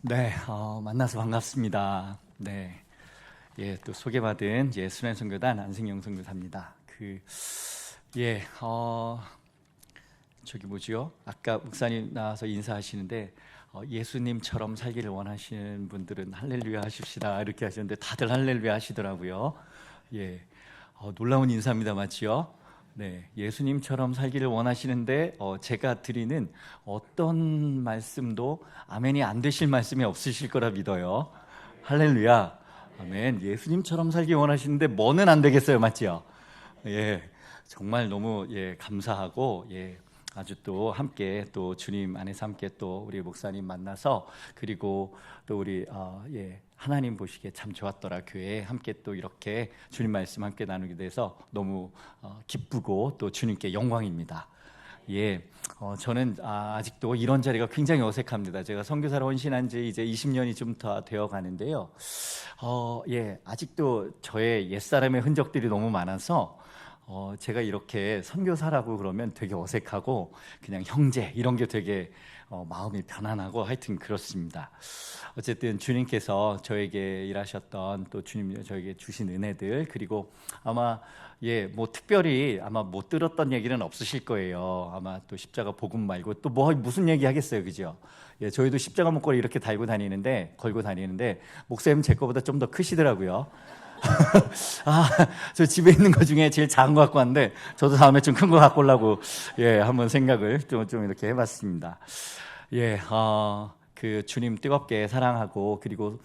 네, 만나서 반갑습니다. 네, 또 소개받은 순환선교단 안승영 선교사입니다. 예, 저기 뭐지요? 아까 목사님 나와서 인사하시는데 예수님처럼 살기를 원하시는 분들은 할렐루야 하십시다 이렇게 하셨는데 다들 할렐루야 하시더라고요. 예, 놀라운 인사입니다, 맞지요? 네, 예수님처럼 살기를 원하시는데 제가 드리는 어떤 말씀도 아멘이 안 되실 말씀이 없으실 거라 믿어요. 할렐루야, 아멘. 예수님처럼 살기 원하시는데 뭐는 안 되겠어요, 맞지요? 예, 정말 너무 감사하고 아주 또 함께 또 주님 안에서 함께 또 우리 목사님 만나서 그리고 또 우리 하나님 보시기에 참 좋았더라 교회에 함께 또 이렇게 주님 말씀 함께 나누게 돼서 너무 기쁘고 또 주님께 영광입니다. 저는 아직도 이런 자리가 굉장히 어색합니다. 제가 선교사로 헌신한 지 이제 20년이 좀 더 되어 가는데요. 아직도 저의 옛사람의 흔적들이 너무 많아서 제가 이렇게 선교사라고 그러면 되게 어색하고 그냥 형제 이런 게 되게 마음이 편안하고 하여튼 그렇습니다. 어쨌든 주님께서 저에게 일하셨던 또 주님 저에게 주신 은혜들 그리고 아마 뭐 특별히 아마 못 들었던 얘기는 없으실 거예요. 아마 또 십자가 복음 말고 또 무슨 얘기 하겠어요, 그죠? 저희도 십자가 목걸이 이렇게 달고 다니는데 걸고 다니는데 목사님 제 거보다 좀 더 크시더라고요. 저 집에 있는 것 중에 제일 작은 거 갖고 왔는데 저도 다음에 좀 큰 거 갖고 오려고 한번 생각을 좀 이렇게 해봤습니다. 그 주님 뜨겁게 사랑하고 그리고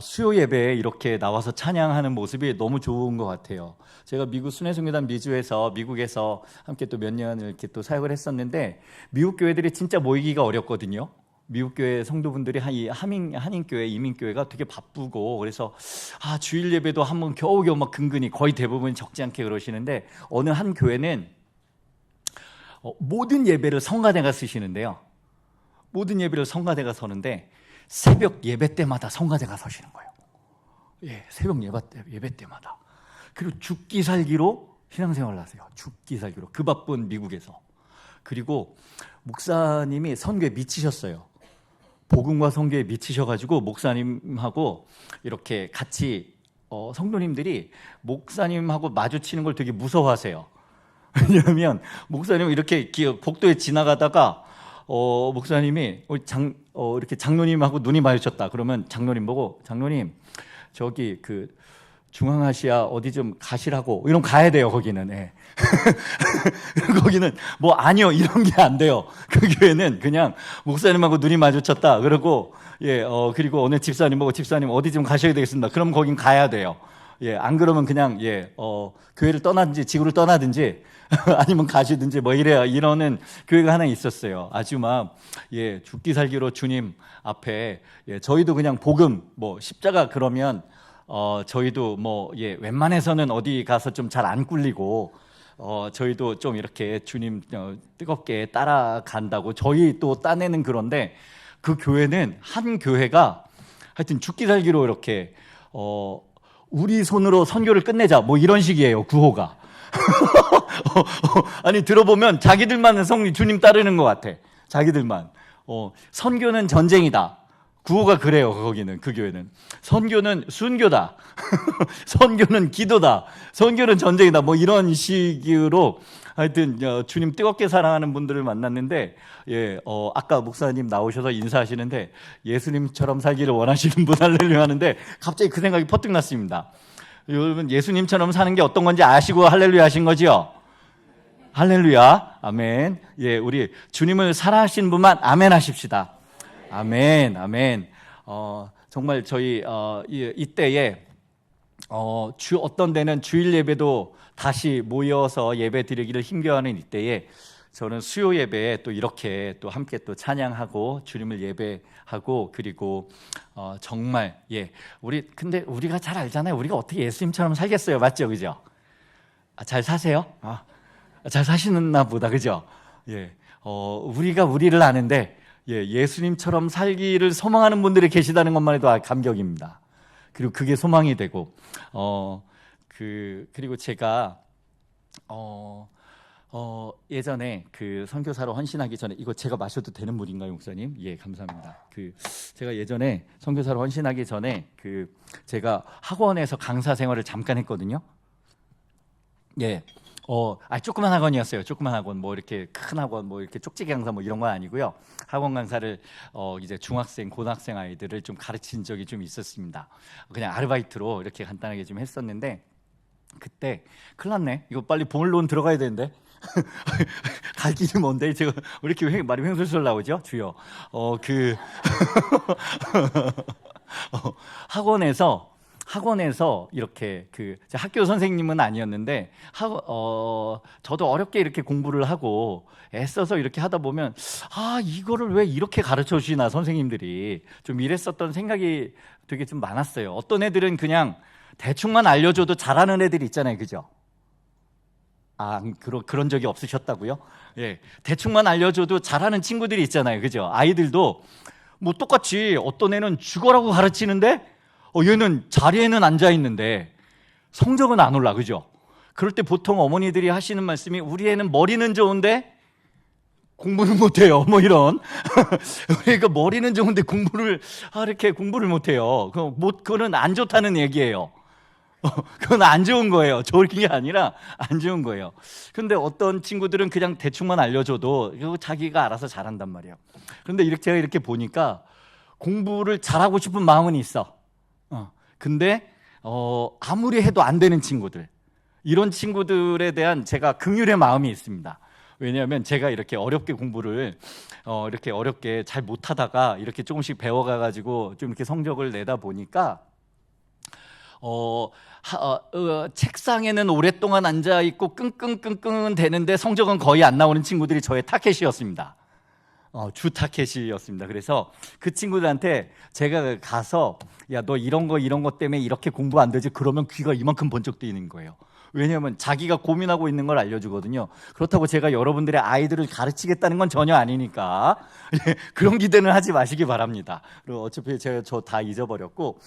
수요 예배에 이렇게 나와서 찬양하는 모습이 너무 좋은 것 같아요. 제가 미국 순회선교단 미국에서 함께 또 몇 년을 이렇게 또 사역을 했었는데 미국 교회들이 진짜 모이기가 어렵거든요. 미국 교회 성도분들이 한인교회, 이민교회가 되게 바쁘고 그래서 주일 예배도 한번 겨우겨우 막 근근히 거의 대부분 적지 않게 그러시는데 어느 한 교회는 모든 예배를 성가대가 쓰시는데요. 모든 예배를 성가대가 서는데 새벽 예배 때마다 성가대가 서시는 거예요. 새벽 예배 때마다. 그리고 죽기 살기로 신앙생활을 하세요. 죽기 살기로 그 바쁜 미국에서. 그리고 목사님이 선교에 미치셨어요. 복음과 선교에 미치셔가지고 목사님하고 이렇게 같이 성도님들이 목사님하고 마주치는 걸 되게 무서워하세요. 왜냐하면 목사님은 이렇게 복도에 지나가다가 목사님이 이렇게 장로님하고 눈이 마주쳤다. 그러면 장로님 보고 장로님 저기 그 중앙아시아 어디 좀 가시라고 이런 가야 돼요. 거기는 거기는 뭐 아니요 이런 게 안 돼요. 그 교회는 그냥 목사님하고 눈이 마주쳤다. 그러고 그리고 어느 집사님 보고 집사님 어디 좀 가셔야 되겠습니다. 그럼 거긴 가야 돼요. 안 그러면 그냥 교회를 떠나든지 지구를 떠나든지 아니면 가시든지 뭐 이러는 교회가 하나 있었어요. 아주 막 죽기 살기로 주님 앞에 저희도 그냥 복음 뭐 십자가 그러면 저희도 웬만해서는 어디 가서 좀 잘 안 꿀리고 저희도 좀 이렇게 주님 뜨겁게 따라간다고 저희 또 따내는 그런데 그 교회는 한 교회가 하여튼 죽기 살기로 이렇게 우리 손으로 선교를 끝내자 뭐 이런 식이에요. 구호가. 아니 들어보면 자기들만 주님 따르는 것 같아. 자기들만. 선교는 전쟁이다. 구호가 그래요. 거기는 그 교회는 선교는 순교다. 선교는 기도다. 선교는 전쟁이다. 뭐 이런 식으로 하여튼 주님 뜨겁게 사랑하는 분들을 만났는데 아까 목사님 나오셔서 인사하시는데 예수님처럼 살기를 원하시는 분 할렐루야 하는데 갑자기 그 생각이 퍼뜩 났습니다. 여러분 예수님처럼 사는 게 어떤 건지 아시고 할렐루야 하신 거죠? 할렐루야. 아멘. 우리 주님을 사랑하시는 분만 아멘 하십시다. 아멘, 아멘. 정말 저희 이때에 어떤 데는 주일 예배도 다시 모여서 예배 드리기를 힘겨워하는 이때에 저는 수요 예배에 또 이렇게 또 함께 또 찬양하고 주님을 예배하고 그리고 정말 근데 우리가 잘 알잖아요. 우리가 어떻게 예수님처럼 살겠어요, 맞죠, 그죠? 잘 사세요? 잘 사시나 보다, 그죠? 우리가 우리를 아는데. 예수님처럼 살기를 소망하는 분들이 계시다는 것만 해도 감격입니다. 그리고 그게 소망이 되고 그리고 제가 예전에 그 선교사로 헌신하기 전에, 이거 제가 마셔도 되는 물인가요, 목사님? 예, 감사합니다. 제가 예전에 선교사로 헌신하기 전에 제가 학원에서 강사 생활을 잠깐 했거든요. 예. 조그만 학원이었어요. 조그만 학원, 뭐 이렇게 큰 학원, 뭐 이렇게 쪽지기 강사 뭐 이런 건 아니고요. 학원 강사를 이제 중학생, 고등학생 아이들을 좀 가르친 적이 좀 있었습니다. 그냥 아르바이트로 이렇게 간단하게 좀 했었는데, 그때 큰일 났네. 이거 빨리 본론 들어가야 되는데. 갈 길이 뭔데? 제가 왜 이렇게 말이 횡설수설 나오죠? 주여. 학원에서 이렇게 학교 선생님은 아니었는데 저도 어렵게 이렇게 공부를 하고 애써서 이렇게 하다 보면 이거를 왜 이렇게 가르쳐 주시나 선생님들이, 좀 이랬었던 생각이 되게 좀 많았어요. 어떤 애들은 그냥 대충만 알려줘도 잘하는 애들이 있잖아요, 그죠? 그런 적이 없으셨다고요? 예, 대충만 알려줘도 잘하는 친구들이 있잖아요, 그죠? 아이들도 뭐 똑같이 어떤 애는 죽어라고 가르치는데 얘는 자리에는 앉아 있는데 성적은 안 올라, 그죠? 그럴 때 보통 어머니들이 하시는 말씀이, 우리 애는 머리는 좋은데 공부는 못해요, 뭐 이런. 그러니까 머리는 좋은데 이렇게 공부를 못해요. 그거는 안 좋다는 얘기예요. 그건 안 좋은 거예요. 좋은 게 아니라 안 좋은 거예요. 근데 어떤 친구들은 그냥 대충만 알려줘도 자기가 알아서 잘한단 말이에요. 그런데 제가 이렇게 보니까 공부를 잘하고 싶은 마음은 있어. 근데 아무리 해도 안 되는 친구들, 이런 친구들에 대한 제가 긍휼의 마음이 있습니다. 왜냐하면 제가 이렇게 어렵게 공부를 이렇게 어렵게 잘 못하다가 이렇게 조금씩 배워가가지고 좀 이렇게 성적을 내다 보니까 책상에는 오랫동안 앉아 있고 끙끙끙끙은 되는데 성적은 거의 안 나오는 친구들이 저의 타켓이었습니다. 주 타켓이었습니다. 그래서 그 친구들한테 제가 가서, 야, 너 이런 거 때문에 이렇게 공부 안 되지? 그러면 귀가 이만큼 번쩍 뜨이는 거예요. 왜냐하면 자기가 고민하고 있는 걸 알려주거든요. 그렇다고 제가 여러분들의 아이들을 가르치겠다는 건 전혀 아니니까 그런 기대는 하지 마시기 바랍니다. 그리고 어차피 제가 저 다 잊어버렸고,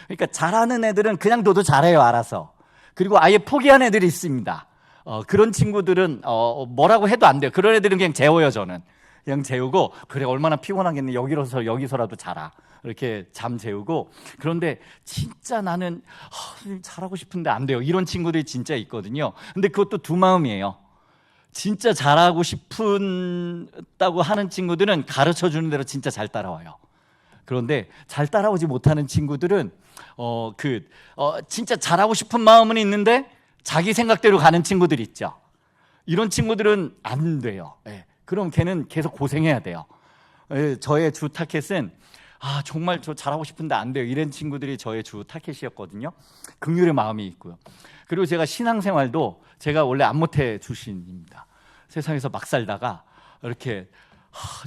그러니까 잘하는 애들은 그냥 둬도 잘해요, 알아서. 그리고 아예 포기한 애들이 있습니다. 그런 친구들은 뭐라고 해도 안 돼요. 그런 애들은 그냥 재워요, 저는. 그냥 재우고, 그래 얼마나 피곤하겠네, 여기서라도 자라, 이렇게 잠 재우고. 그런데 진짜 나는 잘하고 싶은데 안 돼요, 이런 친구들이 진짜 있거든요. 근데 그것도 두 마음이에요. 진짜 잘하고 싶다고 하는 친구들은 가르쳐주는 대로 진짜 잘 따라와요. 그런데 잘 따라오지 못하는 친구들은 진짜 잘하고 싶은 마음은 있는데 자기 생각대로 가는 친구들이 있죠. 이런 친구들은 안 돼요. 네. 그럼 걔는 계속 고생해야 돼요. 저의 주 타켓은 정말 저 잘하고 싶은데 안 돼요, 이런 친구들이 저의 주 타켓이었거든요. 긍휼의 마음이 있고요. 그리고 제가 신앙생활도, 제가 원래 안모태 출신입니다. 세상에서 막 살다가 이렇게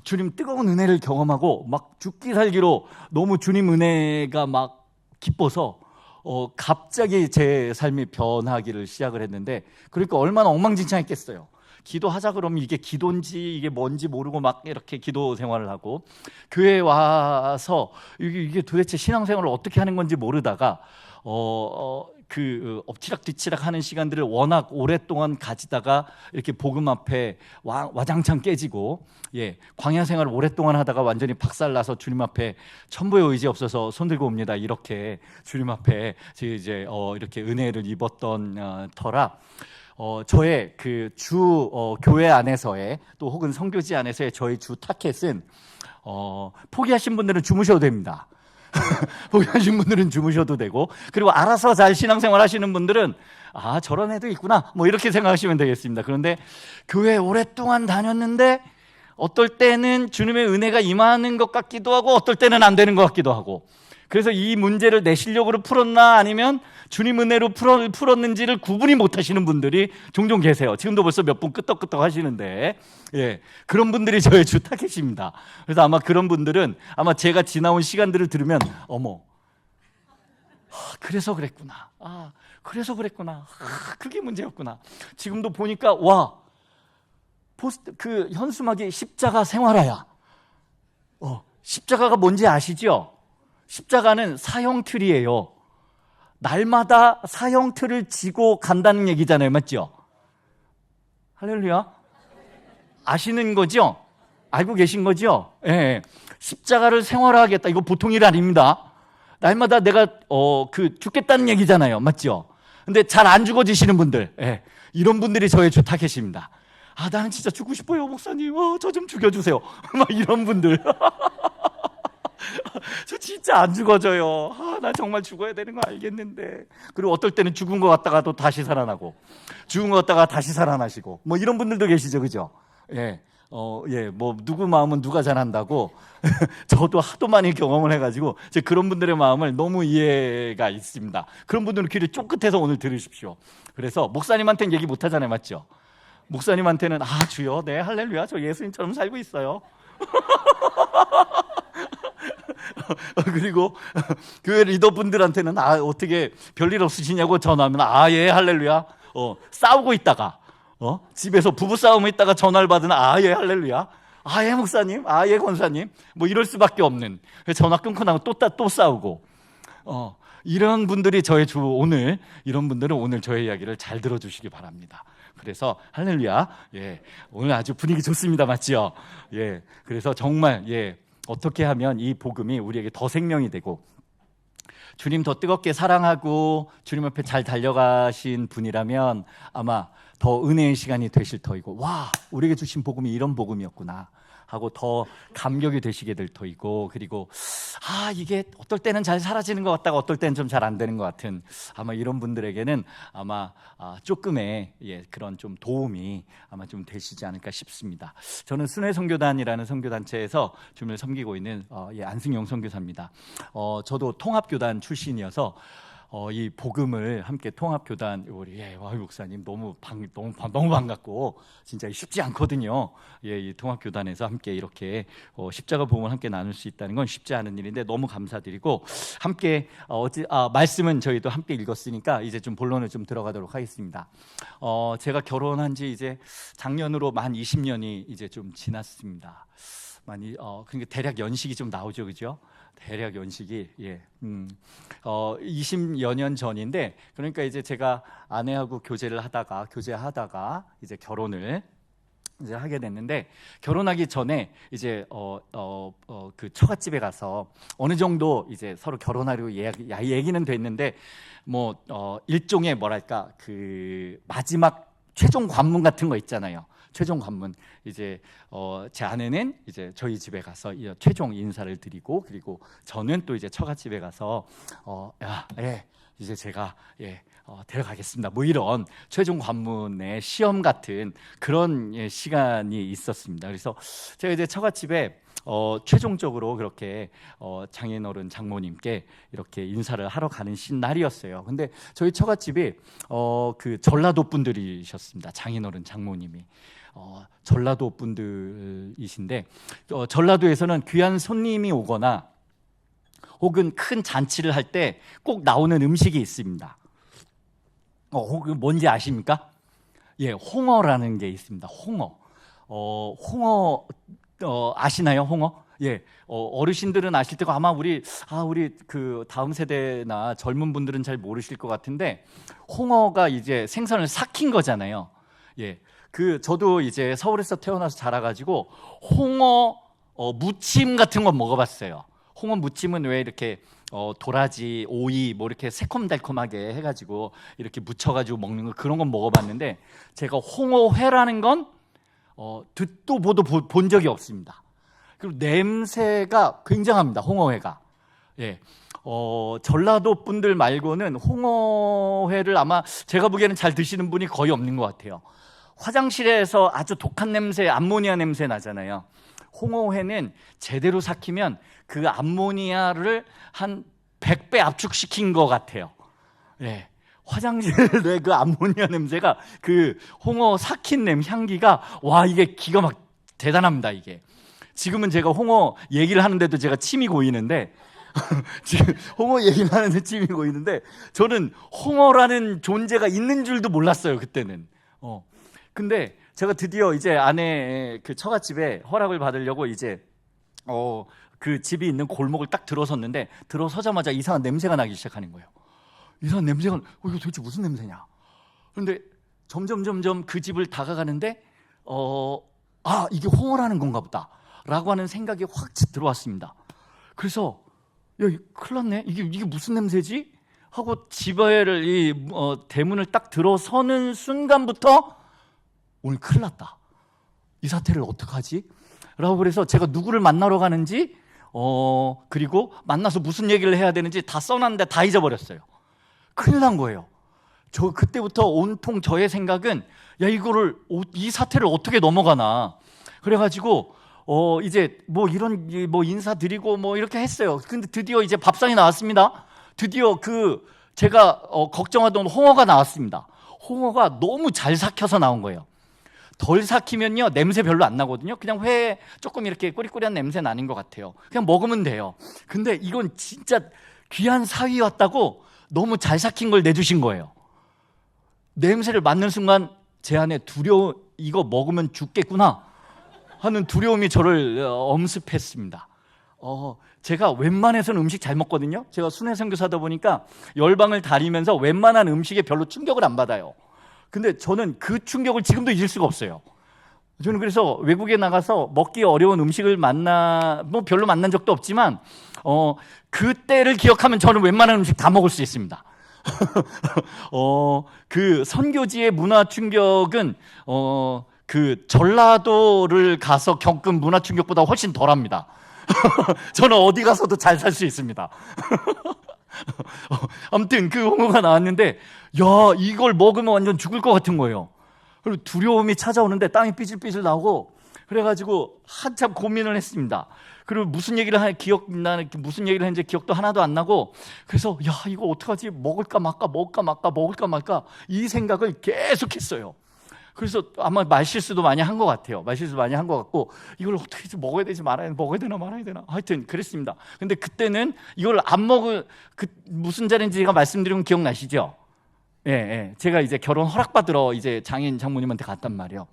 주님 뜨거운 은혜를 경험하고 막 죽기 살기로 너무 주님 은혜가 막 기뻐서 갑자기 제 삶이 변하기를 시작을 했는데, 그러니까 얼마나 엉망진창했겠어요. 기도하자 그러면 이게 기도인지 이게 뭔지 모르고 막 이렇게 기도 생활을 하고, 교회에 와서 이게 도대체 신앙생활을 어떻게 하는 건지 모르다가 엎치락뒤치락 하는 시간들을 워낙 오랫동안 가지다가 이렇게 복음 앞에 와장창 깨지고, 광야 생활을 오랫동안 하다가 완전히 박살나서 주님 앞에 천부의 의지 없어서 손 들고 옵니다, 이렇게 주님 앞에 이제 이렇게 은혜를 입었던 터라, 저의 교회 안에서의, 또 혹은 선교지 안에서의 저희 주 타켓은, 포기하신 분들은 주무셔도 됩니다. 포기하신 분들은 주무셔도 되고, 그리고 알아서 잘 신앙생활 하시는 분들은 저런 애도 있구나, 뭐 이렇게 생각하시면 되겠습니다. 그런데 교회 오랫동안 다녔는데 어떨 때는 주님의 은혜가 임하는 것 같기도 하고 어떨 때는 안 되는 것 같기도 하고, 그래서 이 문제를 내 실력으로 풀었나 아니면 주님 은혜로 풀었는지를 구분이 못 하시는 분들이 종종 계세요. 지금도 벌써 몇 분 끄떡끄떡 하시는데, 그런 분들이 저의 주 타겟입니다. 그래서 아마 그런 분들은 아마 제가 지나온 시간들을 들으면, 어머, 그래서 그랬구나, 그래서 그랬구나, 그게 문제였구나. 지금도 보니까 현수막이 십자가 생활화야. 십자가가 뭔지 아시죠? 십자가는 사형틀이에요. 날마다 사형틀을 지고 간다는 얘기잖아요, 맞죠? 할렐루야. 아시는 거죠? 알고 계신 거죠? 예. 십자가를 생활화하겠다. 이거 보통 일 아닙니다. 날마다 내가 죽겠다는 얘기잖아요. 맞죠? 근데 잘 안 죽어지시는 분들, 예. 이런 분들이 저의 주 타겟입니다. 아, 나는 진짜 죽고 싶어요, 목사님. 저 좀 죽여주세요. 막 이런 분들. 저 진짜 안 죽어져요. 나 정말 죽어야 되는 거 알겠는데. 그리고 어떨 때는 죽은 것 같다가도 다시 살아나고, 죽은 것 같다가 다시 살아나시고, 뭐 이런 분들도 계시죠, 그죠? 예. 뭐 누구 마음은 누가 잘한다고. 저도 하도 많이 경험을 해가지고 그런 분들의 마음을 너무 이해가 있습니다. 그런 분들은 귀를 쫑긋해서 오늘 들으십시오. 그래서 목사님한테는 얘기 못 하잖아요, 맞죠? 목사님한테는 주여, 네, 할렐루야, 저 예수님처럼 살고 있어요. 그리고 교회 리더분들한테는 어떻게 별일 없으시냐고 전화하면 예, 할렐루야. 싸우고 있다가 집에서 부부싸움을 있다가 전화를 받으면 예, 할렐루야. 예, 목사님. 예, 권사님. 뭐 이럴 수밖에 없는. 전화 끊고 나면 또 싸우고. 이런 분들이 이런 분들은 오늘 저의 이야기를 잘 들어주시기 바랍니다. 그래서 할렐루야. 예, 오늘 아주 분위기 좋습니다. 맞죠? 예, 그래서 정말 어떻게 하면 이 복음이 우리에게 더 생명이 되고 주님 더 뜨겁게 사랑하고 주님 앞에 잘 달려가신 분이라면 아마 더 은혜의 시간이 되실 터이고, 우리에게 주신 복음이 이런 복음이었구나 하고 더 감격이 되시게 될 터이고, 그리고 이게 어떨 때는 잘 사라지는 것 같다가 어떨 때는 좀 잘 안 되는 것 같은, 아마 이런 분들에게는 아마 조금의 그런 좀 도움이 아마 좀 되시지 않을까 싶습니다. 저는 순회 선교단이라는 선교단체에서 주님을 섬기고 있는 안승용 선교사입니다. 저도 통합교단 출신이어서 이 복음을 함께 통합교단 우리 목사님 너무 반갑고 진짜 쉽지 않거든요. 이 통합교단에서 함께 이렇게 십자가 복음을 함께 나눌 수 있다는 건 쉽지 않은 일인데 너무 감사드리고, 함께 말씀은 저희도 함께 읽었으니까 이제 좀 본론을 좀 들어가도록 하겠습니다. 제가 결혼한 지 이제 작년으로 만 20년이 이제 좀 지났습니다. 그러니까 대략 연식이 좀 나오죠, 그죠? 대략 연식이 20여 년 전인데, 그러니까 이제 제가 아내하고 교제하다가 이제 결혼을 이제 하게 됐는데, 결혼하기 전에 이제 그 처갓집에 가서 어느 정도 이제 서로 결혼하려고 얘기는 됐는데, 뭐 일종의 뭐랄까 그 마지막 최종 관문 같은 거 있잖아요. 최종 관문. 이제 제 아내는 이제 저희 집에 가서 최종 인사를 드리고, 그리고 저는 또 이제 처갓집에 가서 이제 제가 데려가겠습니다. 뭐 이런 최종 관문의 시험 같은 그런 시간이 있었습니다. 그래서 제가 이제 처갓집에 최종적으로 그렇게 장인어른 장모님께 이렇게 인사를 하러 가는 날이었어요. 근데 저희 처갓집이 그 전라도 분들이셨습니다. 장인어른 장모님이 전라도 분들이신데, 전라도에서는 귀한 손님이 오거나 혹은 큰 잔치를 할 때 꼭 나오는 음식이 있습니다. 혹은 뭔지 아십니까? 홍어라는 게 있습니다. 홍어 아시나요? 홍어? 어르신들은 아실 테고 아마 우리 그 다음 세대나 젊은 분들은 잘 모르실 것 같은데, 홍어가 이제 생선을 삭힌 거잖아요. 저도 이제 서울에서 태어나서 자라가지고 홍어 무침 같은 거 먹어봤어요. 홍어 무침은 왜 이렇게 도라지, 오이 뭐 이렇게 새콤달콤하게 해가지고 이렇게 무쳐가지고 먹는 거, 그런 건 먹어봤는데, 제가 홍어회라는 건 듣도 보도 본 적이 없습니다. 그리고 냄새가 굉장합니다. 홍어회가. 전라도 분들 말고는 홍어회를 아마 제가 보기에는 잘 드시는 분이 거의 없는 것 같아요. 화장실에서 아주 독한 냄새, 암모니아 냄새 나잖아요. 홍어회는 제대로 삭히면 그 암모니아를 한 100배 압축시킨 것 같아요. 화장실에 그 암모니아 냄새가, 그 홍어 삭힌 향기가, 이게 기가 막 대단합니다. 이게 지금은 제가 홍어 얘기를 하는데도 제가 침이 고이는데 지금 홍어 얘기를 하는데 침이 고이는데, 저는 홍어라는 존재가 있는 줄도 몰랐어요, 그때는. 근데 제가 드디어 이제 아내의 그 처갓집에 허락을 받으려고 이제 그 집이 있는 골목을 딱 들어섰는데, 들어서자마자 이상한 냄새가 나기 시작하는 거예요. 이상한 냄새가, 이거 도대체 무슨 냄새냐? 그런데 점점 그 집을 다가가는데 이게 홍어라는 건가 보다 라고 하는 생각이 확 들어왔습니다. 그래서 야, 큰일 났네. 이게 무슨 냄새지? 하고 집을 대문을 딱 들어서는 순간부터 오늘 큰일 났다. 이 사태를 어떡하지? 라고 그래서 제가 누구를 만나러 가는지 그리고 만나서 무슨 얘기를 해야 되는지 다 써놨는데 다 잊어버렸어요. 큰일 난 거예요. 저 그때부터 온통 저의 생각은 야, 이 사태를 어떻게 넘어가나. 그래가지고 이제 뭐 이런 뭐 인사드리고 뭐 이렇게 했어요. 근데 드디어 이제 밥상이 나왔습니다. 드디어 제가 걱정하던 홍어가 나왔습니다. 홍어가 너무 잘 삭혀서 나온 거예요. 덜 삭히면요 냄새 별로 안 나거든요. 그냥 회 조금 이렇게 꾸리꾸리한 냄새 나는 것 같아요. 그냥 먹으면 돼요. 근데 이건 진짜 귀한 사위 왔다고 너무 잘 삭힌 걸 내주신 거예요. 냄새를 맡는 순간 제 안에 이거 먹으면 죽겠구나 하는 두려움이 저를 엄습했습니다. 제가 웬만해서는 음식 잘 먹거든요. 제가 순회 선교사다 보니까 열방을 다니면서 웬만한 음식에 별로 충격을 안 받아요. 근데 저는 그 충격을 지금도 잊을 수가 없어요. 저는 그래서 외국에 나가서 먹기 어려운 음식을 별로 만난 적도 없지만 그때를 기억하면 저는 웬만한 음식 다 먹을 수 있습니다. 그 선교지의 문화 충격은 그 전라도를 가서 겪은 문화 충격보다 훨씬 덜합니다. 저는 어디 가서도 잘 살 수 있습니다. 아무튼 그 홍어가 나왔는데 야, 이걸 먹으면 완전 죽을 것 같은 거예요. 그리고 두려움이 찾아오는데 땀이 삐질삐질 나고 그래가지고 한참 고민을 했습니다. 그리고 무슨 얘기를 했는지 기억도 하나도 안 나고 그래서 야, 이거 어떡하지? 먹을까 말까 이 생각을 계속 했어요. 그래서 아마 말실수도 많이 한 것 같아요. 말실수 많이 한 것 같고 이걸 어떻게 먹어야 되지 먹어야 되나 말아야 되나 하여튼 그랬습니다. 근데 그때는 이걸 안 먹을 무슨 자리인지 제가 말씀드리면 기억나시죠? 예. 제가 이제 결혼 허락받으러 이제 장인 장모님한테 갔단 말이에요.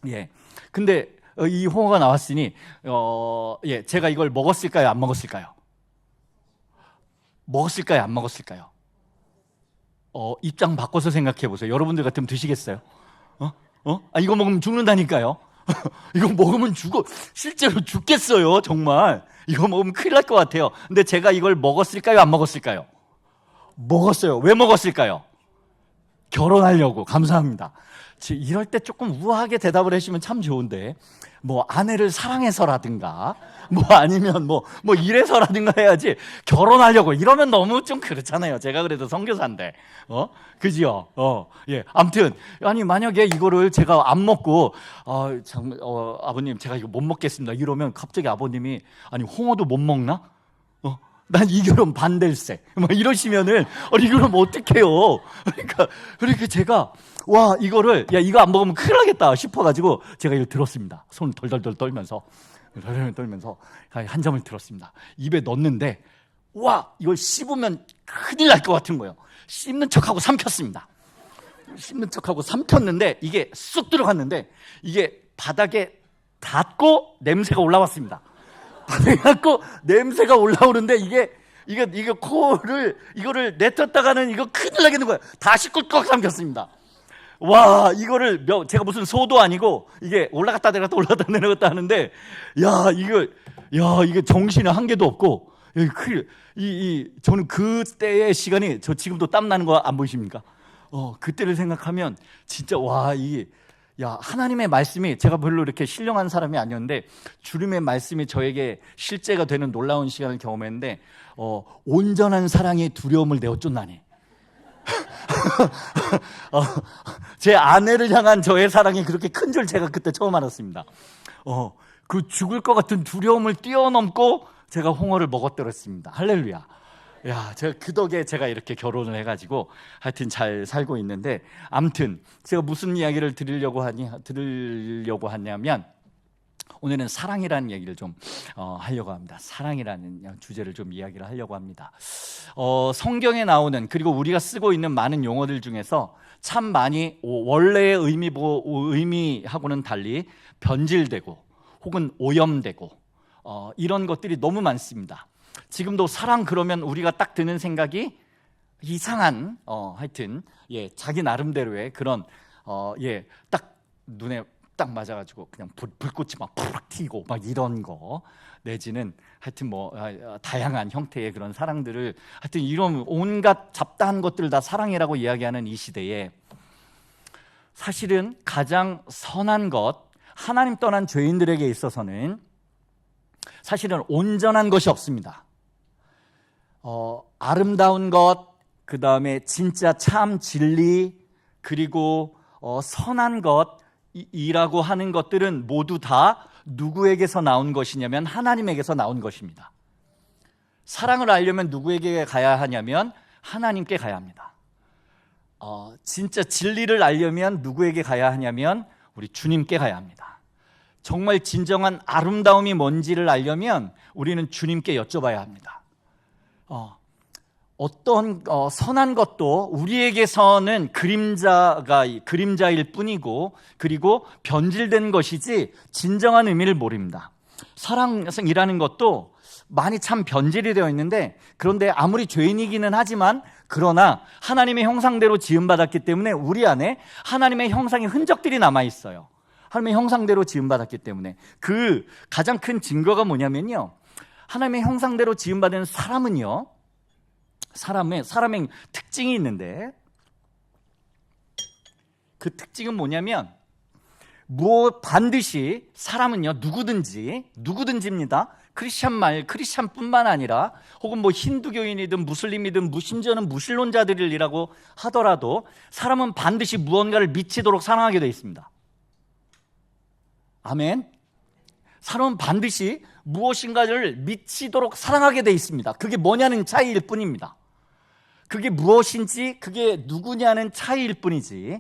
예. 근데 이 홍어가 나왔으니 제가 이걸 먹었을까요? 안 먹었을까요? 먹었을까요? 안 먹었을까요? 입장 바꿔서 생각해 보세요. 여러분들 같으면 드시겠어요? 이거 먹으면 죽는다니까요. 이거 먹으면 실제로 죽겠어요. 정말 이거 먹으면 큰일 날 것 같아요. 근데 제가 이걸 먹었을까요? 안 먹었을까요? 먹었어요. 왜 먹었을까요? 결혼하려고. 감사합니다. 이럴 때 조금 우아하게 대답을 해주시면 참 좋은데 뭐 아내를 사랑해서라든가 뭐 아니면 뭐 이래서라든가 해야지 결혼하려고 이러면 너무 좀 그렇잖아요. 제가 그래도 선교사인데 그지요? 예. 아무튼 아니 만약에 이거를 제가 안 먹고 아버님 제가 이거 못 먹겠습니다 이러면 갑자기 아버님이 아니 홍어도 못 먹나? 난 이 결혼 반댈세. 뭐 이러시면은 이거는 어떡해요? 그러니까 제가 와 이거를 이거 안 먹으면 큰일 나겠다 싶어가지고 제가 이걸 들었습니다. 손 덜덜덜 떨면서 한 점을 들었습니다. 입에 넣었는데 와 이걸 씹으면 큰일 날 것 같은 거예요. 씹는 척하고 삼켰습니다. 씹는 척하고 삼켰는데 이게 쑥 들어갔는데 이게 바닥에 닿고 냄새가 올라왔습니다. 바닥에 냄새가 올라오는데 이게 이거를 내쫓다가는 이거 큰일 나겠는 거예요. 다시 꿀꺽 삼켰습니다. 와 이거를 제가 무슨 소도 아니고 이게 올라갔다 내려갔다 하는데 이게 정신에 한계도 없고 저는 그때의 시간이 저 지금도 땀 나는 거 안 보이십니까? 그때를 생각하면 진짜 하나님의 말씀이 제가 별로 이렇게 신령한 사람이 아니었는데 주님의 말씀이 저에게 실제가 되는 놀라운 시간을 경험했는데 온전한 사랑이 두려움을 내어 쫓나니 제 아내를 향한 저의 사랑이 그렇게 큰 줄 제가 그때 처음 알았습니다. 그 죽을 것 같은 두려움을 뛰어넘고 제가 홍어를 먹었더랬습니다. 할렐루야. 제가 그 덕에 제가 이렇게 결혼을 해가지고 하여튼 잘 살고 있는데 아무튼 제가 무슨 이야기를 들으려고 하냐면 오늘은 사랑이라는 얘기를 좀 하려고 합니다. 사랑이라는 주제를 좀 이야기를 하려고 합니다. 성경에 나오는 그리고 우리가 쓰고 있는 많은 용어들 중에서 참 많이 원래의 의미하고는 달리 변질되고 혹은 오염되고 이런 것들이 너무 많습니다. 지금도 사랑 그러면 우리가 딱 드는 생각이 이상한 하여튼 자기 나름대로의 그런 딱 눈에 딱 맞아가지고 그냥 불꽃이 막 푸르륵 튀고 막 이런 거, 내지는 하여튼 뭐 다양한 형태의 그런 사랑들을, 하여튼 이런 온갖 잡다한 것들을 다 사랑이라고 이야기하는 이 시대에 사실은 가장 선한 것, 하나님 떠난 죄인들에게 있어서는 사실은 온전한 것이 없습니다. 아름다운 것, 그 다음에 진짜 참 진리, 그리고 선한 것이라고 하는 것들은 모두 다 누구에게서 나온 것이냐면 하나님에게서 나온 것입니다. 사랑을 알려면 누구에게 가야 하냐면 하나님께 가야 합니다. 진짜 진리를 알려면 누구에게 가야 하냐면 우리 주님께 가야 합니다. 정말 진정한 아름다움이 뭔지를 알려면 우리는 주님께 여쭤봐야 합니다. 어떤 선한 것도 우리에게서는 그림자일 뿐이고, 그리고 변질된 것이지 진정한 의미를 모릅니다. 사랑이라는 것도 많이 참 변질이 되어 있는데, 그런데 아무리 죄인이기는 하지만 그러나 하나님의 형상대로 지음받았기 때문에 우리 안에 하나님의 형상의 흔적들이 남아있어요. 하나님의 형상대로 지음받았기 때문에. 그 가장 큰 증거가 뭐냐면요, 하나님의 형상대로 지음받은 사람은요, 사람의 특징이 있는데, 그 특징은 뭐냐면 반드시 사람은요, 누구든지입니다. 크리스찬뿐만 아니라 혹은 뭐 힌두교인이든 무슬림이든 심지어는 무신론자들이라고 하더라도 사람은 반드시 무언가를 미치도록 사랑하게 되어 있습니다. 아멘. 사람은 반드시 무엇인가를 미치도록 사랑하게 되어 있습니다. 그게 뭐냐는 차이일 뿐입니다. 그게 무엇인지, 그게 누구냐는 차이일 뿐이지,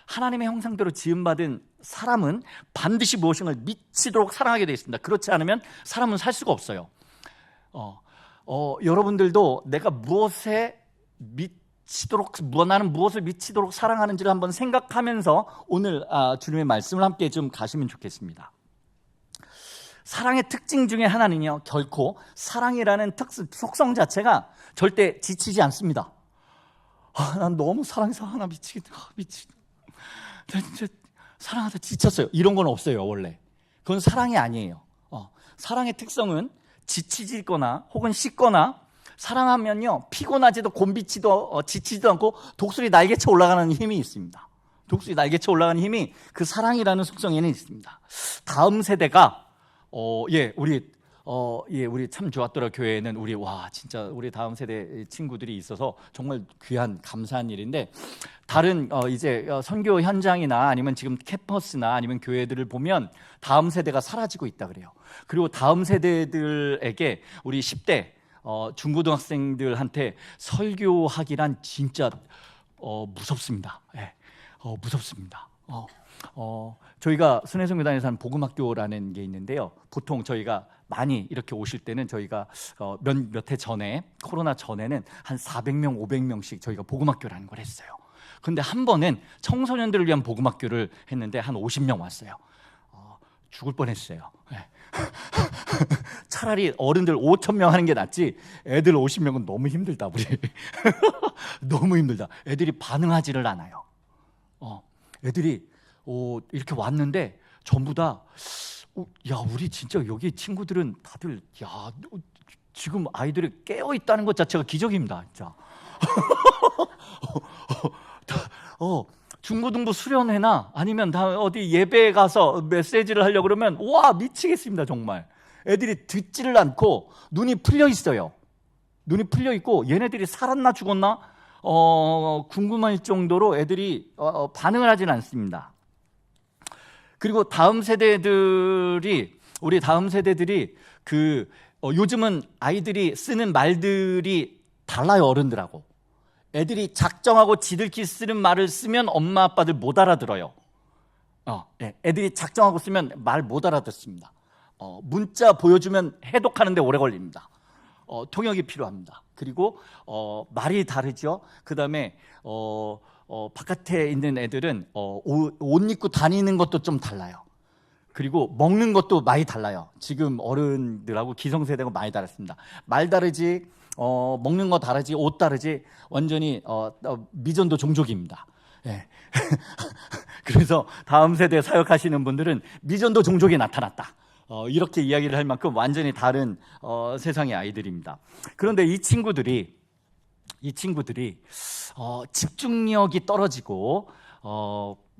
하나님의 형상대로 지음받은 사람은 반드시 무엇인가를 미치도록 사랑하게 되어 있습니다. 그렇지 않으면 사람은 살 수가 없어요. 여러분들도 내가 나는 무엇을 미치도록 사랑하는지를 한번 생각하면서 오늘 주님의 말씀을 함께 좀 가시면 좋겠습니다. 사랑의 특징 중에 하나는요, 결코 사랑이라는 속성 자체가 절대 지치지 않습니다. 난 너무 사랑해서 하나 미치겠다. 나 진짜 사랑하다 지쳤어요. 이런 건 없어요, 원래. 그건 사랑이 아니에요. 사랑의 특성은 지치거나 혹은 식거나, 사랑하면요, 피곤하지도 곤비치도 지치지도 않고 독수리 날개쳐 올라가는 힘이 있습니다. 독수리 날개쳐 올라가는 힘이 그 사랑이라는 속성에는 있습니다. 다음 세대가 우리 참 좋았더라 교회에는 진짜 우리 다음 세대 친구들이 있어서 정말 귀한 감사한 일인데, 다른 이제 선교 현장이나 아니면 지금 캠퍼스나 아니면 교회들을 보면 다음 세대가 사라지고 있다 그래요. 그리고 다음 세대들에게 우리 10대 중고등학생들한테 설교하기란 진짜 무섭습니다. 무섭습니다. 저희가 순회성교단에서 하는 복음학교라는 게 있는데요, 보통 저희가 많이 이렇게 오실 때는 저희가 몇 해 전에, 코로나 전에는 한 400명, 500명씩 저희가 복음학교라는 걸 했어요. 근데 한 번은 청소년들을 위한 복음학교를 했는데 한 50명 왔어요. 죽을 뻔했어요. 차라리 어른들 5,000명 하는 게 낫지, 애들 50명은 너무 힘들다 우리. 너무 힘들다. 애들이 반응하지를 않아요. 애들이 이렇게 왔는데 전부 다 우리 진짜 여기 친구들은 다들 지금 아이들이 깨어 있다는 것 자체가 기적입니다, 진짜. 중고등부 수련회나 아니면 어디 예배에 가서 메시지를 하려고 그러면 미치겠습니다, 정말. 애들이 듣지를 않고 눈이 풀려 있어요. 눈이 풀려 있고 얘네들이 살았나 죽었나 궁금할 정도로 애들이 반응을 하진 않습니다. 그리고 우리 다음 세대들이 요즘은 아이들이 쓰는 말들이 달라요, 어른들하고. 애들이 작정하고 지들끼리 쓰는 말을 쓰면 엄마 아빠들 못 알아들어요. 애들이 작정하고 쓰면 말 못 알아듣습니다. 문자 보여주면 해독하는데 오래 걸립니다. 통역이 필요합니다. 그리고 말이 다르죠. 그 다음에 바깥에 있는 애들은 옷 입고 다니는 것도 좀 달라요. 그리고 먹는 것도 많이 달라요. 지금 어른들하고 기성세대가 많이 다릅니다. 말 다르지, 먹는 거 다르지, 옷 다르지, 완전히 미전도 종족입니다. 예. 그래서 다음 세대 사역하시는 분들은 미전도 종족이 나타났다. 이렇게 이야기를 할 만큼 완전히 다른 세상의 아이들입니다. 그런데 이 친구들이 집중력이 떨어지고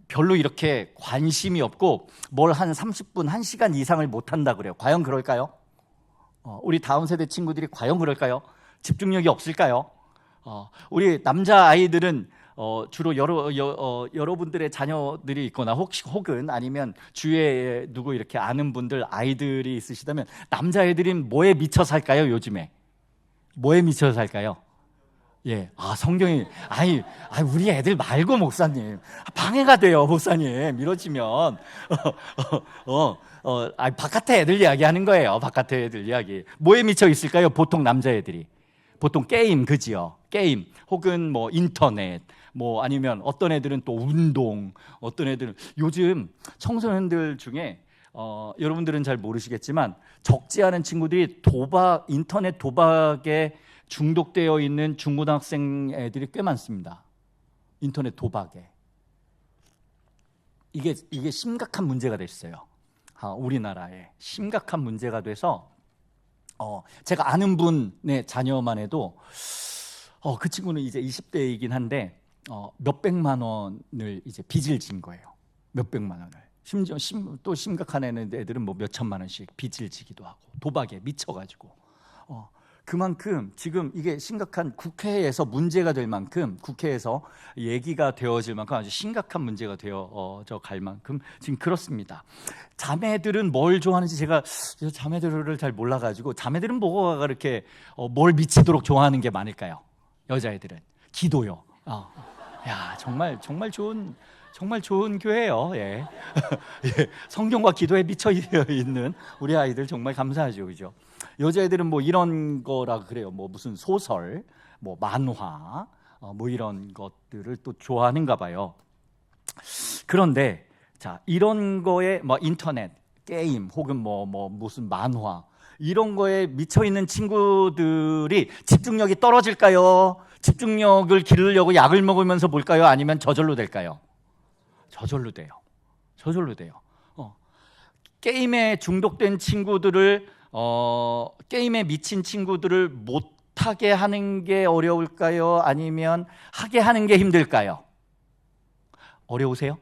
별로 이렇게 관심이 없고 뭘 한 30분, 1시간 이상을 못한다 그래요. 과연 그럴까요? 우리 다음 세대 친구들이 과연 그럴까요? 집중력이 없을까요? 우리 남자 아이들은 주로 여러분들의 자녀들이 있거나 혹은 아니면 주위에 누구 이렇게 아는 분들 아이들이 있으시다면 남자애들은 뭐에 미쳐 살까요? 요즘에 뭐에 미쳐 살까요? 예, 성경이 우리 애들 말고 목사님 방해가 돼요, 목사님 이러시면 바깥에 애들 이야기하는 거예요. 바깥에 애들 이야기 뭐에 미쳐 있을까요? 보통 남자애들이 보통 게임, 그지요? 게임 혹은 뭐 인터넷 뭐 아니면 어떤 애들은 또 운동, 어떤 애들은 요즘 청소년들 중에 여러분들은 잘 모르시겠지만 적지 않은 친구들이 인터넷 도박에 중독되어 있는 중고등학생 애들이 꽤 많습니다. 인터넷 도박에. 이게 심각한 문제가 됐어요. 우리나라에 심각한 문제가 돼서 제가 아는 분의 자녀만 해도 그 친구는 이제 20대이긴 한데 몇백만 원을 이제 빚을 진 거예요. 몇백만 원을. 심지어 또 심각한 애들은 뭐 몇천만 원씩 빚을 지기도 하고 도박에 미쳐가지고 그만큼 지금 이게 심각한 국회에서 문제가 될 만큼 국회에서 얘기가 되어질 만큼 아주 심각한 문제가 되어져 갈 만큼 지금 그렇습니다. 자매들은 뭘 좋아하는지 제가 자매들을 잘 몰라가지고 자매들은 뭐가 그렇게 뭘 미치도록 좋아하는 게 많을까요? 여자애들은 기도요. 야 정말 좋은 교회예요. 예. 예. 성경과 기도에 미쳐 있는 우리 아이들 정말 감사하죠, 그죠? 여자애들은 뭐 이런 거라 그래요. 뭐 무슨 소설, 뭐 만화, 뭐 이런 것들을 또 좋아하는가 봐요. 그런데 자 이런 거에 뭐 인터넷, 게임 혹은 뭐 무슨 만화 이런 거에 미쳐 있는 친구들이 집중력이 떨어질까요? 집중력을 기르려고 약을 먹으면서 볼까요? 아니면 저절로 될까요? 저절로 돼요. 게임에 중독된 친구들을 게임에 미친 친구들을 못하게 하는 게 어려울까요? 아니면 하게 하는 게 힘들까요? 어려우세요?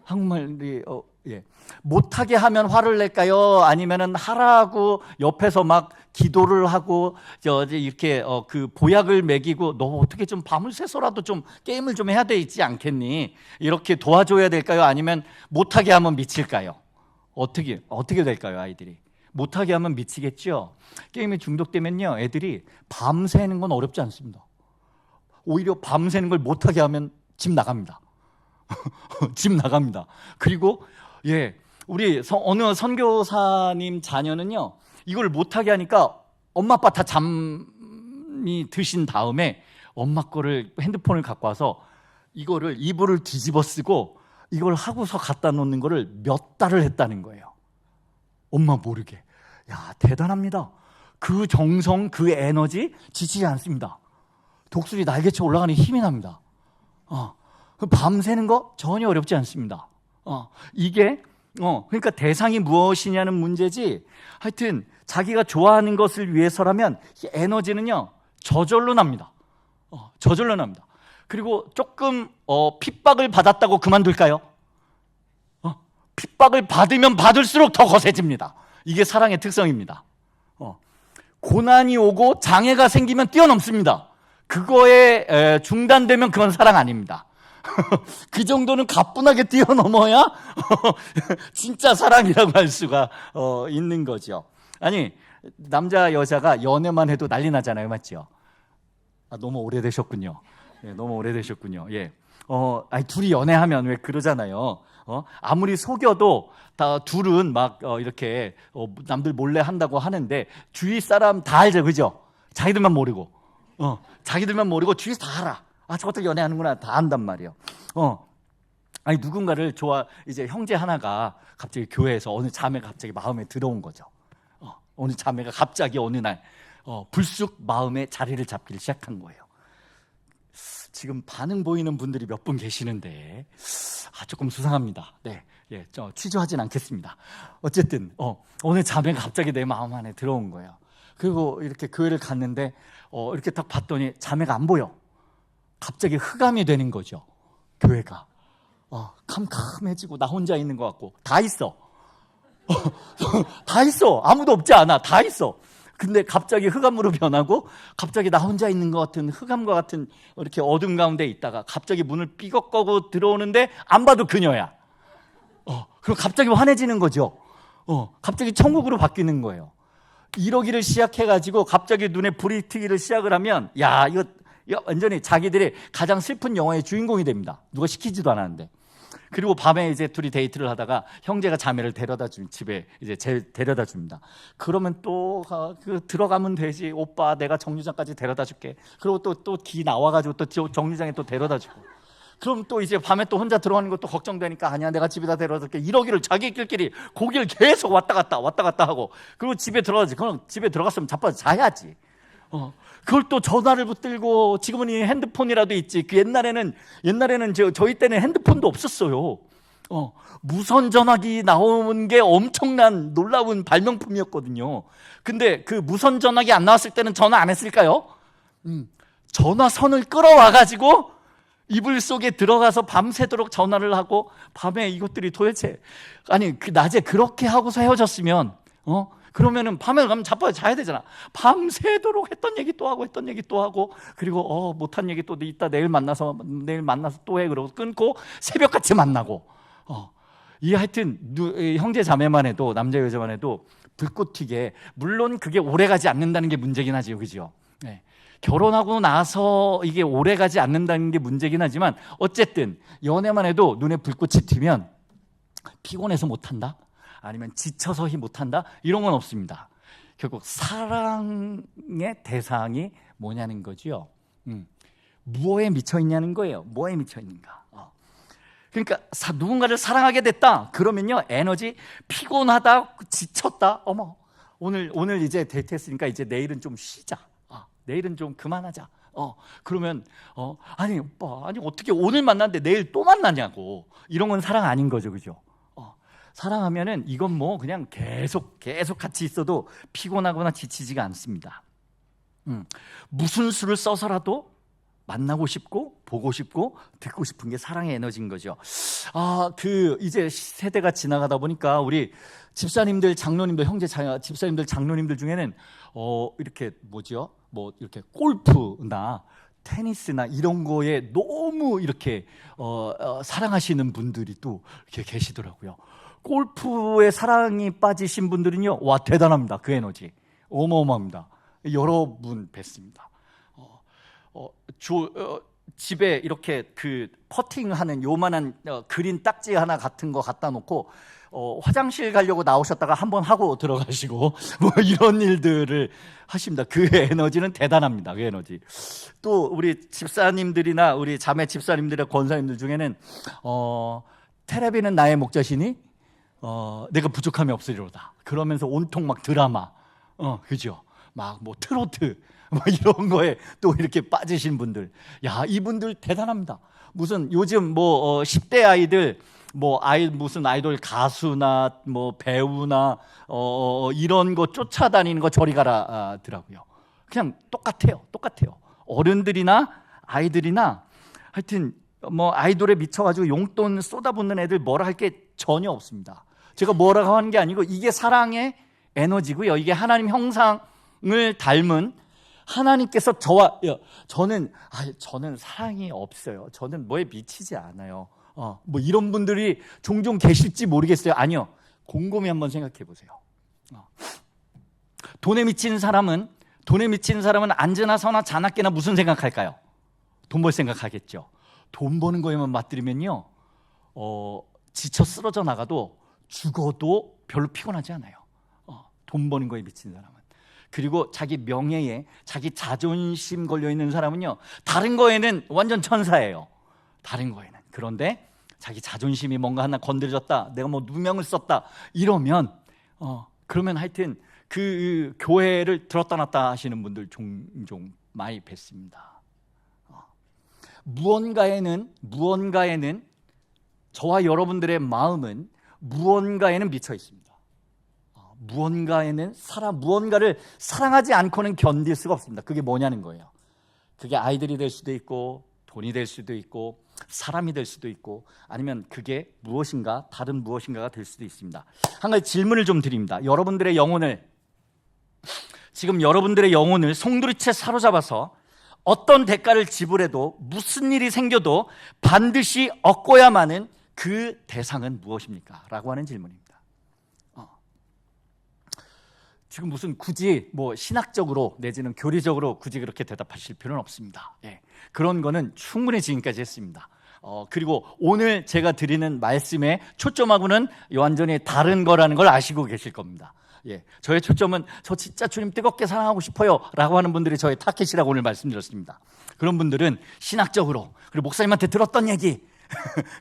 한국말이 예. 못하게 하면 화를 낼까요? 아니면은 하라고 옆에서 막 기도를 하고 이렇게 그 보약을 먹이고 너 어떻게 좀 밤을 새서라도 좀 게임을 좀 해야 되지 않겠니? 이렇게 도와줘야 될까요? 아니면 못하게 하면 미칠까요? 어떻게 될까요, 아이들이? 못하게 하면 미치겠죠. 게임에 중독되면요, 애들이 밤새는 건 어렵지 않습니다. 오히려 밤새는 걸 못하게 하면 집 나갑니다. 집 나갑니다. 그리고 우리 어느 선교사님 자녀는요, 이걸 못하게 하니까 엄마 아빠 다 잠이 드신 다음에 엄마 거를 핸드폰을 갖고 와서 이거를 이불을 뒤집어 쓰고 이걸 하고서 갖다 놓는 거를 몇 달을 했다는 거예요. 엄마 모르게. 야, 대단합니다. 그 정성, 그 에너지 지치지 않습니다. 독수리 날개쳐 올라가는 힘이 납니다. 밤새는 거 전혀 어렵지 않습니다. 이게 그러니까 대상이 무엇이냐는 문제지. 하여튼 자기가 좋아하는 것을 위해서라면 에너지는요 저절로 납니다. 저절로 납니다. 그리고 조금 핍박을 받았다고 그만둘까요? 핍박을 받으면 받을수록 더 거세집니다. 이게 사랑의 특성입니다. 고난이 오고 장애가 생기면 뛰어넘습니다. 그거에 중단되면 그건 사랑 아닙니다. 그 정도는 가뿐하게 뛰어넘어야 진짜 사랑이라고 할 수가 있는 거죠. 아니, 남자 여자가 연애만 해도 난리 나잖아요, 맞죠? 너무 오래되셨군요. 너무 오래되셨군요. 예. 둘이 연애하면 왜 그러잖아요. 아무리 속여도 다 둘은 막 이렇게 남들 몰래 한다고 하는데 주위 사람 다 알죠, 그죠? 자기들만 모르고 주위에서 다 알아. 저것도 연애하는구나 다 안단 말이에요. 누군가를 이제 형제 하나가 갑자기 교회에서 어느 자매가 갑자기 마음에 들어온 거죠. 어느 자매가 갑자기 어느 날 불쑥 마음에 자리를 잡기를 시작한 거예요. 지금 반응 보이는 분들이 몇 분 계시는데 조금 수상합니다. 네, 예, 취조하진 않겠습니다. 어쨌든 오늘 자매가 갑자기 내 마음 안에 들어온 거예요. 그리고 이렇게 교회를 갔는데 이렇게 딱 봤더니 자매가 안 보여. 갑자기 흑암이 되는 거죠. 교회가 캄캄해지고 나 혼자 있는 것 같고 다 있어. 다 있어. 아무도 없지 않아. 다 있어. 근데 갑자기 흑암으로 변하고 갑자기 나 혼자 있는 것 같은 흑암과 같은 이렇게 어둠 가운데 있다가 갑자기 문을 삐걱거고 들어오는데 안 봐도 그녀야. 그럼 갑자기 환해지는 거죠. 갑자기 천국으로 바뀌는 거예요. 이러기를 시작해가지고 갑자기 눈에 불이 튀기를 시작을 하면 이거 완전히 자기들이 가장 슬픈 영화의 주인공이 됩니다. 누가 시키지도 않았는데. 그리고 밤에 이제 둘이 데이트를 하다가 형제가 자매를 집에 이제 데려다 줍니다. 그러면 또 들어가면 되지. 오빠 내가 정류장까지 데려다 줄게. 그리고 또 기 나와가지고 또 정류장에 또 데려다 주고. 그럼 또 이제 밤에 또 혼자 들어가는 것도 걱정되니까 아니야 내가 집에다 데려다 줄게. 이러기를 자기끼리 고기를 계속 왔다 갔다 하고. 그리고 집에 들어가지. 그럼 집에 들어갔으면 자빠져 자야지. 그걸 또 전화를 붙들고 지금은 이 핸드폰이라도 있지. 옛날에는 저희 때는 핸드폰도 없었어요. 무선 전화기 나온 게 엄청난 놀라운 발명품이었거든요. 근데 그 무선 전화기 안 나왔을 때는 전화 안 했을까요? 전화선을 끌어와가지고 이불 속에 들어가서 밤새도록 전화를 하고 밤에 이것들이 도대체 그 낮에 그렇게 하고서 헤어졌으면 그러면은 밤에 가면 자빠져 자야 되잖아. 밤새도록 했던 얘기 또 하고 그리고 못한 얘기 또 이따 내일 만나서 또 해 그러고 끊고 새벽같이 만나고 하여튼 형제 자매만 해도 남자 여자만 해도 불꽃 튀게 물론 그게 오래가지 않는다는 게 문제긴 하지요. 그죠? 네. 결혼하고 나서 이게 오래가지 않는다는 게 문제긴 하지만 어쨌든 연애만 해도 눈에 불꽃이 튀면 피곤해서 못한다? 아니면 지쳐서 못한다? 이런 건 없습니다. 결국 사랑의 대상이 뭐냐는 거죠. 무엇에 미쳐있냐는 거예요. 뭐에 미쳐있는가. 그러니까 누군가를 사랑하게 됐다 그러면요 에너지 피곤하다 지쳤다 오늘 이제 데이트했으니까 이제 내일은 좀 쉬자. 내일은 좀 그만하자. 그러면 아니 오빠 어떻게 오늘 만났는데 내일 또 만나냐고. 이런 건 사랑 아닌 거죠. 그죠? 사랑하면은 이건 뭐 그냥 계속 같이 있어도 피곤하거나 지치지가 않습니다. 무슨 수를 써서라도 만나고 싶고 보고 싶고 듣고 싶은 게 사랑의 에너지인 거죠. 이제 세대가 지나가다 보니까 우리 집사님들, 장로님들, 집사님들, 장로님들 중에는 이렇게 이렇게 골프나 테니스나 이런 거에 너무 이렇게 사랑하시는 분들이 또 이렇게 계시더라고요. 골프에 사랑이 빠지신 분들은요, 와 대단합니다. 그 에너지 어마어마합니다. 여러 분 뵀습니다. 집에 이렇게 그 퍼팅하는 요만한 그린 딱지 하나 같은 거 갖다 놓고 화장실 가려고 나오셨다가 한번 하고 들어가시고 뭐 이런 일들을 하십니다. 그 에너지는 대단합니다. 그 에너지. 또 우리 집사님들이나 우리 자매 집사님들이나 권사님들 중에는 텔레비는 나의 목자시니 내가 부족함이 없으리로다. 그러면서 온통 막 드라마, 그죠? 막 뭐 트로트, 뭐 이런 거에 또 이렇게 빠지신 분들, 이분들 대단합니다. 무슨 요즘 10대 아이들 무슨 아이돌 가수나 뭐 배우나 이런 거 쫓아다니는 거 저리 가라더라고요. 그냥 똑같아요. 어른들이나 아이들이나 하여튼 아이돌에 미쳐가지고 용돈 쏟아붓는 애들 뭐라 할 게 전혀 없습니다. 제가 뭐라고 하는 게 아니고 이게 사랑의 에너지고요. 이게 하나님 형상을 닮은 하나님께서 저는 사랑이 없어요. 저는 뭐에 미치지 않아요. 이런 분들이 종종 계실지 모르겠어요. 아니요. 곰곰이 한번 생각해 보세요. 돈에 미친 사람은 앉으나 서나 자나깨나 무슨 생각할까요? 돈 벌 생각하겠죠. 돈 버는 거에만 맞들이면요, 지쳐 쓰러져 나가도 죽어도 별로 피곤하지 않아요. 돈 버는 거에 미친 사람은. 그리고 자기 명예에, 자기 자존심 걸려있는 사람은요, 다른 거에는 완전 천사예요. 다른 거에는. 그런데 자기 자존심이 뭔가 하나 건드려졌다, 내가 누명을 썼다 이러면 그러면 하여튼 그 교회를 들었다 놨다 하시는 분들 종종 많이 뵀습니다. 무언가에는 저와 여러분들의 마음은 무언가에는 미쳐 있습니다. 무언가를 사랑하지 않고는 견딜 수가 없습니다. 그게 뭐냐는 거예요. 그게 아이들이 될 수도 있고, 돈이 될 수도 있고, 사람이 될 수도 있고, 아니면 그게 무엇인가, 다른 무엇인가가 될 수도 있습니다. 한 가지 질문을 좀 드립니다. 지금 여러분들의 영혼을 송두리째 사로잡아서 어떤 대가를 지불해도, 무슨 일이 생겨도 반드시 얻고야만은 그 대상은 무엇입니까? 라고 하는 질문입니다. 지금 무슨 굳이 신학적으로 내지는 교리적으로 굳이 그렇게 대답하실 필요는 없습니다. 그런 거는 충분히 지금까지 했습니다. 그리고 오늘 제가 드리는 말씀의 초점하고는 완전히 다른 거라는 걸 아시고 계실 겁니다. 저의 초점은 저 진짜 주님 뜨겁게 사랑하고 싶어요 라고 하는 분들이 저의 타겟이라고 오늘 말씀드렸습니다. 그런 분들은 신학적으로, 그리고 목사님한테 들었던 얘기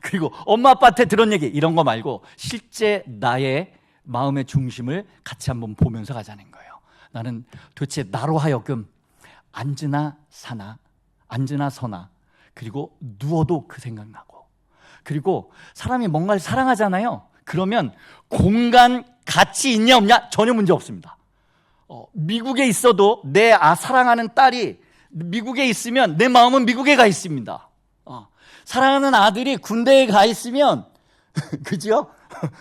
그리고 엄마 아빠한테 들은 얘기, 이런 거 말고 실제 나의 마음의 중심을 같이 한번 보면서 가자는 거예요. 나는 도대체 나로 하여금 앉으나 서나, 그리고 누워도 그 생각나고, 그리고 사람이 뭔가를 사랑하잖아요. 그러면 공간 가치 있냐 없냐 전혀 문제 없습니다. 미국에 있어도 내 사랑하는 딸이 미국에 있으면 내 마음은 미국에 가 있습니다. 사랑하는 아들이 군대에 가 있으면 그죠?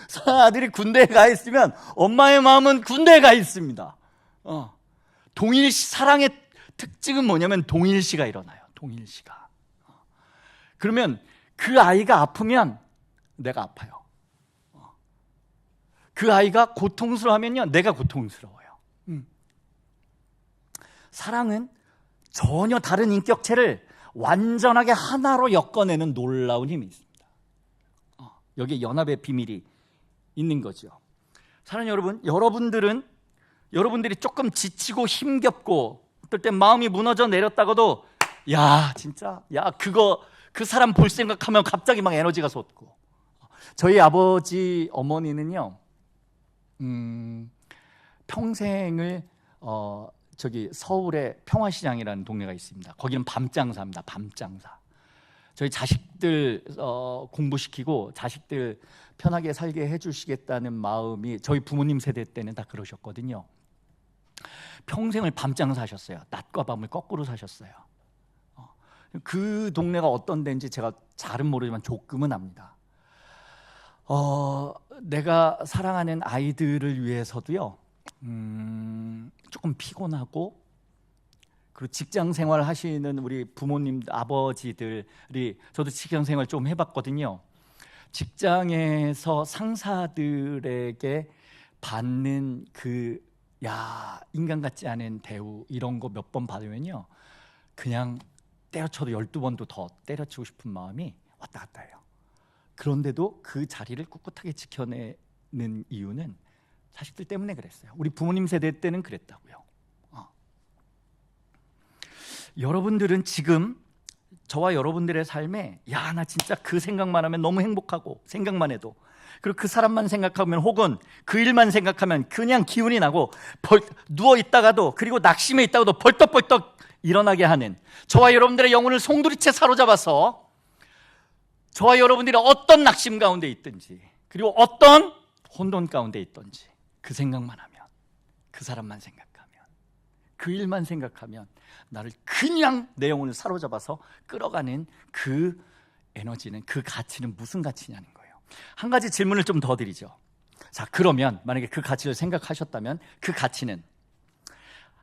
사랑하는 아들이 군대에 가 있으면 엄마의 마음은 군대에 가 있습니다. 사랑의 특징은 뭐냐면 동일시가 일어나요. 동일시가. 그러면 그 아이가 아프면 내가 아파요. 그 아이가 고통스러워하면요, 내가 고통스러워요. 사랑은 전혀 다른 인격체를 완전하게 하나로 엮어내는 놀라운 힘이 있습니다. 여기에 연합의 비밀이 있는 거죠. 사랑하는 여러분, 여러분들이 조금 지치고 힘겹고 어떨 땐 마음이 무너져 내렸다가도 그 사람 볼 생각하면 갑자기 막 에너지가 솟고, 저희 아버지 어머니는요, 평생을 서울에 평화시장이라는 동네가 있습니다. 거기는 밤장사입니다. 밤장사. 저희 자식들 공부시키고 자식들 편하게 살게 해주시겠다는 마음이 저희 부모님 세대 때는 다 그러셨거든요. 평생을 밤장사 하셨어요. 낮과 밤을 거꾸로 사셨어요. 그 동네가 어떤 데인지 제가 잘은 모르지만 조금은 압니다. 내가 사랑하는 아이들을 위해서도요, 조금 피곤하고, 그리고 직장 생활 하시는 우리 부모님, 아버지들이, 저도 직장 생활 좀 해봤거든요. 직장에서 상사들에게 받는 인간 같지 않은 대우, 이런 거 몇 번 받으면요, 그냥 때려쳐도 12번도 더 때려치고 싶은 마음이 왔다 갔다 해요. 그런데도 그 자리를 꿋꿋하게 지켜내는 이유는 자식들 때문에 그랬어요. 우리 부모님 세대 때는 그랬다고요. 여러분들은 지금 저와 여러분들의 삶에 나 진짜 그 생각만 하면 너무 행복하고, 생각만 해도, 그리고 그 사람만 생각하면, 혹은 그 일만 생각하면 그냥 기운이 나고, 누워있다가도, 그리고 낙심해 있다가도 벌떡벌떡 일어나게 하는 저와 여러분들의 영혼을 송두리째 사로잡아서, 저와 여러분들이 어떤 낙심 가운데 있든지, 그리고 어떤 혼돈 가운데 있든지, 그 생각만 하면, 그 사람만 생각하면, 그 일만 생각하면 나를 그냥 내 영혼을 사로잡아서 끌어가는 그 에너지는, 그 가치는 무슨 가치냐는 거예요. 한 가지 질문을 좀 더 드리죠. 자, 그러면 만약에 그 가치를 생각하셨다면 그 가치는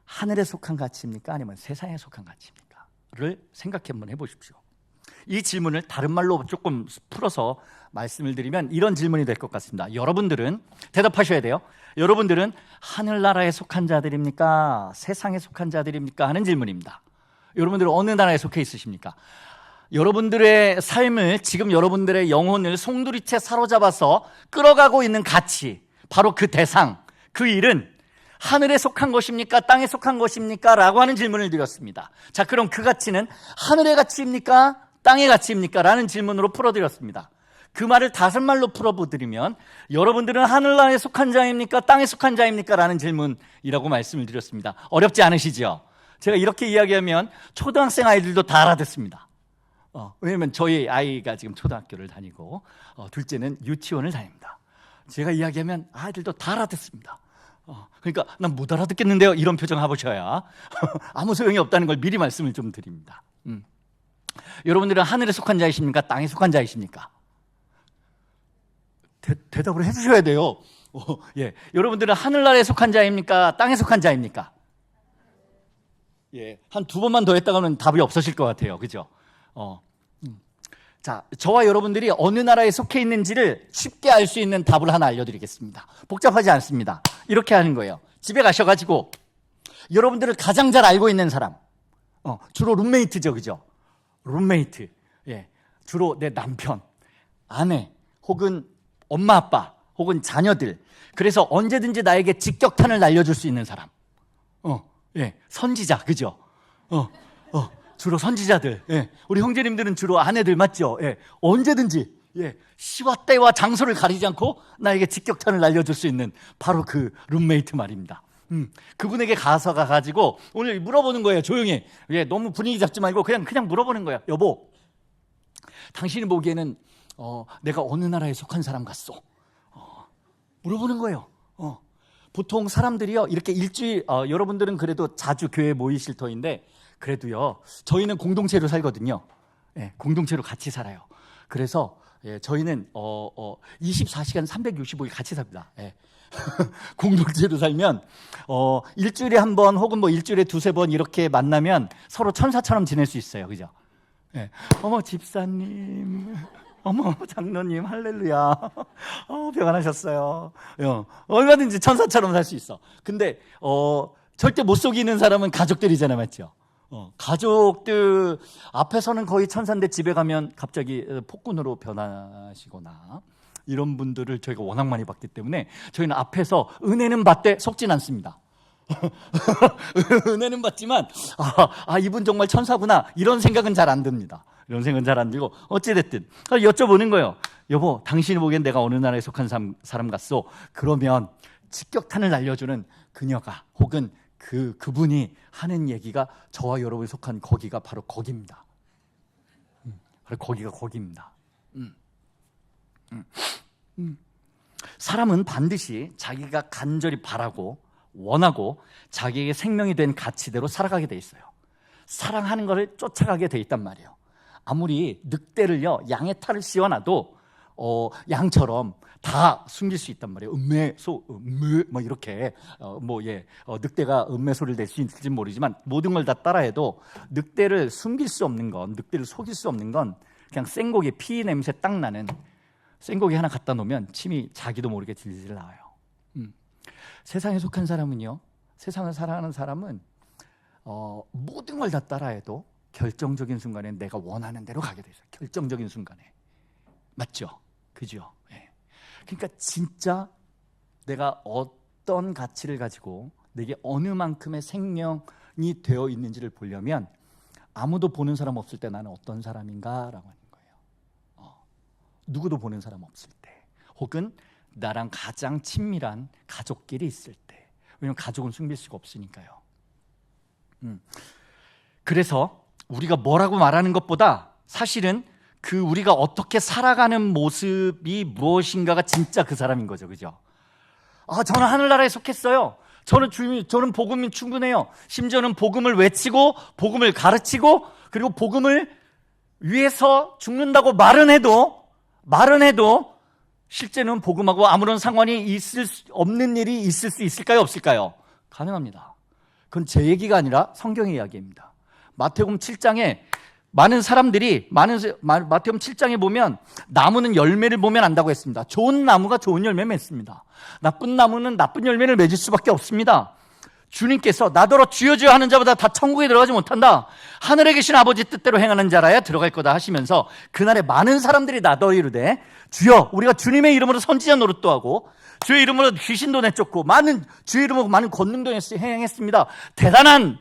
하늘에 속한 가치입니까? 아니면 세상에 속한 가치입니까? 를 생각해 한번 해보십시오. 이 질문을 다른 말로 조금 풀어서 말씀을 드리면 이런 질문이 될 것 같습니다. 여러분들은 대답하셔야 돼요. 여러분들은 하늘나라에 속한 자들입니까? 세상에 속한 자들입니까? 하는 질문입니다. 여러분들은 어느 나라에 속해 있으십니까? 여러분들의 삶을, 지금 여러분들의 영혼을 송두리째 사로잡아서 끌어가고 있는 가치, 바로 그 대상, 그 일은 하늘에 속한 것입니까? 땅에 속한 것입니까? 라고 하는 질문을 드렸습니다. 자, 그럼 그 가치는 하늘의 가치입니까? 땅의 가치입니까? 라는 질문으로 풀어드렸습니다. 그 말을 다섯 말로 풀어드리면, 여러분들은 하늘나라에 속한 자입니까? 땅에 속한 자입니까? 라는 질문이라고 말씀을 드렸습니다. 어렵지 않으시죠? 제가 이렇게 이야기하면 초등학생 아이들도 다 알아듣습니다. 왜냐면 저희 아이가 지금 초등학교를 다니고 둘째는 유치원을 다닙니다. 제가 이야기하면 아이들도 다 알아듣습니다. 그러니까 난 못 알아듣겠는데요, 이런 표정 해보셔야 아무 소용이 없다는 걸 미리 말씀을 좀 드립니다. 여러분들은 하늘에 속한 자이십니까? 땅에 속한 자이십니까? 대답을 해주셔야 돼요. 예. 여러분들은 하늘나라에 속한 자입니까? 땅에 속한 자입니까? 예. 한 두 번만 더 했다가는 답이 없어질 것 같아요. 그죠? 자, 저와 여러분들이 어느 나라에 속해 있는지를 쉽게 알 수 있는 답을 하나 알려드리겠습니다. 복잡하지 않습니다. 이렇게 하는 거예요. 집에 가셔가지고 여러분들을 가장 잘 알고 있는 사람, 주로 룸메이트죠, 그죠? 룸메이트, 예, 주로 내 남편, 아내, 혹은 엄마, 아빠, 혹은 자녀들. 그래서 언제든지 나에게 직격탄을 날려줄 수 있는 사람, 예, 선지자, 그죠? 주로 선지자들, 예. 우리 형제님들은 주로 아내들 맞죠? 예. 언제든지, 예. 시와 때와 장소를 가리지 않고 나에게 직격탄을 날려줄 수 있는 바로 그 룸메이트 말입니다. 그분에게 가가지고 오늘 물어보는 거예요. 조용히. 예. 너무 분위기 잡지 말고 그냥 물어보는 거예요. 여보, 당신이 보기에는 내가 어느 나라에 속한 사람 같소? 물어보는 거예요. 보통 사람들이요, 이렇게 일주일, 여러분들은 그래도 자주 교회에 모이실 터인데, 그래도요, 저희는 공동체로 살거든요. 예, 공동체로 같이 살아요. 그래서, 예, 저희는, 24시간 365일 같이 삽니다. 예. 공동체로 살면, 일주일에 한 번, 혹은 뭐 일주일에 두세 번 이렇게 만나면 서로 천사처럼 지낼 수 있어요. 그죠? 예. 어머, 집사님. 어머, 장로님, 할렐루야. 평안하셨어요. 얼마든지 천사처럼 살 수 있어. 근데, 절대 못 속이는 사람은 가족들이잖아요. 맞죠? 가족들 앞에서는 거의 천사인데 집에 가면 갑자기 폭군으로 변하시거나 이런 분들을 저희가 워낙 많이 봤기 때문에 저희는 앞에서 은혜는 받되 속진 않습니다. 은혜는 받지만 이분 정말 천사구나 이런 생각은 잘 안 듭니다. 이런 생각은 잘 안 들고 어찌됐든 여쭤보는 거예요. 여보, 당신이 보기엔 내가 어느 나라에 속한 사람 같소? 그러면 직격탄을 날려주는 그녀가 혹은 그분이 하는 얘기가 저와 여러분이 속한 거기가 바로 거기입니다. 바로 거기가 거기입니다. 사람은 반드시 자기가 간절히 바라고 원하고 자기에게 생명이 된 가치대로 살아가게 돼 있어요. 사랑하는 것을 쫓아가게 돼 있단 말이에요. 아무리 늑대를요, 양의 탈을 씌워놔도 양처럼 다 숨길 수 있단 말이에요. 뭐 이렇게 늑대가 음매 소리를 낼 수 있을지 모르지만 모든 걸 다 따라해도 늑대를 숨길 수 없는 건, 늑대를 속일 수 없는 건 그냥 생고기 피 냄새 딱 나는 생고기 하나 갖다 놓으면 침이 자기도 모르게 질질 나와요. 세상에 속한 사람은요, 세상을 살아가는 사람은 모든 걸 다 따라해도 결정적인 순간에 내가 원하는 대로 가게 돼 있어요. 결정적인 순간에. 맞죠? 그죠? 예. 그러니까 진짜 내가 어떤 가치를 가지고 내게 어느 만큼의 생명이 되어 있는지를 보려면 아무도 보는 사람 없을 때 나는 어떤 사람인가라고 하는 거예요. 누구도 보는 사람 없을 때, 혹은 나랑 가장 친밀한 가족끼리 있을 때. 왜냐하면 가족은 숨길 수가 없으니까요. 그래서 우리가 뭐라고 말하는 것보다 사실은 우리가 어떻게 살아가는 모습이 무엇인가가 진짜 그 사람인 거죠. 그죠? 저는 하늘나라에 속했어요. 저는 복음이 충분해요. 심지어는 복음을 외치고 복음을 가르치고 그리고 복음을 위해서 죽는다고 말은 해도 실제는 복음하고 아무런 상관이 있을 수 없는 일이 있을 수 있을까요? 없을까요? 가능합니다. 그건 제 얘기가 아니라 성경의 이야기입니다. 마태복음 7장에 많은 사람들이 마태복음 7장에 보면 나무는 열매를 보면 안다고 했습니다. 좋은 나무가 좋은 열매 맺습니다. 나쁜 나무는 나쁜 열매를 맺을 수밖에 없습니다. 주님께서 나더러 주여 주여 하는 자보다 다 천국에 들어가지 못한다. 하늘에 계신 아버지 뜻대로 행하는 자라야 들어갈 거다 하시면서 그날에 많은 사람들이 나더러 이르되 주여 우리가 주님의 이름으로 선지자 노릇도 하고 주의 이름으로 귀신도 내쫓고 주의 이름으로 많은 권능도 행했습니다. 대단한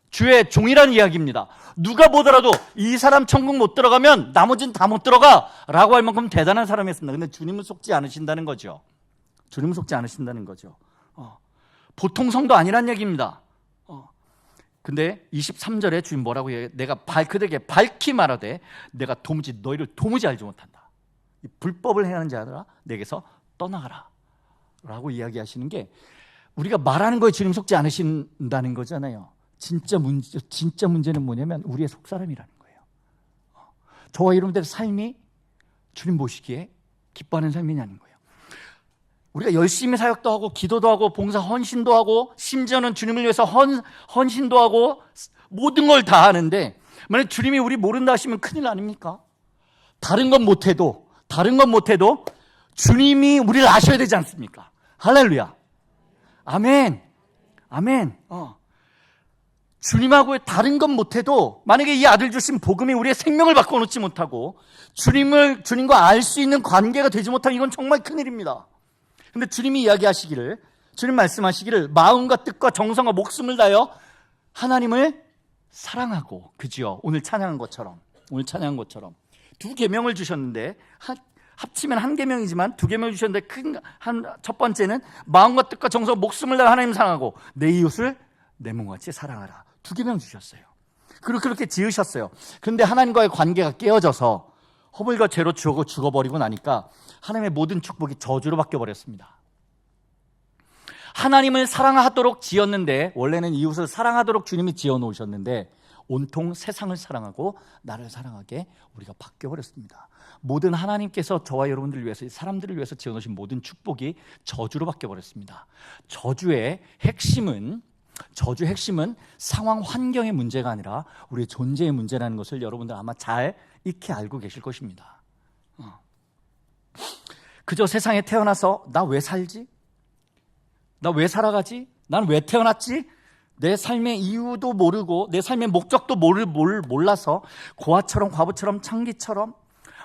주의 종이라는 이야기입니다. 누가 보더라도 이 사람 천국 못 들어가면 나머지는 다 못 들어가 라고 할 만큼 대단한 사람이었습니다. 근데 주님은 속지 않으신다는 거죠. 주님은 속지 않으신다는 거죠. 보통 성도 아니란 얘기입니다. 근데 23절에 주님 뭐라고 해요? 내가 그들에게 밝히 말하되 내가 너희를 도무지 알지 못한다. 이 불법을 행하는 자들아 내게서 떠나가라 라고 이야기하시는 게, 우리가 말하는 거에 주님 속지 않으신다는 거잖아요. 진짜 문제는 뭐냐면 우리의 속사람이라는 거예요. 저와 여러분들의 삶이 주님 보시기에 기뻐하는 삶이냐는 거예요. 우리가 열심히 사역도 하고 기도도 하고 봉사 헌신도 하고 심지어는 주님을 위해서 헌신도 하고 모든 걸 다 하는데, 만약 주님이 우리 모른다 하시면 큰일 아닙니까? 다른 건 못해도 주님이 우리를 아셔야 되지 않습니까? 할렐루야. 아멘. 주님하고 다른 건 못해도 만약에 이 아들 주신 복음이 우리의 생명을 바꿔놓지 못하고 주님과 알 수 있는 관계가 되지 못하면 이건 정말 큰일입니다. 근데 주님 말씀하시기를 마음과 뜻과 정성과 목숨을 다하여 하나님을 사랑하고, 그죠? 오늘 찬양한 것처럼 두 계명을 주셨는데, 합치면 한 계명이지만 두 계명을 주셨는데, 첫 번째는 마음과 뜻과 정성과 목숨을 다하여 하나님을 사랑하고 내 이웃을 내 몸과 같이 사랑하라. 두 계명 주셨어요. 그리고 그렇게 지으셨어요. 그런데 하나님과의 관계가 깨어져서 허물과 죄로 죽어버리고 나니까 하나님의 모든 축복이 저주로 바뀌어버렸습니다. 하나님을 사랑하도록 지었는데, 원래는 이웃을 사랑하도록 주님이 지어놓으셨는데 온통 세상을 사랑하고 나를 사랑하게 우리가 바뀌어버렸습니다. 모든 하나님께서 저와 여러분들을 위해서, 사람들을 위해서 지어놓으신 모든 축복이 저주로 바뀌어버렸습니다. 저주의 핵심은 상황 환경의 문제가 아니라 우리의 존재의 문제라는 것을 여러분들 아마 잘 익히 알고 계실 것입니다. 그저 세상에 태어나서 나 왜 살지? 나 왜 살아가지? 난 왜 태어났지? 내 삶의 이유도 모르고 내 삶의 목적도 몰라서 고아처럼 과부처럼 창기처럼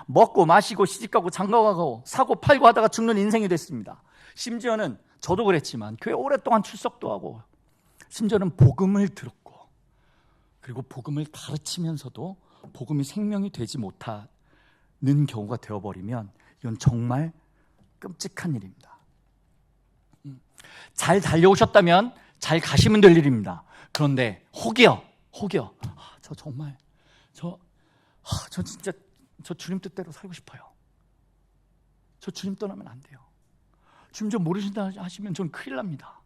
먹고 마시고 시집가고 장가가고 사고 팔고 하다가 죽는 인생이 됐습니다. 심지어는 저도 그랬지만 교회 오랫동안 출석도 하고 심지어는 복음을 들었고, 그리고 복음을 가르치면서도 복음이 생명이 되지 못하는 경우가 되어버리면 이건 정말 끔찍한 일입니다. 잘 달려오셨다면 잘 가시면 될 일입니다. 그런데 혹여 저 진짜 주님 뜻대로 살고 싶어요. 저 주님 떠나면 안 돼요. 주님 좀 모르신다 하시면 전 큰일 납니다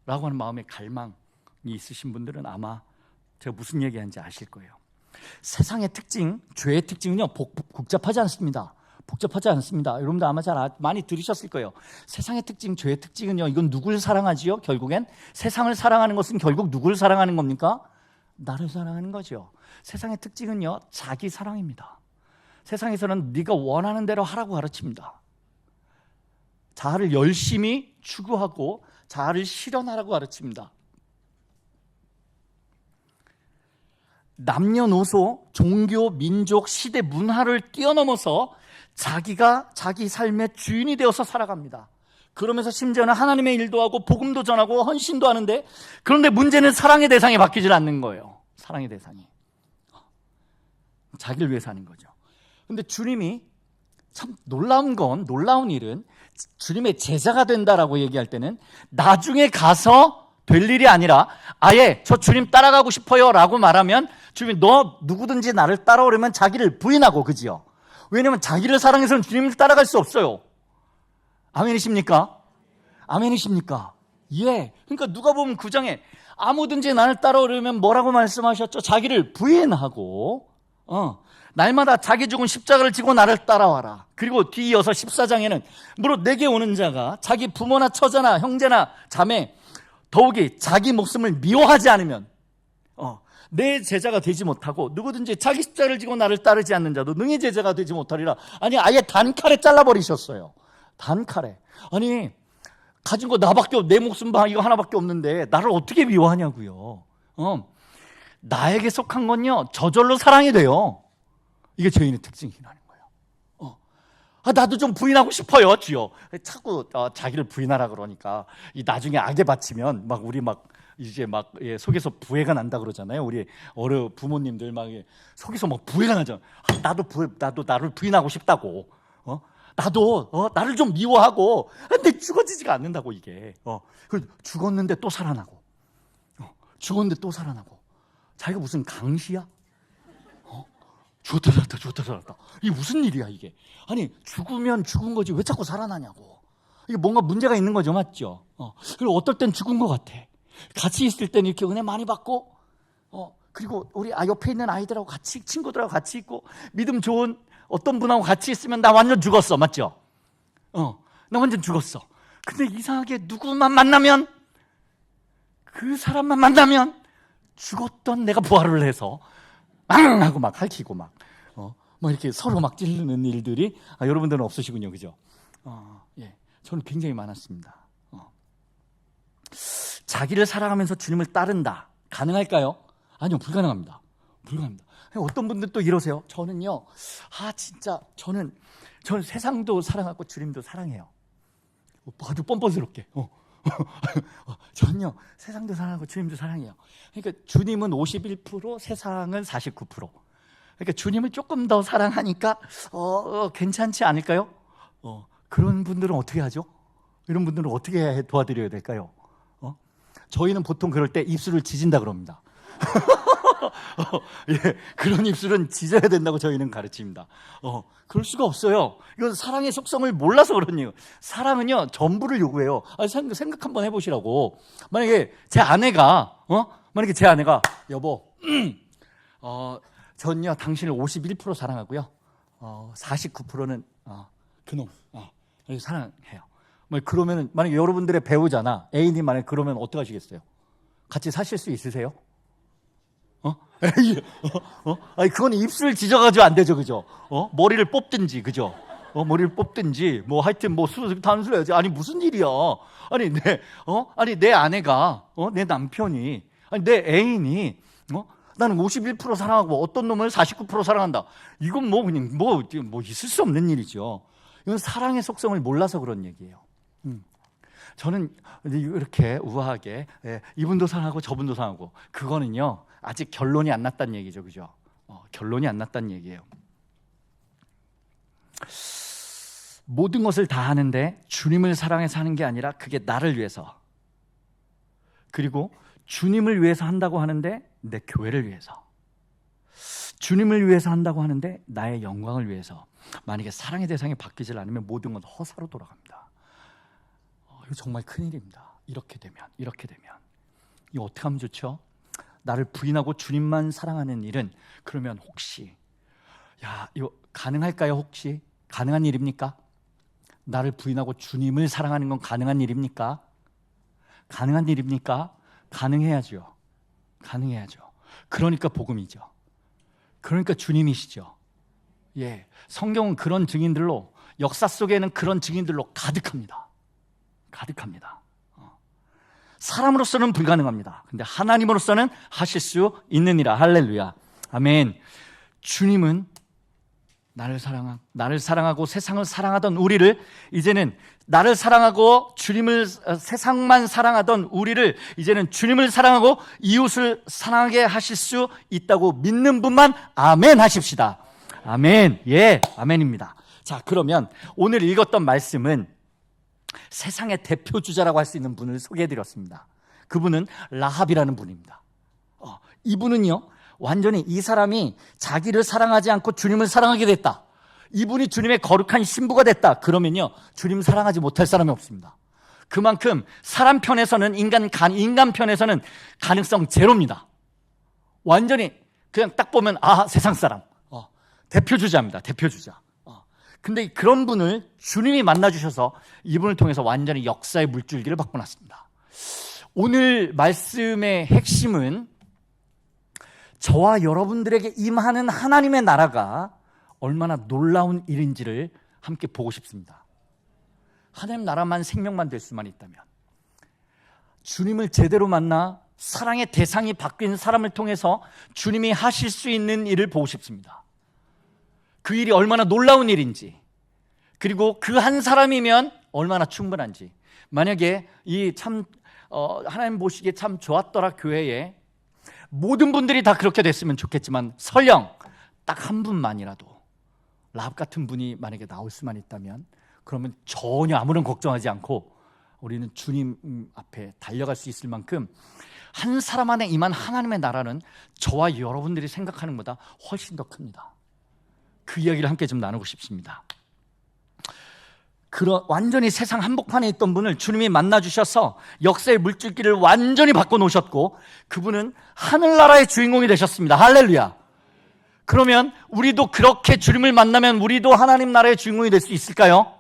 라고 하는 마음의 갈망이 있으신 분들은 아마 제가 무슨 얘기하는지 아실 거예요. 세상의 특징, 죄의 특징은요, 복잡하지 않습니다. 여러분들 아마 많이 들으셨을 거예요. 세상의 특징, 죄의 특징은요, 이건 누굴 사랑하지요? 결국엔 세상을 사랑하는 것은 결국 누굴 사랑하는 겁니까? 나를 사랑하는 거죠. 세상의 특징은요, 자기 사랑입니다. 세상에서는 네가 원하는 대로 하라고 가르칩니다. 자아를 열심히 추구하고 자아를 실현하라고 가르칩니다. 남녀노소, 종교, 민족, 시대, 문화를 뛰어넘어서 자기가 자기 삶의 주인이 되어서 살아갑니다. 그러면서 심지어는 하나님의 일도 하고 복음도 전하고 헌신도 하는데, 그런데 문제는 사랑의 대상이 바뀌질 않는 거예요. 사랑의 대상이 자기를 위해서 하는 거죠. 그런데 주님이 참 놀라운 일은 주님의 제자가 된다라고 얘기할 때는 나중에 가서 될 일이 아니라 아예 저 주님 따라가고 싶어요 라고 말하면 주님이 너 누구든지 나를 따라오려면 자기를 부인하고, 그지요? 왜냐하면 자기를 사랑해서는 주님을 따라갈 수 없어요. 아멘이십니까? 예. 그러니까 누가복음 9장에 아무든지 나를 따라오려면 뭐라고 말씀하셨죠? 자기를 부인하고 날마다 자기 죽은 십자가를 지고 나를 따라와라. 그리고 뒤이어서 14장에는 무릇 내게 오는 자가 자기 부모나 처자나 형제나 자매 더욱이 자기 목숨을 미워하지 않으면 내 제자가 되지 못하고, 누구든지 자기 십자가를 지고 나를 따르지 않는 자도 능히 제자가 되지 못하리라. 아니, 아예 단칼에 잘라버리셨어요. 단칼에. 아니, 가진 거 나밖에 내 목숨 이거 하나밖에 없는데 나를 어떻게 미워하냐고요. 나에게 속한 건요, 저절로 사랑이 돼요. 이게 죄인의 특징이라는 거예요. 나도 좀 부인하고 싶어요, 주여. 자꾸 자기를 부인하라 그러니까 이 나중에 악에 바치면 우리 이제 속에서 부해가 난다 그러잖아요. 우리 어려 부모님들 속에서 부해가 나잖아. 나도 나를 부인하고 싶다고. 나도 나를 좀 미워하고. 근데 죽어지지가 않는다고 이게. 죽었는데 또 살아나고. 죽었는데 또 살아나고. 자기가 무슨 강시야? 죽었다 살았다 죽었다 살았다. 이게 무슨 일이야 이게? 아니 죽으면 죽은 거지 왜 자꾸 살아나냐고. 이게 뭔가 문제가 있는 거죠, 맞죠? 그리고 어떨 땐 죽은 것 같아. 같이 있을 때는 이렇게 은혜 많이 받고, 그리고 우리 옆에 있는 아이들하고 같이, 친구들하고 같이 있고, 믿음 좋은 어떤 분하고 같이 있으면 나 완전 죽었어, 맞죠? 나 완전 죽었어. 근데 이상하게 누구만 만나면, 그 사람만 만나면 죽었던 내가 부활을 해서 앙 하고 막 핥히고 막 이렇게 서로 막 찌르는 일들이 여러분들은 없으시군요, 그죠? 예, 저는 굉장히 많았습니다. 자기를 사랑하면서 주님을 따른다. 가능할까요? 아니요, 불가능합니다. 불가능합니다. 어떤 분들 또 이러세요. 저는요, 진짜 저는 세상도 사랑하고 주님도 사랑해요. 아주 뻔뻔스럽게. 저는요, 세상도 사랑하고 주님도 사랑해요. 그러니까 주님은 51%, 세상은 49%. 그러니까 주님을 조금 더 사랑하니까 괜찮지 않을까요? 그런 분들은 어떻게 하죠? 이런 분들은 어떻게 도와드려야 될까요? 저희는 보통 그럴 때 입술을 지진다 그럽니다. 예, 그런 입술은 짖어야 된다고 저희는 가르칩니다. 그럴 수가 없어요. 이건 사랑의 속성을 몰라서 그런 이유. 사랑은요, 전부를 요구해요. 생각 한번 해보시라고. 만약에 제 아내가, 여보, 전요, 당신을 51% 사랑하고요, 49%는, 그놈, 이렇게 사랑해요. 그러면은, 만약에 여러분들의 배우자나 애인이 만약에 그러면 어떡하시겠어요? 같이 사실 수 있으세요? 아니, 그건 입술 짖어가지고 안 되죠, 그죠? 머리를 뽑든지, 그죠? 머리를 뽑든지, 하여튼, 단수해야지. 아니, 무슨 일이야? 아니, 내 아내가, 내 남편이, 내 애인이, 나는 51% 사랑하고 어떤 놈을 49% 사랑한다. 이건 그냥, 있을 수 없는 일이죠. 이건 사랑의 속성을 몰라서 그런 얘기예요. 저는 이렇게 우아하게, 이분도 사랑하고 저분도 사랑하고, 그거는요, 아직 결론이 안 났다는 얘기죠, 그죠? 결론이 안 났다는 얘기예요. 모든 것을 다 하는데 주님을 사랑해서 하는 게 아니라 그게 나를 위해서, 그리고 주님을 위해서 한다고 하는데 내 교회를 위해서, 주님을 위해서 한다고 하는데 나의 영광을 위해서. 만약에 사랑의 대상이 바뀌질 않으면 모든 건 허사로 돌아갑니다. 이거 정말 큰일입니다. 이렇게 되면 이거 어떻게 하면 좋죠? 나를 부인하고 주님만 사랑하는 일은, 그러면 혹시 이거 가능할까요? 혹시 가능한 일입니까? 나를 부인하고 주님을 사랑하는 건 가능한 일입니까? 가능한 일입니까? 가능해야죠. 그러니까 복음이죠. 그러니까 주님이시죠. 예, 성경은 그런 증인들로, 역사 속에는 그런 증인들로 가득합니다. 사람으로서는 불가능합니다. 근데 하나님으로서는 하실 수 있느니라. 할렐루야. 아멘. 주님은 나를 사랑하고 세상을 사랑하던 우리를, 이제는 나를 사랑하고 세상만 사랑하던 우리를 이제는 주님을 사랑하고 이웃을 사랑하게 하실 수 있다고 믿는 분만 아멘 하십시다. 아멘. 예, 아멘입니다. 자, 그러면 오늘 읽었던 말씀은 세상의 대표주자라고 할 수 있는 분을 소개해드렸습니다. 그분은 라합이라는 분입니다. 이분은요, 완전히 이 사람이 자기를 사랑하지 않고 주님을 사랑하게 됐다, 이분이 주님의 거룩한 신부가 됐다, 그러면요, 주님 사랑하지 못할 사람이 없습니다. 그만큼 사람 편에서는, 인간 편에서는 가능성 제로입니다. 완전히 그냥 딱 보면 세상 사람, 대표주자입니다. 대표주자. 근데 그런 분을 주님이 만나주셔서 이분을 통해서 완전히 역사의 물줄기를 바꿔놨습니다. 오늘 말씀의 핵심은 저와 여러분들에게 임하는 하나님의 나라가 얼마나 놀라운 일인지를 함께 보고 싶습니다. 하나님 나라만 생명만 될 수만 있다면, 주님을 제대로 만나 사랑의 대상이 바뀐 사람을 통해서 주님이 하실 수 있는 일을 보고 싶습니다. 그 일이 얼마나 놀라운 일인지, 그리고 그 한 사람이면 얼마나 충분한지. 만약에 하나님 보시기에 참 좋았더라 교회에 모든 분들이 다 그렇게 됐으면 좋겠지만, 설령 딱 한 분만이라도 라합 같은 분이 만약에 나올 수만 있다면, 그러면 전혀 아무런 걱정하지 않고 우리는 주님 앞에 달려갈 수 있을 만큼 한 사람 안에 임한 하나님의 나라는 저와 여러분들이 생각하는 것보다 훨씬 더 큽니다. 그 이야기를 함께 좀 나누고 싶습니다. 그런 완전히 세상 한복판에 있던 분을 주님이 만나주셔서 역사의 물줄기를 완전히 바꿔놓으셨고 그분은 하늘나라의 주인공이 되셨습니다. 할렐루야. 그러면 우리도 그렇게 주님을 만나면 우리도 하나님 나라의 주인공이 될 수 있을까요?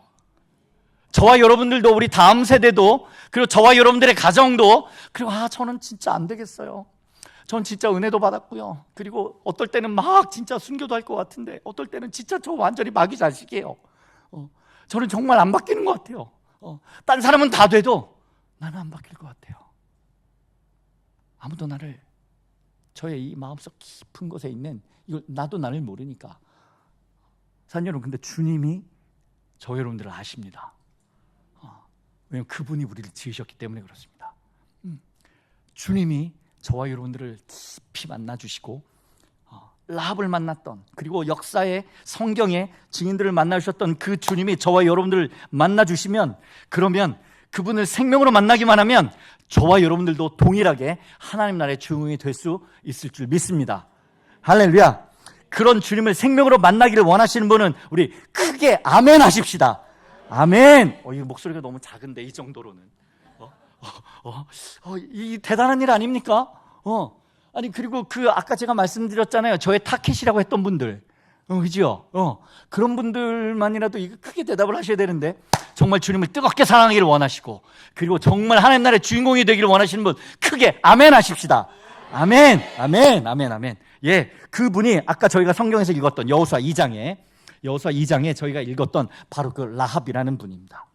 저와 여러분들도, 우리 다음 세대도, 그리고 저와 여러분들의 가정도, 그리고 저는 진짜 안 되겠어요. 전 진짜 은혜도 받았고요. 그리고 어떨 때는 막 진짜 순교도 할 것 같은데 어떨 때는 진짜 저 완전히 마귀 자식이에요. 저는 정말 안 바뀌는 것 같아요. 딴 사람은 다 돼도 나는 안 바뀔 것 같아요. 아무도 나를, 저의 이 마음속 깊은 곳에 있는 이걸 나도 나를 모르니까. 사랑하는 여러분, 근데 주님이 저 여러분들을 아십니다. 왜냐하면 그분이 우리를 지으셨기 때문에 그렇습니다. 주님이 저와 여러분들을 깊이 만나주시고 라합을 만났던, 그리고 역사의 성경의 증인들을 만나주셨던 그 주님이 저와 여러분들을 만나주시면, 그러면 그분을 생명으로 만나기만 하면 저와 여러분들도 동일하게 하나님 나라의 주인공이 될 수 있을 줄 믿습니다. 할렐루야. 그런 주님을 생명으로 만나기를 원하시는 분은 우리 크게 아멘 하십시다. 아멘. 이 목소리가 너무 작은데 이 정도로는 이 대단한 일 아닙니까? 아니, 그리고 아까 제가 말씀드렸잖아요. 저의 타켓이라고 했던 분들, 그죠? 그런 분들만이라도 이거 크게 대답을 하셔야 되는데, 정말 주님을 뜨겁게 사랑하기를 원하시고, 그리고 정말 하나님 나라의 주인공이 되기를 원하시는 분, 크게 아멘 하십시다. 아멘, 아멘, 아멘, 아멘. 예, 그분이 아까 저희가 성경에서 읽었던 여호수아 2장에 저희가 읽었던 바로 그 라합이라는 분입니다.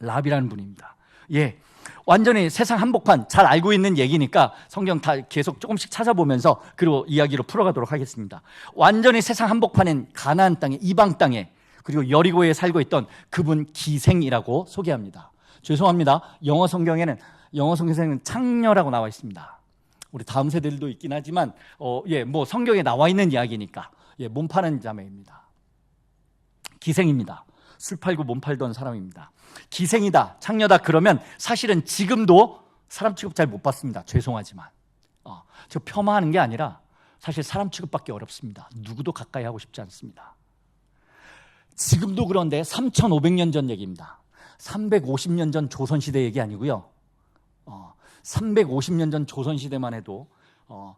라합이라는 분입니다. 예. 완전히 세상 한복판 잘 알고 있는 얘기니까 성경 다 계속 조금씩 찾아보면서 그리고 이야기로 풀어가도록 하겠습니다. 완전히 세상 한복판인 가나안 땅에, 이방 땅에, 그리고 여리고에 살고 있던 그분 기생이라고 소개합니다. 죄송합니다. 영어 성경에는 창녀라고 나와 있습니다. 우리 다음 세대들도 있긴 하지만 뭐 성경에 나와 있는 이야기니까 몸 파는 자매입니다. 기생입니다. 술 팔고 몸 팔던 사람입니다. 기생이다, 창녀다 그러면 사실은 지금도 사람 취급 잘 못 받습니다. 죄송하지만 저 폄하하는 게 아니라 사실 사람 취급받기 어렵습니다. 누구도 가까이 하고 싶지 않습니다. 지금도 그런데 3,500년 전 얘기입니다. 350년 전 조선시대 얘기 아니고요. 350년 전 조선시대만 해도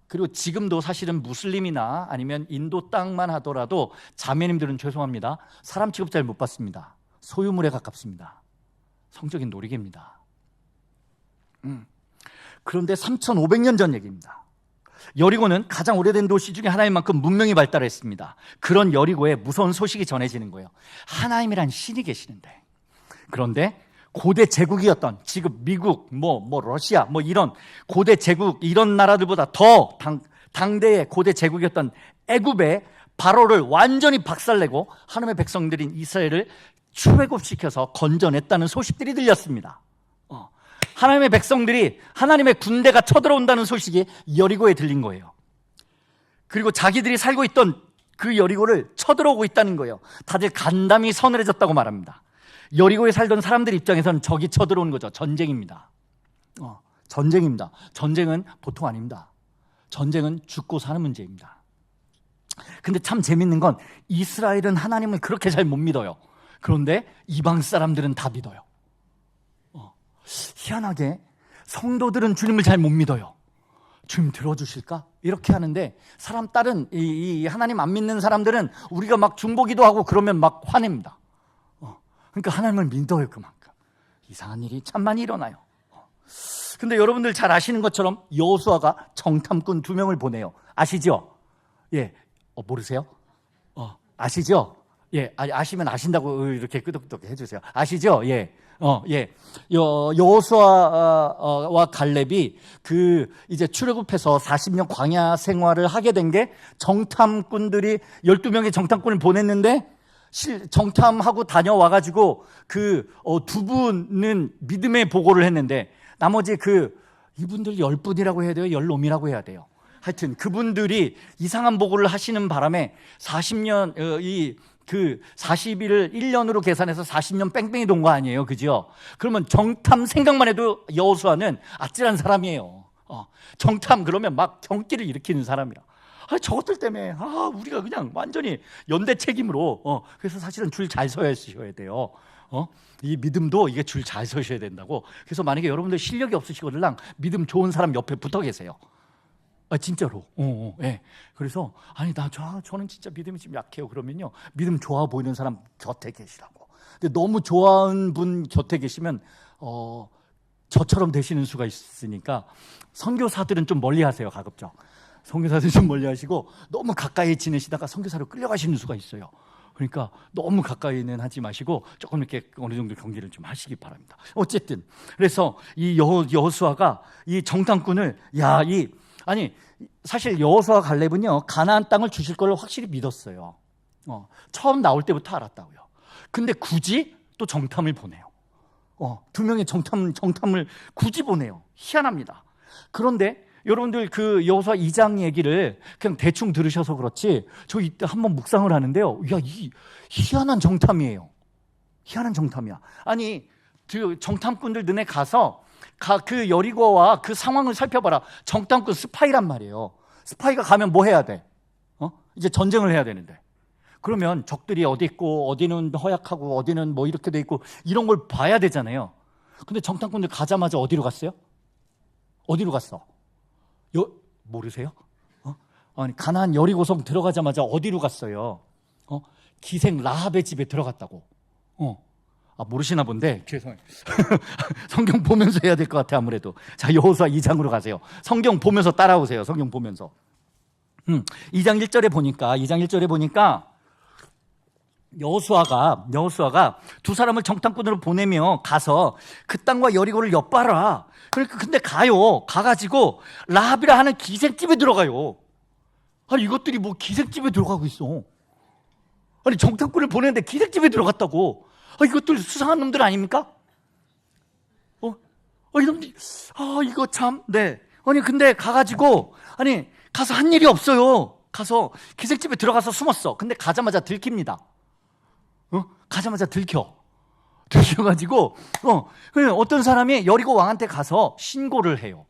그리고 지금도 사실은 무슬림이나 아니면 인도 땅만 하더라도 자매님들은 죄송합니다. 사람 취급 잘 못 받습니다. 소유물에 가깝습니다. 성적인 놀이개입니다. 그런데 3,500년 전 얘기입니다. 여리고는 가장 오래된 도시 중에 하나인 만큼 문명이 발달했습니다. 그런 여리고에 무서운 소식이 전해지는 거예요. 하나님이란 신이 계시는데, 그런데 고대 제국이었던 지금 미국, 러시아, 이런 고대 제국, 이런 나라들보다 더 당대의 고대 제국이었던 애굽의 바로를 완전히 박살내고 하나님의 백성들인 이스라엘을 출애굽시켜서 건져냈다는 소식들이 들렸습니다. 하나님의 백성들이, 하나님의 군대가 쳐들어온다는 소식이 여리고에 들린 거예요. 그리고 자기들이 살고 있던 그 여리고를 쳐들어오고 있다는 거예요. 다들 간담이 서늘해졌다고 말합니다. 여리고에 살던 사람들 입장에서는 적이 쳐들어오는 거죠. 전쟁입니다. 전쟁입니다. 전쟁은 보통 아닙니다. 전쟁은 죽고 사는 문제입니다. 근데 참 재밌는 건 이스라엘은 하나님을 그렇게 잘 못 믿어요. 그런데 이방 사람들은 다 믿어요. 희한하게 성도들은 주님을 잘 못 믿어요. 주님 들어주실까? 이렇게 하는데 다른 이 하나님 안 믿는 사람들은 우리가 막 중보기도 하고 그러면 막 화냅니다. 그러니까 하나님을 믿어요. 그만큼 이상한 일이 참 많이 일어나요. 근데 여러분들 잘 아시는 것처럼 여호수아가 정탐꾼 2명을 보내요. 아시죠? 예, 모르세요? 아시죠? 예, 아시면 아신다고 이렇게 끄덕끄덕 해주세요. 아시죠? 예. 여호수아와 갈렙이 이제 출애굽해서 40년 광야 생활을 하게 된 게 정탐꾼들이 12명의 정탐꾼을 보냈는데 정탐하고 다녀와가지고 두 분은 믿음의 보고를 했는데 나머지 이분들 10분이라고 해야 돼요? 10놈이라고 해야 돼요? 하여튼 그분들이 이상한 보고를 하시는 바람에 40년 40일을 1년으로 계산해서 40년 뺑뺑이 돈 거 아니에요, 그죠? 그러면 정탐 생각만 해도 여호수아는 아찔한 사람이에요. 정탐 그러면 막 정기를 일으키는 사람이야. 저것들 때문에 우리가 그냥 완전히 연대 책임으로 그래서 사실은 줄 잘 서셔야 돼요. 이 믿음도 이게 줄 잘 서셔야 된다고. 그래서 만약에 여러분들 실력이 없으시거든요, 믿음 좋은 사람 옆에 붙어 계세요. 진짜로. 예. 그래서 저는 진짜 믿음이 좀 약해요. 그러면요, 믿음 좋아 보이는 사람 곁에 계시라고. 근데 너무 좋아하는 분 곁에 계시면 저처럼 되시는 수가 있으니까 선교사들은 좀 멀리하세요. 가급적 선교사들 좀 멀리하시고, 너무 가까이 지내시다가 선교사로 끌려가시는 수가 있어요. 그러니까 너무 가까이는 하지 마시고 조금 이렇게 어느 정도 경계를 좀 하시기 바랍니다. 어쨌든 그래서 이 여호수아가 이 정탐꾼을 사실 여호수아 갈렙은요, 가나안 땅을 주실 걸 확실히 믿었어요. 처음 나올 때부터 알았다고요. 근데 굳이 또 정탐을 보내요. 두 명의 정탐을 굳이 보내요. 희한합니다. 그런데 여러분들 그 여호수아 2장 얘기를 그냥 대충 들으셔서 그렇지, 저 이때 한번 묵상을 하는데요, 이 희한한 정탐이에요. 희한한 정탐이야. 아니, 그 정탐꾼들 눈에 가서 그 여리고와 그 상황을 살펴봐라. 정탐꾼 스파이란 말이에요. 스파이가 가면 뭐 해야 돼? 이제 전쟁을 해야 되는데, 그러면 적들이 어디 있고 어디는 허약하고 어디는 뭐 이렇게 돼 있고 이런 걸 봐야 되잖아요. 근데 정탐꾼들 가자마자 어디로 갔어요? 어디로 갔어? 모르세요? 아니, 가나안 여리고성 들어가자마자 어디로 갔어요? 기생 라합의 집에 들어갔다고. 모르시나 본데 죄송해요. 성경 보면서 해야 될 것 같아. 아무래도. 자, 여호수아 2장으로 가세요. 성경 보면서 따라오세요. 성경 보면서. 2장 1절에 보니까 여호수아가 두 사람을 정탐꾼으로 보내며 가서 그 땅과 여리고를 엿봐라. 그러니까 근데 가가지고 라합이라 하는 기생집에 들어가요. 아니, 이것들이 뭐 기생집에 들어가고 있어. 아니, 정탐꾼을 보내는데 기생집에 들어갔다고. 이것들 수상한 놈들 아닙니까? 이놈들, 이거 참, 네. 아니, 근데 가서 한 일이 없어요. 가서 기생집에 들어가서 숨었어. 근데 가자마자 들킵니다. 가자마자 들켜가지고, 어떤 사람이 여리고 왕한테 가서 신고를 해요.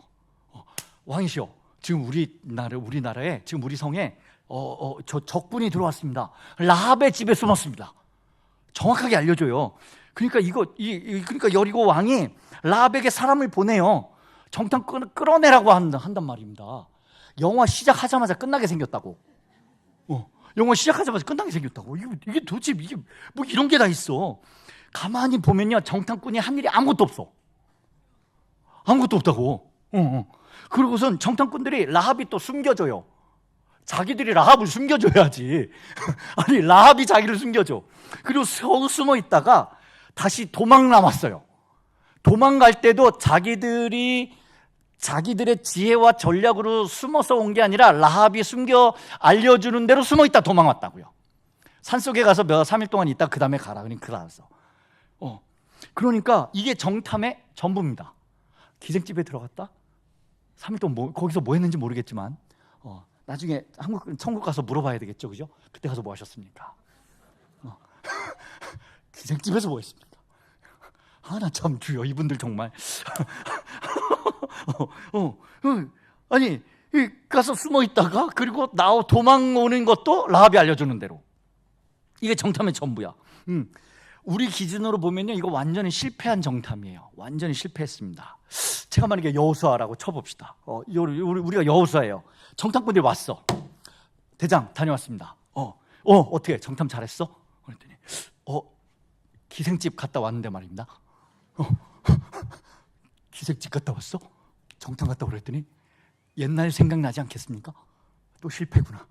왕이시여, 지금 우리 나라에, 지금 우리 성에, 저 적군이 들어왔습니다. 라합의 집에 숨었습니다. 정확하게 알려줘요. 그러니까 그러니까 여리고 왕이 라합에게 사람을 보내요. 정탐꾼을 끌어내라고 한단 말입니다. 영화 시작하자마자 끝나게 생겼다고. 영화 시작하자마자 끝나게 생겼다고. 이게 도대체 이게 뭐 이런 게 다 있어. 가만히 보면요, 정탐꾼이 한 일이 아무것도 없어. 아무것도 없다고. 그리고선 정탐꾼들이 라합이 또 숨겨줘요. 자기들이 라합을 숨겨줘야지. 아니, 라합이 자기를 숨겨줘. 그리고 숨어 있다가 다시 도망 남았어요. 도망갈 때도 자기들의 지혜와 전략으로 숨어서 온 게 아니라 라합이 숨겨 알려주는 대로 숨어 있다 도망왔다고요. 산속에 가서 3일 동안 있다 그 다음에 가라. 그러니까 그래서 그러니까 이게 정탐의 전부입니다. 기생집에 들어갔다 3일 동안 거기서 뭐 했는지 모르겠지만 나중에 천국 가서 물어봐야 되겠죠, 그죠? 그때 가서 뭐 하셨습니까? 기생집에서 뭐 했습니까? 나 참 주여, 이분들 정말. 아니, 가서 숨어 있다가 그리고 도망오는 것도 라합이 알려주는 대로. 이게 정탐의 전부야. 우리 기준으로 보면요, 이거 완전히 실패한 정탐이에요. 완전히 실패했습니다. 제가 만약에 여호수아라고 쳐봅시다. 우리가 여호수아예요. 정탐꾼들이 왔어. 대장 다녀왔습니다. 어떻게 정탐 잘했어? 그랬더니 기생집 갔다 왔는데 말입니다. 기생집 갔다 왔어? 정탐 갔다 그랬더니 옛날 생각나지 않겠습니까? 또 실패구나.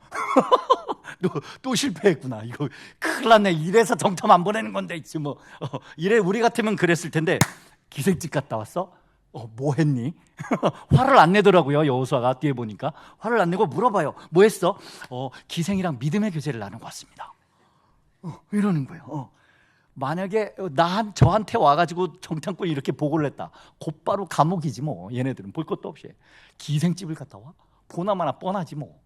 또 실패했구나. 이거 큰일 났네. 이래서 정탐 안 보내는 건데 있지 뭐. 이래 우리 같으면 그랬을 텐데 기생집 갔다 왔어? 뭐 했니? 화를 안 내더라고요. 여호수아가 뒤에 보니까 화를 안 내고 물어봐요. 뭐 했어? 기생이랑 믿음의 교제를 나누고 왔습니다. 이러는 거예요. 만약에 저한테 와가지고 정탐꾼이 이렇게 보고를 했다, 곧바로 감옥이지 뭐. 얘네들은 볼 것도 없이 기생집을 갔다 와? 보나마나 뻔하지 뭐.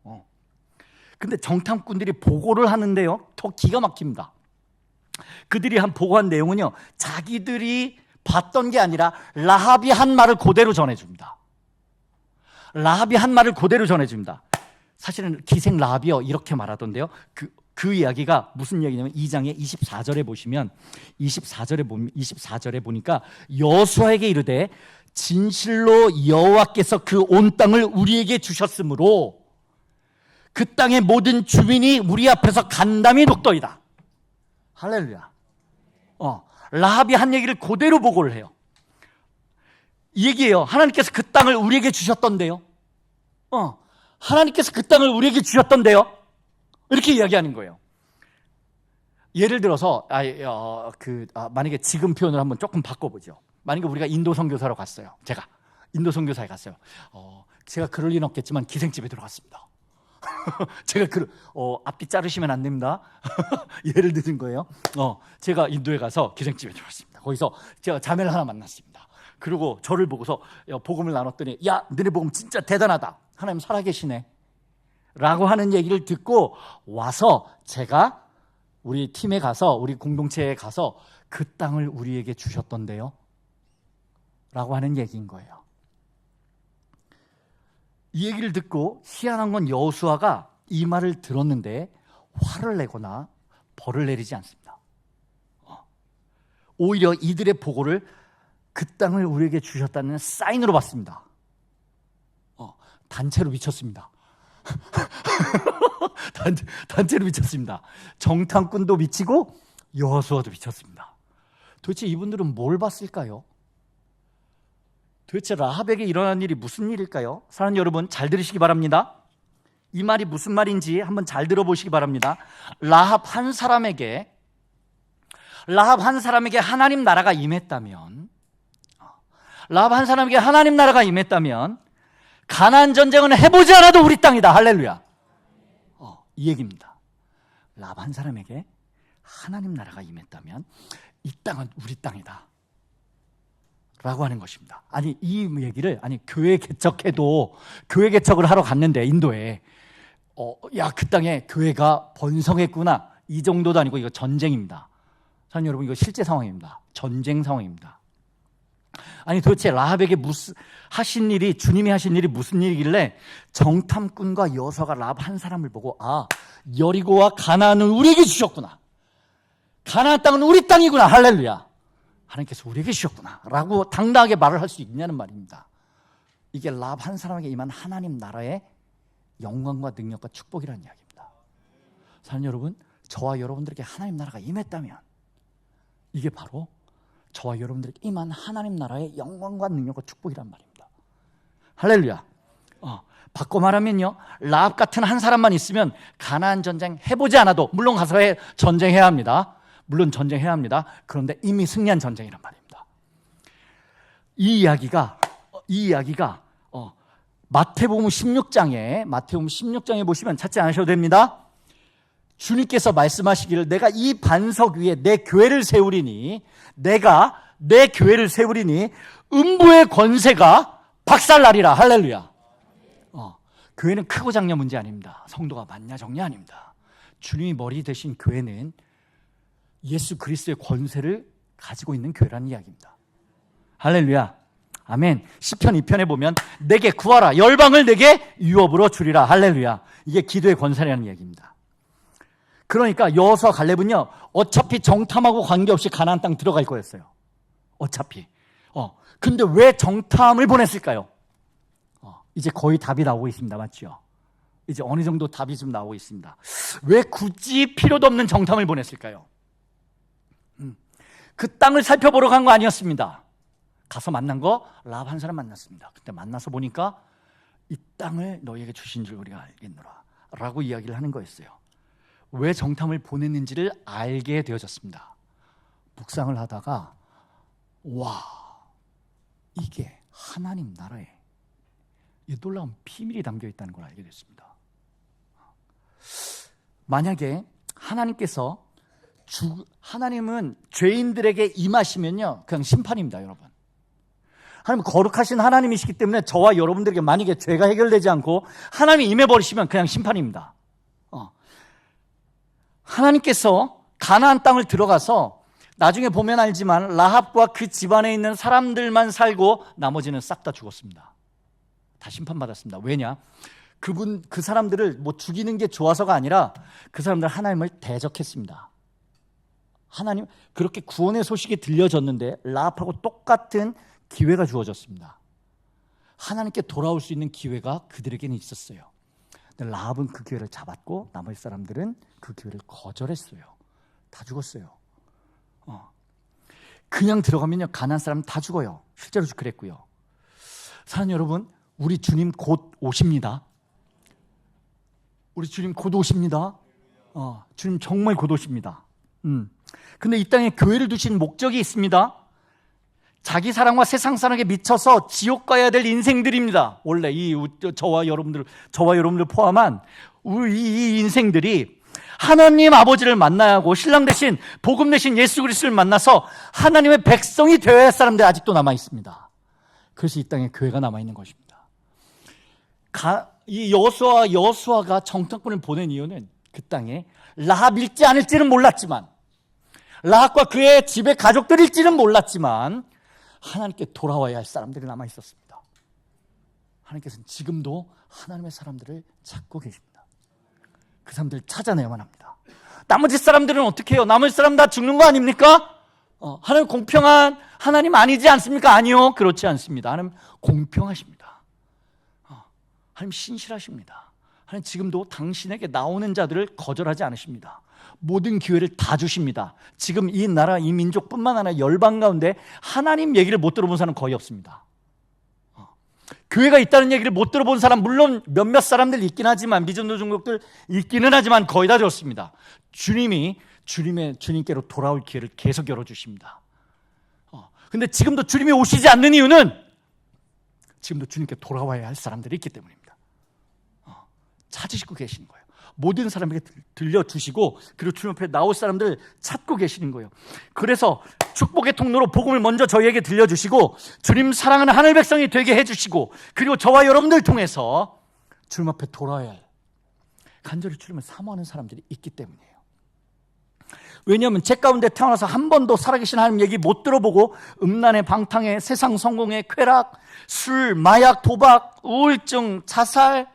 근데 정탐꾼들이 보고를 하는데요, 더 기가 막힙니다. 그들이 보고한 내용은요, 자기들이 봤던 게 아니라 라합이 한 말을 그대로 전해줍니다. 라합이 한 말을 그대로 전해줍니다. 사실은 기생 라합이요 이렇게 말하던데요. 그 이야기가 무슨 이야기냐면 2장의 24절에 보시면 24절에 보니까 여호수아에게 이르되 진실로 여호와께서 그 온 땅을 우리에게 주셨으므로 그 땅의 모든 주민이 우리 앞에서 간담이 녹더이다. 할렐루야. 라합이 한 얘기를 그대로 보고를 해요. 이 얘기예요. 하나님께서 그 땅을 우리에게 주셨던데요. 하나님께서 그 땅을 우리에게 주셨던데요. 이렇게 이야기하는 거예요. 예를 들어서 만약에 지금 표현을 한번 조금 바꿔보죠. 만약에 우리가 인도 선교사로 갔어요. 제가 인도 선교사에 갔어요. 제가 그럴 리는 없겠지만 기생집에 들어갔습니다. 제가 앞뒤 자르시면 안 됩니다. 예를 드는 거예요. 제가 인도에 가서 기생집에 들어갔습니다. 거기서 제가 자매를 하나 만났습니다. 그리고 저를 보고서 복음을 나눴더니 야, 너네 복음 진짜 대단하다. 하나님 살아계시네. 라고 하는 얘기를 듣고 와서 제가 우리 팀에 가서 우리 공동체에 가서 그 땅을 우리에게 주셨던데요. 라고 하는 얘기인 거예요. 이 얘기를 듣고 희한한 건 여호수아가 이 말을 들었는데 화를 내거나 벌을 내리지 않습니다. 오히려 이들의 보고를 그 땅을 우리에게 주셨다는 사인으로 봤습니다. 단체로 미쳤습니다. 단체로 미쳤습니다. 정탐꾼도 미치고 여호수아도 미쳤습니다. 도대체 이분들은 뭘 봤을까요? 도대체 라합에게 일어난 일이 무슨 일일까요? 사랑하는 여러분, 잘 들으시기 바랍니다. 이 말이 무슨 말인지 한번 잘 들어보시기 바랍니다. 라합 한 사람에게 하나님 나라가 임했다면, 가나안 전쟁은 해보지 않아도 우리 땅이다. 할렐루야. 이 얘기입니다. 라합 한 사람에게 하나님 나라가 임했다면 이 땅은 우리 땅이다 라고 하는 것입니다. 아니, 이 얘기를 교회 개척을 하러 갔는데 인도에 그 땅에 교회가 번성했구나, 이 정도도 아니고 이거 전쟁입니다. 사랑하는 여러분, 이거 실제 상황입니다. 전쟁 상황입니다. 아니, 도대체 라합에게 주님이 하신 일이 무슨 일이길래 정탐꾼과 여호수아가 라합 한 사람을 보고 여리고와 가나안은 우리에게 주셨구나, 가나안 땅은 우리 땅이구나, 할렐루야, 하나님께서 우리에게 주셨구나 라고 당당하게 말을 할 수 있냐는 말입니다. 이게 라합 한 사람에게 임한 하나님 나라의 영광과 능력과 축복이라는 이야기입니다. 사랑하는 여러분, 저와 여러분들에게 하나님 나라가 임했다면 이게 바로 저와 여러분들에게 임한 하나님 나라의 영광과 능력과 축복이란 말입니다. 할렐루야. 바꿔 말하면요, 라합 같은 한 사람만 있으면 가나안 전쟁 해보지 않아도, 물론 가서 전쟁해야 합니다. 그런데 이미 승리한 전쟁이란 말입니다. 이 이야기가 마태복음 16장에 보시면 찾지 않으셔도 됩니다. 주님께서 말씀하시기를 내가 이 반석 위에 내 교회를 세우리니 음부의 권세가 박살나리라. 할렐루야. 교회는 크고 작냐 문제 아닙니다. 성도가 많냐 적냐 아닙니다. 주님이 머리 되신 교회는 예수 그리스도의 권세를 가지고 있는 교회라는 이야기입니다. 할렐루야. 아멘. 시편 2편에 보면 내게 구하라, 열방을 내게 유업으로 주리라. 할렐루야. 이게 기도의 권세라는 이야기입니다. 그러니까 여호수아 갈렙은요, 어차피 정탐하고 관계없이 가나안 땅 들어갈 거였어요. 어차피. 근데 왜 정탐을 보냈을까요? 이제 거의 답이 나오고 있습니다. 맞죠? 이제 어느 정도 답이 좀 나오고 있습니다. 왜 굳이 필요도 없는 정탐을 보냈을까요? 그 땅을 살펴보러 간 거 아니었습니다. 가서 만난 거 라합 한 사람 만났습니다. 그때 만나서 보니까 이 땅을 너희에게 주신 줄 우리가 알겠노라 라고 이야기를 하는 거였어요. 왜 정탐을 보냈는지를 알게 되어졌습니다. 묵상을 하다가 이게 하나님 나라에 이 놀라운 비밀이 담겨 있다는 걸 알게 됐습니다. 만약에 하나님은 죄인들에게 임하시면요, 그냥 심판입니다. 여러분, 하나님 거룩하신 하나님이시기 때문에 저와 여러분들에게 만약에 죄가 해결되지 않고 하나님이 임해버리시면 그냥 심판입니다. 하나님께서 가나안 땅을 들어가서 나중에 보면 알지만 라합과 그 집안에 있는 사람들만 살고 나머지는 싹 다 죽었습니다. 다 심판받았습니다. 왜냐? 그 사람들을 뭐 죽이는 게 좋아서가 아니라 그 사람들 하나님을 대적했습니다. 하나님, 그렇게 구원의 소식이 들려졌는데 라합하고 똑같은 기회가 주어졌습니다. 하나님께 돌아올 수 있는 기회가 그들에게는 있었어요. 근데 라합은 그 기회를 잡았고 나머지 사람들은 그 기회를 거절했어요. 다 죽었어요. 그냥 들어가면요, 가나안 사람 다 죽어요. 실제로 그랬고요. 사랑하는 여러분, 우리 주님 곧 오십니다. 우리 주님 곧 오십니다. 주님 정말 곧 오십니다. 근데 이 땅에 교회를 두신 목적이 있습니다. 자기 사랑과 세상 사랑에 미쳐서 지옥 가야 될 인생들입니다. 원래 저와 여러분들 포함한 우리 이 인생들이 하나님 아버지를 만나야 하고 신랑 대신 복음 대신 예수 그리스도를 만나서 하나님의 백성이 되어야 할 사람들이 아직도 남아 있습니다. 그래서 이 땅에 교회가 남아 있는 것입니다. 이 여호수아가 정탐꾼을 보낸 이유는 그 땅에 라합일지 않을지는 몰랐지만, 라합과 그의 집의 가족들일지는 몰랐지만 하나님께 돌아와야 할 사람들이 남아 있었습니다. 하나님께서는 지금도 하나님의 사람들을 찾고 계십니다. 그 사람들을 찾아내야만 합니다. 나머지 사람들은 어떻게 해요? 나머지 사람 다 죽는 거 아닙니까? 하나님 공평한 하나님 아니지 않습니까? 아니요, 그렇지 않습니다. 하나님 공평하십니다. 하나님 신실하십니다. 하나님 지금도 당신에게 나오는 자들을 거절하지 않으십니다. 모든 기회를 다 주십니다. 지금 이 나라, 이 민족뿐만 아니라 열방 가운데 하나님 얘기를 못 들어본 사람은 거의 없습니다. 교회가 있다는 얘기를 못 들어본 사람, 물론 몇몇 사람들 있긴 하지만, 미전도 종족들 있기는 하지만 거의 다 그렇습니다. 주님께로 돌아올 기회를 계속 열어주십니다. 근데 지금도 주님이 오시지 않는 이유는 지금도 주님께 돌아와야 할 사람들이 있기 때문입니다. 찾으시고 계시는 거예요. 모든 사람에게 들려주시고, 그리고 주님 앞에 나올 사람들 찾고 계시는 거예요. 그래서 축복의 통로로 복음을 먼저 저희에게 들려주시고, 주님 사랑하는 하늘 백성이 되게 해주시고, 그리고 저와 여러분들 통해서 주님 앞에 돌아야 할, 간절히 주님을 사모하는 사람들이 있기 때문이에요. 왜냐하면 제 가운데 태어나서 한 번도 살아계신 하나님 얘기 못 들어보고 음란의 방탕에, 세상 성공의 쾌락, 술, 마약, 도박, 우울증, 자살,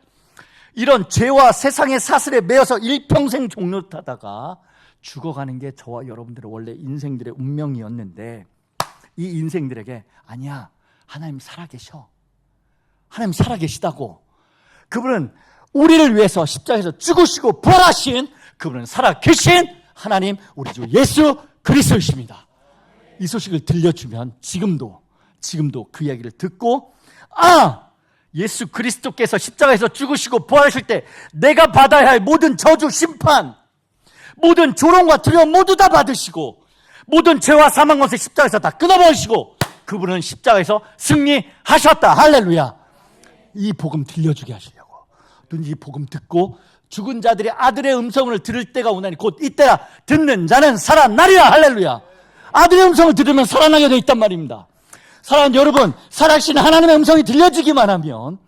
이런 죄와 세상의 사슬에 매여서 일평생 종노릇하다가 죽어가는 게 저와 여러분들의 원래 인생들의 운명이었는데, 이 인생들에게 아니야, 하나님 살아계셔, 하나님 살아계시다고, 그분은 우리를 위해서 십자가에서 죽으시고 부활하신, 그분은 살아계신 하나님 우리 주 예수 그리스도이십니다. 이 소식을 들려주면 지금도 그 이야기를 듣고, 예수 그리스도께서 십자가에서 죽으시고 부활하실 때 내가 받아야 할 모든 저주, 심판, 모든 조롱과 두려움 모두 다 받으시고, 모든 죄와 사망 것을 십자가에서 다 끊어버리시고, 그분은 십자가에서 승리하셨다. 할렐루야. 이 복음 들려주게 하시려고, 이 복음 듣고 죽은 자들이 아들의 음성을 들을 때가 오나니 곧 이때라. 듣는 자는 살아나리라. 할렐루야. 아들의 음성을 들으면 살아나게 되어 있단 말입니다. 사랑하는 여러분, 살아계신 하나님의 음성이 들려지기만 하면,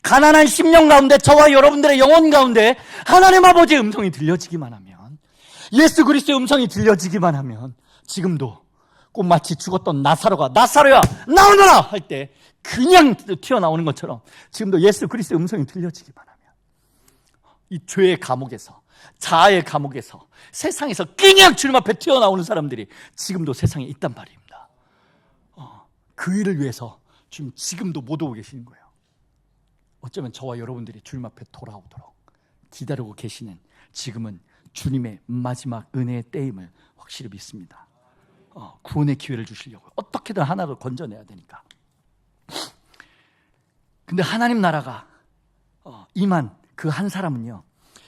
가난한 심령 가운데, 저와 여러분들의 영혼 가운데 하나님 아버지의 음성이 들려지기만 하면, 예수 그리스도의 음성이 들려지기만 하면, 지금도 꼭 마치 죽었던 나사로가 나사로야 나오너라 할 때 그냥 튀어나오는 것처럼 지금도 예수 그리스도의 음성이 들려지기만 하면, 이 죄의 감옥에서, 자아의 감옥에서, 세상에서 그냥 주님 앞에 튀어나오는 사람들이 지금도 세상에 있단 말입니다. 그 일을 위해서 주님 지금도 못 오고 계시는 거예요. 어쩌면 저와 여러분들이 주님 앞에 돌아오도록 기다리고 계시는, 지금은 주님의 마지막 은혜의 때임을 확실히 믿습니다. 구원의 기회를 주시려고 어떻게든 하나를 건져내야 되니까. 근데 하나님 나라가 임한 그 한 사람은요,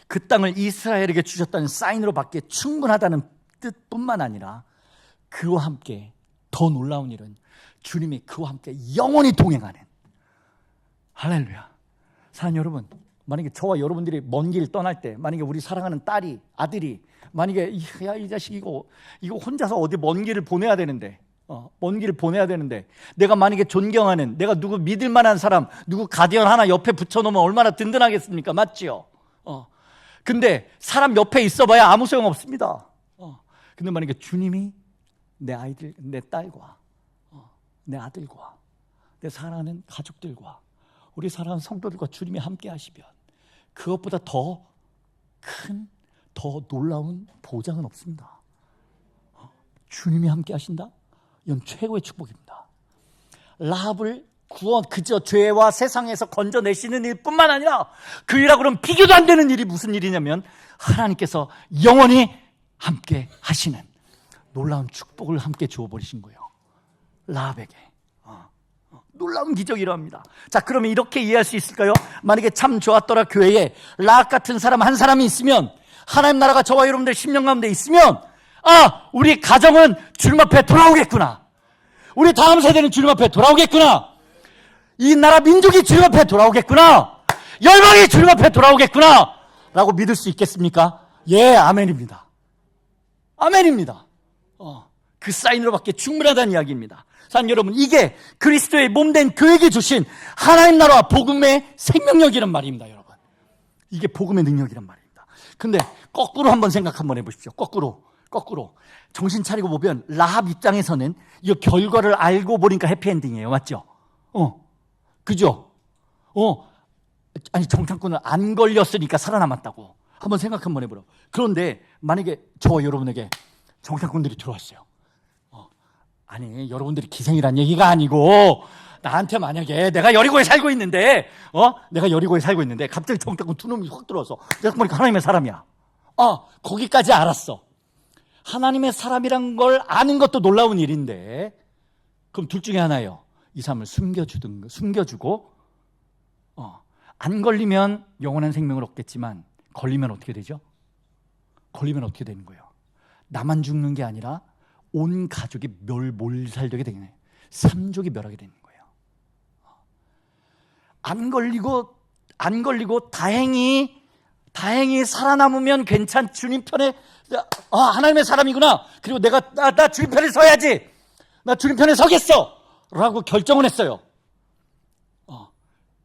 그 땅을 이스라엘에게 주셨다는 사인으로 받기에 충분하다는 뜻뿐만 아니라, 그와 함께 더 놀라운 일은 주님이 그와 함께 영원히 동행하는, 할렐루야. 사랑하는 여러분, 만약에 저와 여러분들이 먼 길 떠날 때, 만약에 우리 사랑하는 딸이, 아들이 만약에 야, 이 자식 이거 혼자서 어디 먼 길을 보내야 되는데, 먼 길을 보내야 되는데, 내가 만약에 존경하는, 내가 누구 믿을 만한 사람, 누구 가디언 하나 옆에 붙여놓으면 얼마나 든든하겠습니까? 맞지요? 근데 사람 옆에 있어봐야 아무 소용 없습니다. 근데 만약에 주님이 내 아이들, 내 딸과 내 아들과 내 사랑하는 가족들과 우리 사랑하는 성도들과 주님이 함께 하시면 그것보다 더 큰, 더 놀라운 보장은 없습니다. 주님이 함께 하신다? 이건 최고의 축복입니다. 라합을 구원, 그저 죄와 세상에서 건져내시는 일뿐만 아니라 그 일하고는 비교도 안 되는 일이 무슨 일이냐면 하나님께서 영원히 함께 하시는 놀라운 축복을 함께 주어버리신 거예요. 라합에게. 놀라운 기적이라 합니다. 자, 그러면 이렇게 이해할 수 있을까요? 만약에 참 좋았더라 교회에 라합 같은 사람 한 사람이 있으면, 하나님 나라가 저와 여러분들 10년 가운데 있으면, 우리 가정은 주님 앞에 돌아오겠구나. 우리 다음 세대는 주님 앞에 돌아오겠구나. 이 나라 민족이 주님 앞에 돌아오겠구나. 열방이 주님 앞에 돌아오겠구나. 라고 믿을 수 있겠습니까? 예, 아멘입니다. 아멘입니다. 그 사인으로밖에 충분하다는 이야기입니다. 사랑하는 여러분, 이게 그리스도의 몸된 교회에게 주신 하나님 나라와 복음의 생명력이란 말입니다, 여러분. 이게 복음의 능력이란 말입니다. 근데 거꾸로 한번 생각 한번 해보십시오. 거꾸로. 정신 차리고 보면 라합 입장에서는 이 결과를 알고 보니까 해피엔딩이에요. 맞죠? 그죠? 아니, 정탐꾼은 안 걸렸으니까 살아남았다고. 한번 생각 한번 해보라. 그런데 만약에 저와 여러분에게 정탐꾼들이 들어왔어요. 아니, 여러분들이 기생이란 얘기가 아니고 나한테 만약에 내가 여리고에 살고 있는데 갑자기 정탐꾼 두 놈이 확 들어와서 내가 보니까 하나님의 사람이야. 거기까지 알았어. 하나님의 사람이란 걸 아는 것도 놀라운 일인데, 그럼 둘 중에 하나예요. 이 사람을 숨겨주고, 안 걸리면 영원한 생명을 얻겠지만 걸리면 어떻게 되죠? 걸리면 어떻게 되는 거예요? 나만 죽는 게 아니라 온 가족이 몰살되게 되겠네요. 3족이 멸하게 되는 거예요. 안 걸리고 다행히 살아남으면 주님 편에, 하나님의 사람이구나. 그리고 내가 나 주님 편에 서야지. 나 주님 편에 서겠어. 라고 결정을 했어요.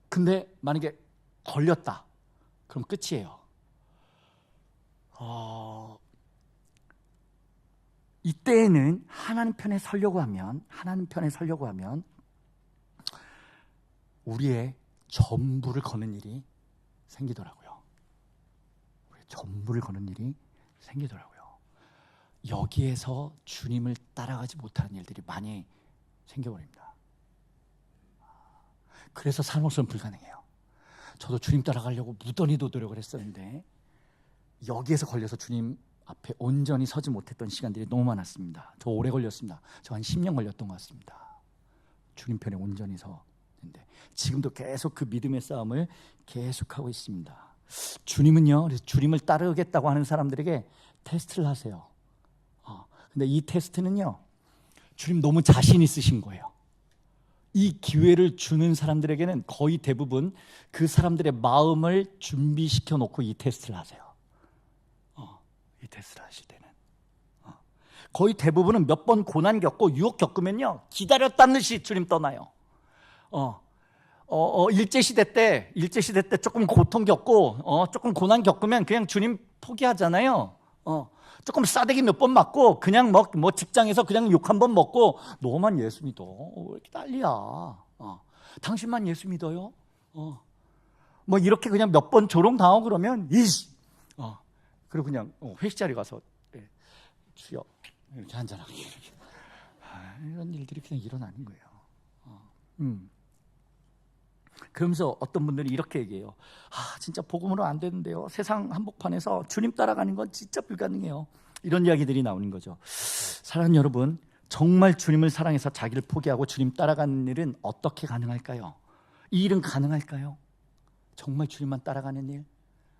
근데 만약에 걸렸다. 그럼 끝이에요. 이때에는 하나님 편에 서려고 하면 우리의 전부를 거는 일이 생기더라고요. 여기에서 주님을 따라가지 못하는 일들이 많이 생겨버립니다. 그래서 삶으로서는 불가능해요. 저도 주님 따라가려고 무던히도 노력을 했었는데 여기에서 걸려서 주님 앞에 온전히 서지 못했던 시간들이 너무 많았습니다. 저 오래 걸렸습니다. 저 한 10년 걸렸던 것 같습니다. 주님 편에 온전히 서는데 지금도 계속 그 믿음의 싸움을 계속하고 있습니다. 주님은요, 주님을 따르겠다고 하는 사람들에게 테스트를 하세요. 근데 이 테스트는요, 주님 너무 자신 있으신 거예요. 이 기회를 주는 사람들에게는 거의 대부분 그 사람들의 마음을 준비시켜 놓고 이 테스트를 하세요. 이 테스트를 하실 때는 거의 대부분은 몇 번 고난 겪고 유혹 겪으면요, 기다렸다는 듯이 주님 떠나요. 일제시대 때 조금 고통 겪고 조금 고난 겪으면 그냥 주님 포기하잖아요. 조금 싸대기 몇 번 맞고 그냥 뭐 직장에서 그냥 욕 한 번 먹고, 너만 예수 믿어, 왜 이렇게 난리야, 당신만 예수 믿어요, 뭐 이렇게 그냥 몇 번 조롱당하고 그러면 그리고 그냥 회식 자리 가서 주여 이렇게 한잔하고 이런 일들이 그냥 일어나는 거예요. 그러면서 어떤 분들이 이렇게 얘기해요. 진짜 복음으로 안 되는데요, 세상 한복판에서 주님 따라가는 건 진짜 불가능해요. 이런 이야기들이 나오는 거죠. 사랑하는 여러분, 정말 주님을 사랑해서 자기를 포기하고 주님 따라가는 일은 어떻게 가능할까요? 이 일은 가능할까요? 정말 주님만 따라가는 일?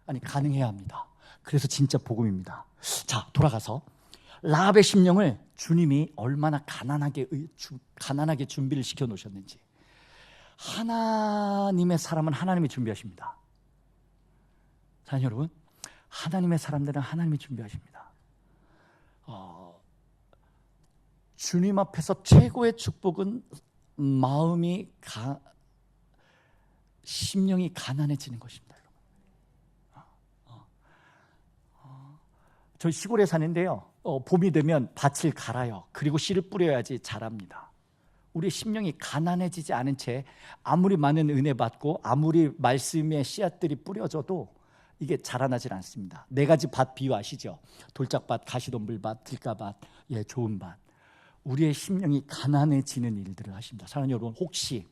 아니, 가능해야 합니다. 그래서 진짜 복음입니다. 자, 돌아가서 라합의 심령을 주님이 얼마나 가난하게 준비를 시켜 놓으셨는지. 하나님의 사람은 하나님이 준비하십니다. 사랑하는 여러분, 하나님의 사람들은 하나님이 준비하십니다. 주님 앞에서 최고의 축복은 심령이 가난해지는 것입니다. 저 시골에 사는데요, 봄이 되면 밭을 갈아요. 그리고 씨를 뿌려야지 자랍니다. 우리의 심령이 가난해지지 않은 채 아무리 많은 은혜 받고 아무리 말씀의 씨앗들이 뿌려져도 이게 자라나질 않습니다. 네 가지 밭 비유 아시죠? 돌짝밭, 가시덤불밭, 들가밭, 좋은 밭. 우리의 심령이 가난해지는 일들을 하십니다. 사랑하는 여러분, 혹시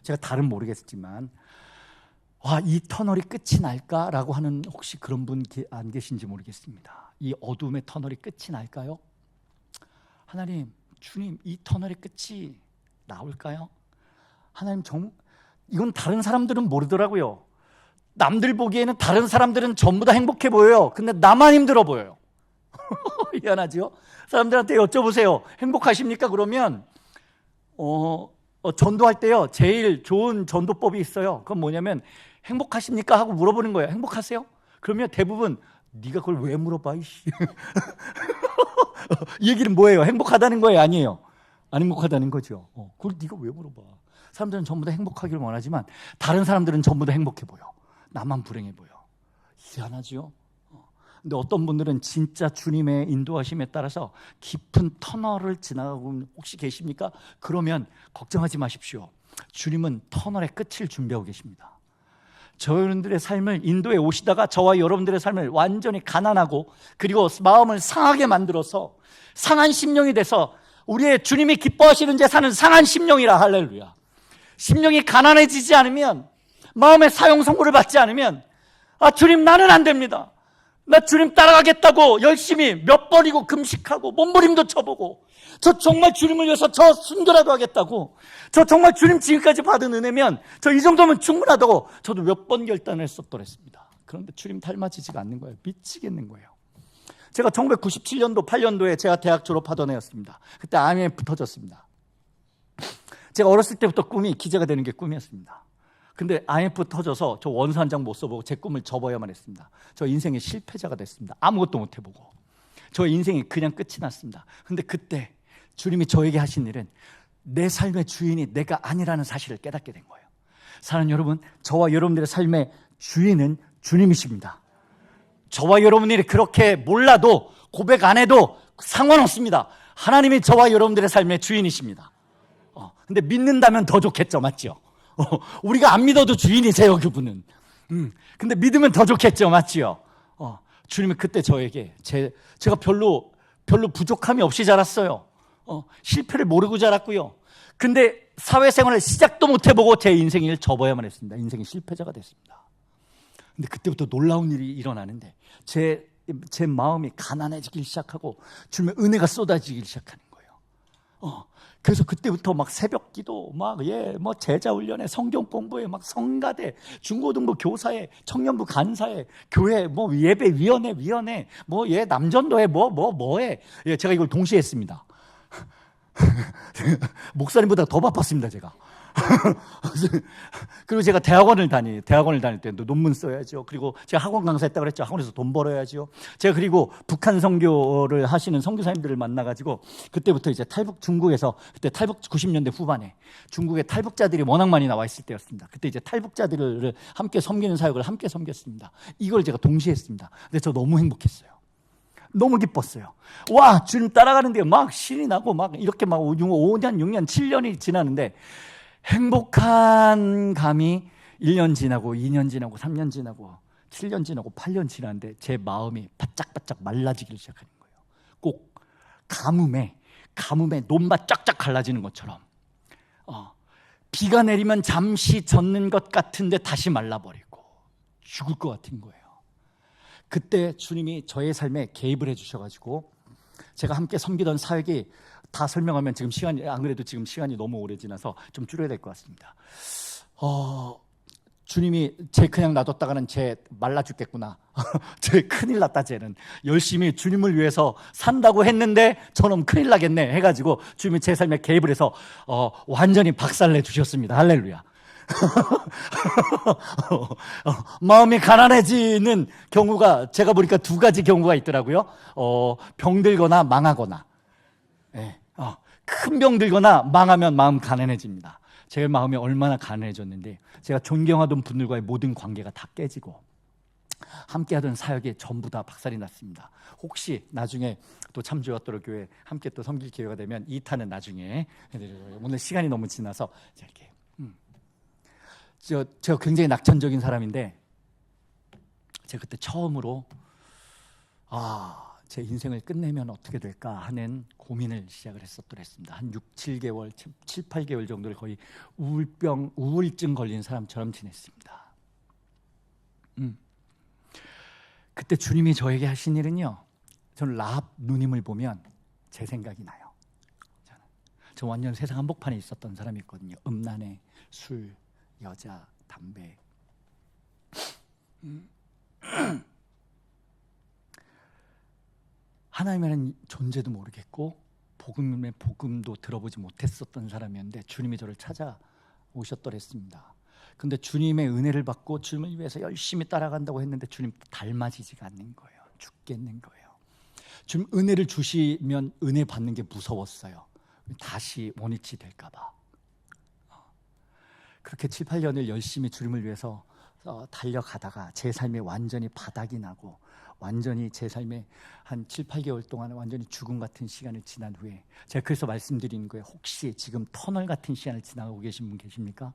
제가 다른 모르겠지만 이 터널이 끝이 날까라고 하는 혹시 그런 분 안 계신지 모르겠습니다. 이 어둠의 터널이 끝이 날까요? 하나님, 주님, 이 터널의 끝이 나올까요? 하나님, 이건 다른 사람들은 모르더라고요. 남들 보기에는 다른 사람들은 전부 다 행복해 보여요. 근데 나만 힘들어 보여요. 미안하죠? 사람들한테 여쭤보세요. 행복하십니까? 그러면 전도할 때요, 제일 좋은 전도법이 있어요. 그건 뭐냐면 행복하십니까? 하고 물어보는 거예요. 행복하세요? 그러면 대부분 네가 그걸 왜 물어봐? 이씨. 이 얘기는 뭐예요? 행복하다는 거예요? 아니에요? 안 행복하다는 거죠. 그걸 네가 왜 물어봐? 사람들은 전부 다 행복하기를 원하지만 다른 사람들은 전부 다 행복해 보여. 나만 불행해 보여. 희한하죠? 근데 어떤 분들은 진짜 주님의 인도하심에 따라서 깊은 터널을 지나가고 혹시 계십니까? 그러면 걱정하지 마십시오. 주님은 터널의 끝을 준비하고 계십니다. 저희들의 삶을 인도에 오시다가 저와 여러분들의 삶을 완전히 가난하고 그리고 마음을 상하게 만들어서 상한 심령이 돼서 우리의 주님이 기뻐하시는 제사는 상한 심령이라. 할렐루야. 심령이 가난해지지 않으면, 마음의 사용 선고를 받지 않으면 주님, 나는 안 됩니다. 나 주님 따라가겠다고 열심히 몇 번이고 금식하고 몸부림도 쳐보고 저 정말 주님을 위해서 저 순교라도 하겠다고, 저 정말 주님 지금까지 받은 은혜면 저 이 정도면 충분하다고 저도 몇 번 결단을 했었더랬습니다. 그런데 주님 닮아지지가 않는 거예요. 미치겠는 거예요. 제가 1997년도 8년도에 제가 대학 졸업하던 해였습니다. 그때 IMF 터졌습니다. 제가 어렸을 때부터 꿈이 기자가 되는 게 꿈이었습니다. 근데 IMF 터져서 저 원서 한 장 못 써보고 제 꿈을 접어야만 했습니다. 저 인생의 실패자가 됐습니다. 아무것도 못 해보고 저 인생이 그냥 끝이 났습니다. 근데 그때 주님이 저에게 하신 일은 내 삶의 주인이 내가 아니라는 사실을 깨닫게 된 거예요. 사랑하는 여러분, 저와 여러분들의 삶의 주인은 주님이십니다. 저와 여러분들이 그렇게 몰라도 고백 안 해도 상관없습니다. 하나님이 저와 여러분들의 삶의 주인이십니다. 근데 믿는다면 더 좋겠죠, 맞죠? 우리가 안 믿어도 주인이세요, 그분은. 근데 믿으면 더 좋겠죠, 맞지요? 주님은 그때 저에게 제가 별로 부족함이 없이 자랐어요. 실패를 모르고 자랐고요. 근데 사회생활을 시작도 못 해보고 제 인생을 접어야만 했습니다. 인생의 실패자가 됐습니다. 근데 그때부터 놀라운 일이 일어나는데 제 마음이 가난해지기 시작하고 주님의 은혜가 쏟아지기 시작하는 거예요. 그래서 그때부터 막 새벽 기도, 뭐 제자 훈련에 성경 공부에 막 성가대, 중고등부 교사에, 청년부 간사에, 교회 뭐 예배 위원회, 뭐 남전도에 뭐에 제가 이걸 동시에 했습니다. 목사님보다 더 바빴습니다, 제가. 그리고 제가 대학원을 다닐 때도 논문 써야죠. 그리고 제가 학원 강사했다고 그랬죠. 학원에서 돈 벌어야죠. 제가 그리고 북한 선교를 하시는 선교사님들을 만나가지고 그때부터 이제 중국에서 그때 탈북 90년대 후반에 중국에 탈북자들이 워낙 많이 나와 있을 때였습니다. 그때 이제 탈북자들을 함께 섬기는 사역을 함께 섬겼습니다. 이걸 제가 동시에 했습니다. 근데 저 너무 행복했어요. 너무 기뻤어요. 와, 주님 따라가는데 막 신이 나고 막 이렇게 막 5년, 6년, 7년이 지나는데 행복한 감이 1년 지나고 2년 지나고 3년 지나고 7년 지나고 8년 지났는데 제 마음이 바짝바짝 말라지기 시작하는 거예요. 꼭 가뭄에 논밭 쫙쫙 갈라지는 것처럼 비가 내리면 잠시 젖는 것 같은데 다시 말라버리고 죽을 것 같은 거예요. 그때 주님이 저의 삶에 개입을 해주셔가지고 제가 함께 섬기던 사역이 다 설명하면 안 그래도 지금 시간이 너무 오래 지나서 좀 줄여야 될 것 같습니다. 주님이 그냥 놔뒀다가는 말라 죽겠구나. 큰일 났다, 쟤는. 열심히 주님을 위해서 산다고 했는데 저놈 큰일 나겠네 해가지고 주님이 제 삶에 개입을 해서 완전히 박살내 주셨습니다. 할렐루야. 마음이 가난해지는 경우가 제가 보니까 두 가지 경우가 있더라고요. 병들거나 망하거나. 큰 병 들거나 망하면 마음 가난해집니다. 제 마음이 얼마나 가난해졌는데 제가 존경하던 분들과의 모든 관계가 다 깨지고 함께하던 사역이 전부 다 박살이 났습니다. 혹시 나중에 또 참주였도록 교회 함께 또 섬길 기회가 되면 2탄은 나중에 해드려요. 오늘 시간이 너무 지나서 이렇게 제가 굉장히 낙천적인 사람인데 제가 그때 처음으로 제 인생을 끝내면 어떻게 될까 하는 고민을 시작을 했었더랬습니다. 한 6, 7개월, 7, 8개월 정도를 거의 우울증 걸린 사람처럼 지냈습니다. 그때 주님이 저에게 하신 일은요, 저는 라합 누님을 보면 제 생각이 나요. 저 완전 세상 한복판에 있었던 사람이었거든요. 음란에 술, 여자, 담배. 하나님이라는 존재도 모르겠고 복음도 들어보지 못했었던 사람이었는데 주님이 저를 찾아오셨더랬습니다. 근데 주님의 은혜를 받고 주님을 위해서 열심히 따라간다고 했는데 주님 닮아지지가 않는 거예요. 죽겠는 거예요. 주님 은혜를 주시면 은혜 받는 게 무서웠어요. 다시 원위치 될까 봐. 그렇게 7, 8년을 열심히 주님을 위해서 달려가다가 제 삶에 완전히 바닥이 나고 완전히 제 삶에 한 7, 8개월 동안 완전히 죽음 같은 시간을 지난 후에 제가 그래서 말씀드리는 거예요. 혹시 지금 터널 같은 시간을 지나가고 계신 분 계십니까?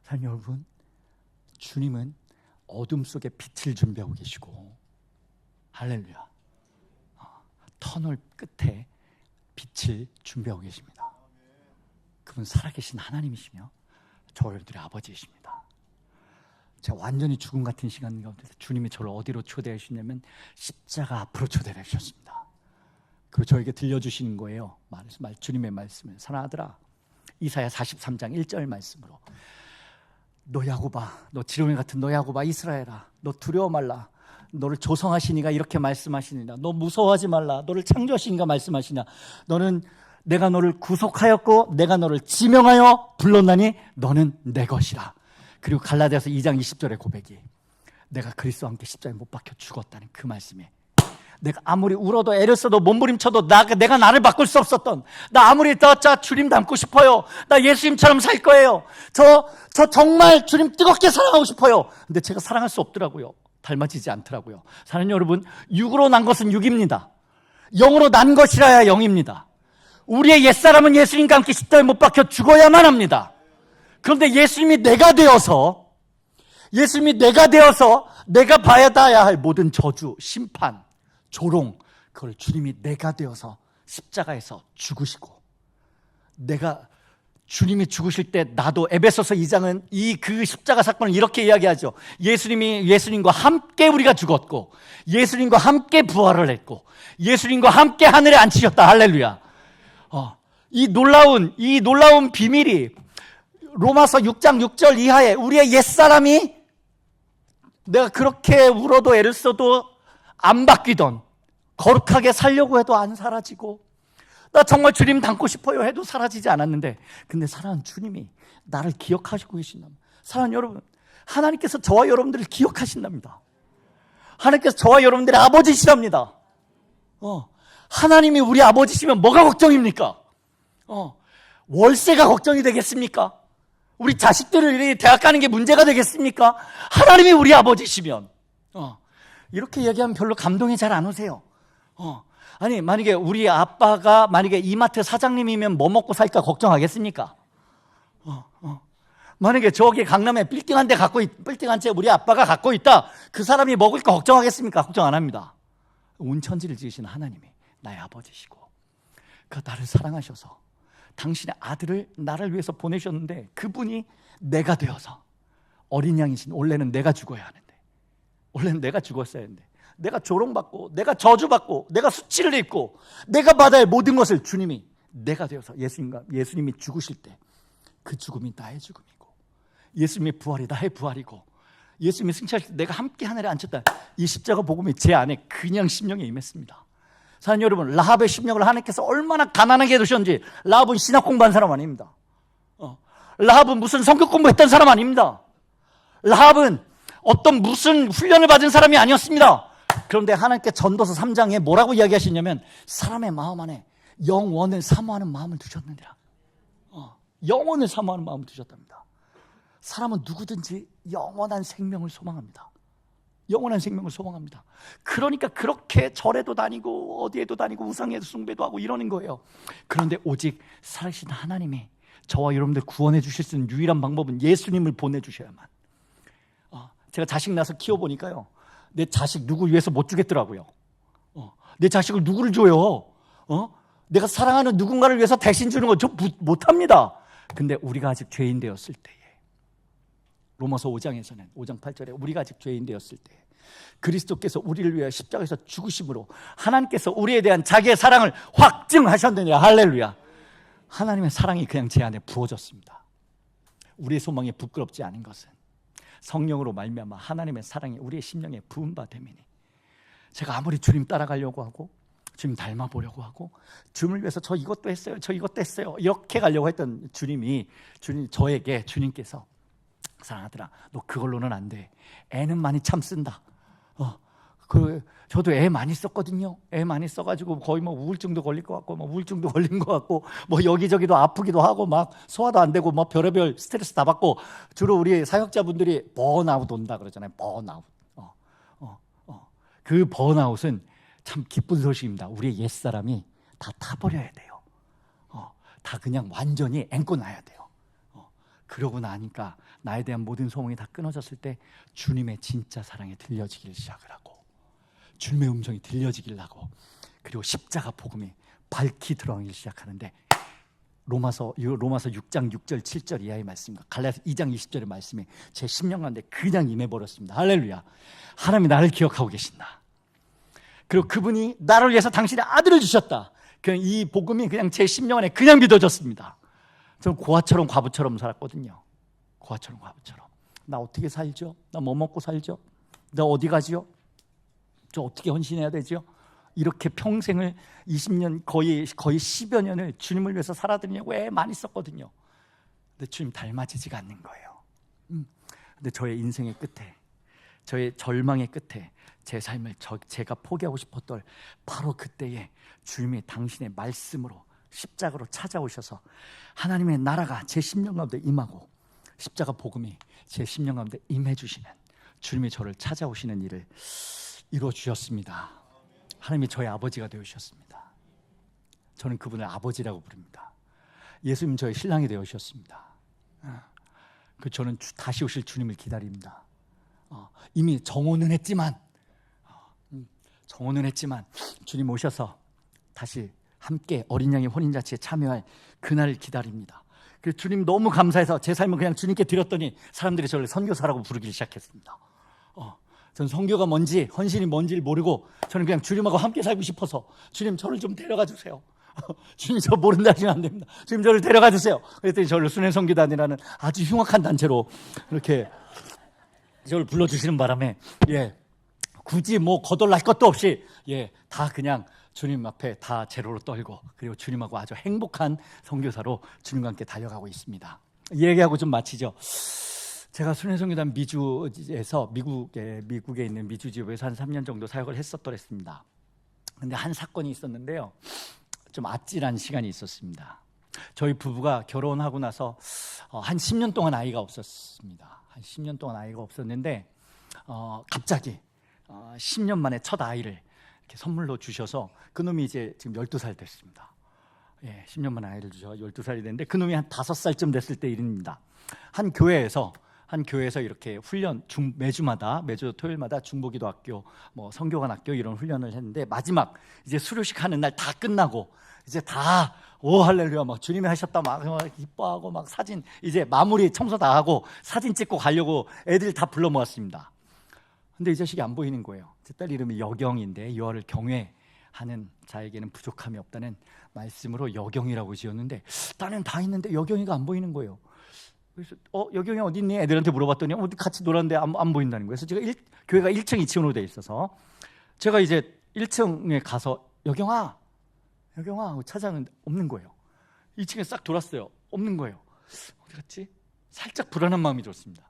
사랑하는 여러분, 주님은 어둠 속에 빛을 준비하고 계시고 할렐루야, 터널 끝에 빛을 준비하고 계십니다. 그분 살아계신 하나님이시며 저희들의 아버지이십니다. 제가 완전히 죽음 같은 시간 가운데 주님이 저를 어디로 초대하시냐면 십자가 앞으로 초대를 하셨습니다. 그리고 저에게 들려주시는 거예요. 주님의 말씀을. 사랑하는 아들아, 이사야 43장 1절 말씀으로 너 야곱아, 너 지렁이 같은 너 야곱아, 이스라엘아, 너 두려워 말라. 너를 조성하신 이가 이렇게 말씀하시니라. 너 무서워하지 말라. 너를 창조하신 이가 말씀하시냐. 너는 내가 너를 구속하였고 내가 너를 지명하여 불렀나니 너는 내 것이라. 그리고 갈라디아서 2장 20절의 고백이 내가 그리스도와 함께 십자가에 못 박혀 죽었다는 그 말씀에 내가 아무리 울어도 애를 써도 몸부림쳐도 내가 나를 바꿀 수 없었던, 나 아무리 주님 닮고 싶어요, 나 예수님처럼 살 거예요, 저 정말 주님 뜨겁게 사랑하고 싶어요. 근데 제가 사랑할 수 없더라고요. 닮아지지 않더라고요. 사랑하는 여러분, 육으로 난 것은 육입니다. 영으로 난 것이라야 영입니다. 우리의 옛사람은 예수님과 함께 십자가에 못 박혀 죽어야만 합니다. 그런데 예수님이 내가 되어서 내가 받아야 할 모든 저주, 심판, 조롱, 그걸 주님이 내가 되어서 십자가에서 죽으시고, 주님이 죽으실 때 나도, 에베소서 2장은 그 십자가 사건을 이렇게 이야기하죠. 예수님과 함께 우리가 죽었고 예수님과 함께 부활을 했고 예수님과 함께 하늘에 앉히셨다. 할렐루야. 이 놀라운 비밀이 로마서 6장 6절 이하에 우리의 옛사람이 내가 그렇게 울어도 애를 써도 안 바뀌던, 거룩하게 살려고 해도 안 사라지고, 나 정말 주님 닮고 싶어요 해도 사라지지 않았는데, 근데 사랑하는 주님이 나를 기억하시고 계신답니다. 사랑하는 여러분, 하나님께서 저와 여러분들을 기억하신답니다. 하나님께서 저와 여러분들의 아버지시랍니다. 하나님이 우리 아버지시면 뭐가 걱정입니까? 월세가 걱정이 되겠습니까? 우리 자식들을 대학 가는 게 문제가 되겠습니까? 하나님이 우리 아버지시면. 이렇게 얘기하면 별로 감동이 잘 안 오세요. 아니, 만약에 우리 아빠가 만약에 이마트 사장님이면 뭐 먹고 살까 걱정하겠습니까? 만약에 저기 강남에 빌딩 한 채 우리 아빠가 갖고 있다, 그 사람이 먹을 거 걱정하겠습니까? 걱정 안 합니다. 온 천지를 지으신 하나님이 나의 아버지시고, 그 나를 사랑하셔서 당신의 아들을 나를 위해서 보내셨는데, 그분이 내가 되어서 어린 양이신, 원래는 내가 죽어야 하는데, 원래는 내가 죽었어야 했는데, 내가 조롱받고 내가 저주받고 내가 수치를 입고 내가 받아야 할 모든 것을 주님이 내가 되어서, 예수님이 죽으실 때 그 죽음이 나의 죽음이고 예수님의 부활이 나의 부활이고 예수님이 승천하실 때 내가 함께 하늘에 앉혔다. 이 십자가 복음이 제 안에 그냥 심령에 임했습니다. 사랑하는 여러분, 라합의 심령을 하나님께서 얼마나 가난하게 해두셨는지. 라합은 신학 공부한 사람 아닙니다. 라합은 무슨 성격 공부했던 사람 아닙니다. 라합은 무슨 훈련을 받은 사람이 아니었습니다. 그런데 하나님께 전도서 3장에 뭐라고 이야기하시냐면, 사람의 마음 안에 영원을 사모하는 마음을 두셨느니라. 영원을 사모하는 마음을 두셨답니다. 사람은 누구든지 영원한 생명을 소망합니다. 영원한 생명을 소망합니다. 그러니까 그렇게 절에도 다니고 어디에도 다니고 우상에 숭배도 하고 이러는 거예요. 그런데 오직 살아계신 하나님이 저와 여러분들 구원해 주실 수 있는 유일한 방법은 예수님을 보내주셔야만. 제가 자식 낳아서 키워보니까요, 내 자식 누구 위해서 못 주겠더라고요. 내 자식을 누구를 줘요? 내가 사랑하는 누군가를 위해서 대신 주는 거 저 못합니다. 근데 우리가 아직 죄인 되었을 때에, 로마서 5장에서는 5장 8절에 우리가 아직 죄인 되었을 때 그리스도께서 우리를 위하여 십자가에서 죽으심으로 하나님께서 우리에 대한 자기의 사랑을 확증하셨느니, 할렐루야. 하나님의 사랑이 그냥 제 안에 부어졌습니다. 우리의 소망에 부끄럽지 않은 것은 성령으로 말미암아 하나님의 사랑이 우리의 심령에 부은 바 됨이니, 제가 아무리 주님 따라가려고 하고 주님 닮아보려고 하고 주님을 위해서 저 이것도 했어요, 저 이것도 했어요, 이렇게 가려고 했던 저에게 주님께서, 사랑하더라, 너 그걸로는 안 돼. 애는 많이 참 쓴다. 저도 애 많이 썼거든요. 애 많이 써가지고 거의 뭐 우울증도 걸릴 것 같고, 뭐 우울증도 걸린 것 같고, 뭐 여기저기도 아프기도 하고, 막 소화도 안 되고, 뭐 별의별 스트레스 다 받고, 주로 우리 사역자분들이 번아웃 온다 그러잖아요. 번아웃. 그 번아웃은 참 기쁜 소식입니다. 우리의 옛사람이 다 타버려야 돼요. 다 그냥 완전히 앵꼬 놔야 돼요. 그러고 나니까 나에 대한 모든 소망이 다 끊어졌을 때 주님의 진짜 사랑이 들려지기 시작을 하고, 주님의 음성이 들려지길 하고, 그리고 십자가 복음이 밝히 드러나기 시작하는데, 로마서 6장 6절 7절 이하의 말씀과 갈라디아서 2장 20절의 말씀이 제 심령 가운데 그냥 임해버렸습니다. 할렐루야. 하나님이 나를 기억하고 계신다. 그리고 그분이 나를 위해서 당신의 아들을 주셨다. 그냥 이 복음이 그냥 제 심령 안에 그냥 믿어졌습니다. 저는 고아처럼 과부처럼 살았거든요. 고아처럼 과부처럼. 나 어떻게 살죠? 나 뭐 먹고 살죠? 나 어디 가지요? 저 어떻게 헌신해야 되죠? 이렇게 평생을 20년 거의 10여 년을 주님을 위해서 살아드리려고 애 많이 썼거든요. 근데 주님 닮아지지가 않는 거예요. 근데 저의 인생의 끝에, 저의 절망의 끝에 제 삶을 제가 포기하고 싶었던 바로 그때에 주님이 당신의 말씀으로 십자가로 찾아오셔서 하나님의 나라가 제 심령 가운데 임하고 십자가 복음이 제 심령 가운데 임해 주시는, 주님이 저를 찾아오시는 일을 이루어 주셨습니다. 하나님이 저의 아버지가 되어주셨습니다. 저는 그분을 아버지라고 부릅니다. 예수님 저의 신랑이 되어주셨습니다. 저는 다시 오실 주님을 기다립니다. 이미 정오는 했지만 주님 오셔서 다시 함께 어린 양의 혼인잔치에 참여할 그날을 기다립니다. 그래서 주님 너무 감사해서 제 삶을 그냥 주님께 드렸더니 사람들이 저를 선교사라고 부르기 시작했습니다. 전 선교가 뭔지, 헌신이 뭔지를 모르고 저는 그냥 주님하고 함께 살고 싶어서, 주님 저를 좀 데려가 주세요. 주님 저 모른다 하시면 안 됩니다. 주님 저를 데려가 주세요. 그랬더니 저를 순회선교단이라는 아주 흉악한 단체로 이렇게 저를 불러주시는 바람에, 굳이 뭐 거덜날 것도 없이 다 그냥 주님 앞에 다 제로로 떨고, 그리고 주님하고 아주 행복한 선교사로 주님과 함께 달려가고 있습니다. 이 얘기하고 좀 마치죠. 제가 순회선교단 미주에서 미국에 있는 미주 지역에서 한 3년 정도 사역을 했었더랬습니다. 근데 한 사건이 있었는데요, 좀 아찔한 시간이 있었습니다. 저희 부부가 결혼하고 나서 한 10년 동안 아이가 없었습니다. 한 10년 동안 아이가 없었는데 갑자기 10년 만에 첫 아이를 이렇게 선물로 주셔서, 그놈이 이제 지금 12살 됐습니다. 10년 만에 아이를 주셔서 12살이 됐는데, 그놈이 한 5살쯤 됐을 때 일입니다. 한 교회에서 이렇게 훈련, 매주 토요일마다 중보기도학교, 뭐 성교관 학교 이런 훈련을 했는데, 마지막 이제 수료식 하는 날 다 끝나고 이제 다 오 할렐루야 막 주님이 하셨다 막 기뻐하고 막 사진 이제 마무리 청소 다 하고 사진 찍고 가려고 애들 다 불러 모았습니다. 근데 이 자식이 안 보이는 거예요. 제 딸 이름이 여경인데, 여호와를 경외하는 자에게는 부족함이 없다는 말씀으로 여경이라고 지었는데, 딸은 다 있는데 여경이가 안 보이는 거예요. 그래서 여경이 어디 있니? 애들한테 물어봤더니 어디 같이 놀았는데 안 보인다는 거예요. 그래서 제가 교회가 1층, 2층으로 돼 있어서 제가 이제 1층에 가서 여경아 하고 찾아왔는데 없는 거예요. 2층에 싹 돌았어요. 없는 거예요. 어디 갔지? 살짝 불안한 마음이 들었습니다.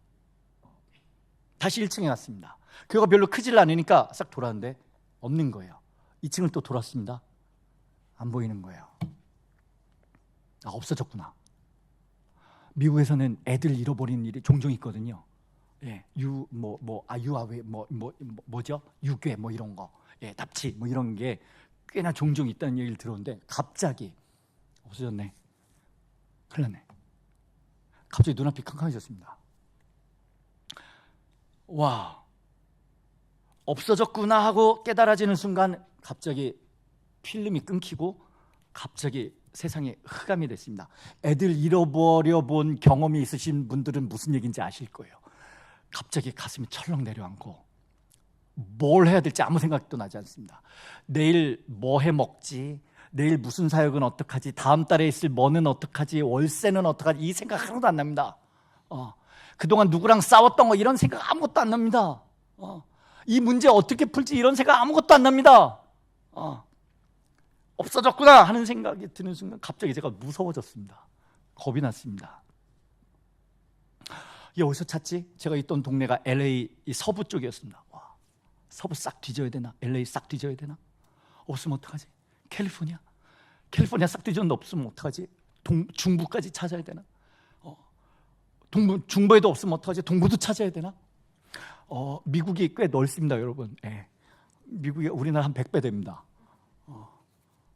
다시 1층에 갔습니다. 교회가 별로 크질 않으니까 싹 돌았는데 없는 거예요. 2층을 또 돌았습니다. 안 보이는 거예요. 없어졌구나. 미국에서는 애들 잃어버리는 일이 종종 있거든요. 예, 유아외 뭐죠? 유괴 뭐 이런 거, 예, 납치 뭐 이런 게 꽤나 종종 있다는 얘기를 들었는데 갑자기 없어졌네. 큰일 났네. 갑자기 눈앞이 캄캄해졌습니다. 와, 없어졌구나 하고 깨달아지는 순간 갑자기 필름이 끊기고 갑자기 세상에 흑암이 됐습니다. 애들 잃어버려 본 경험이 있으신 분들은 무슨 얘기인지 아실 거예요. 갑자기 가슴이 철렁 내려앉고 뭘 해야 될지 아무 생각도 나지 않습니다. 내일 뭐 해 먹지? 내일 무슨 사역은 어떡하지? 다음 달에 있을 뭐는 어떡하지? 월세는 어떡하지? 이 생각 하나도 안 납니다. 그동안 누구랑 싸웠던 거 이런 생각 아무것도 안 납니다. 이 문제 어떻게 풀지 이런 생각 아무것도 안 납니다. 없어졌구나 하는 생각이 드는 순간 갑자기 제가 무서워졌습니다. 겁이 났습니다. 이게 어디서 찾지? 제가 있던 동네가 LA 이 서부 쪽이었습니다. 와, 서부 싹 뒤져야 되나? LA 싹 뒤져야 되나? 없으면 어떡하지? 캘리포니아 싹 뒤졌는데 없으면 어떡하지? 중부까지 찾아야 되나? 중부에도 없으면 어떡하지? 동부도 찾아야 되나? 미국이 꽤 넓습니다, 여러분. 예. 미국이 우리나라 한 100배 됩니다.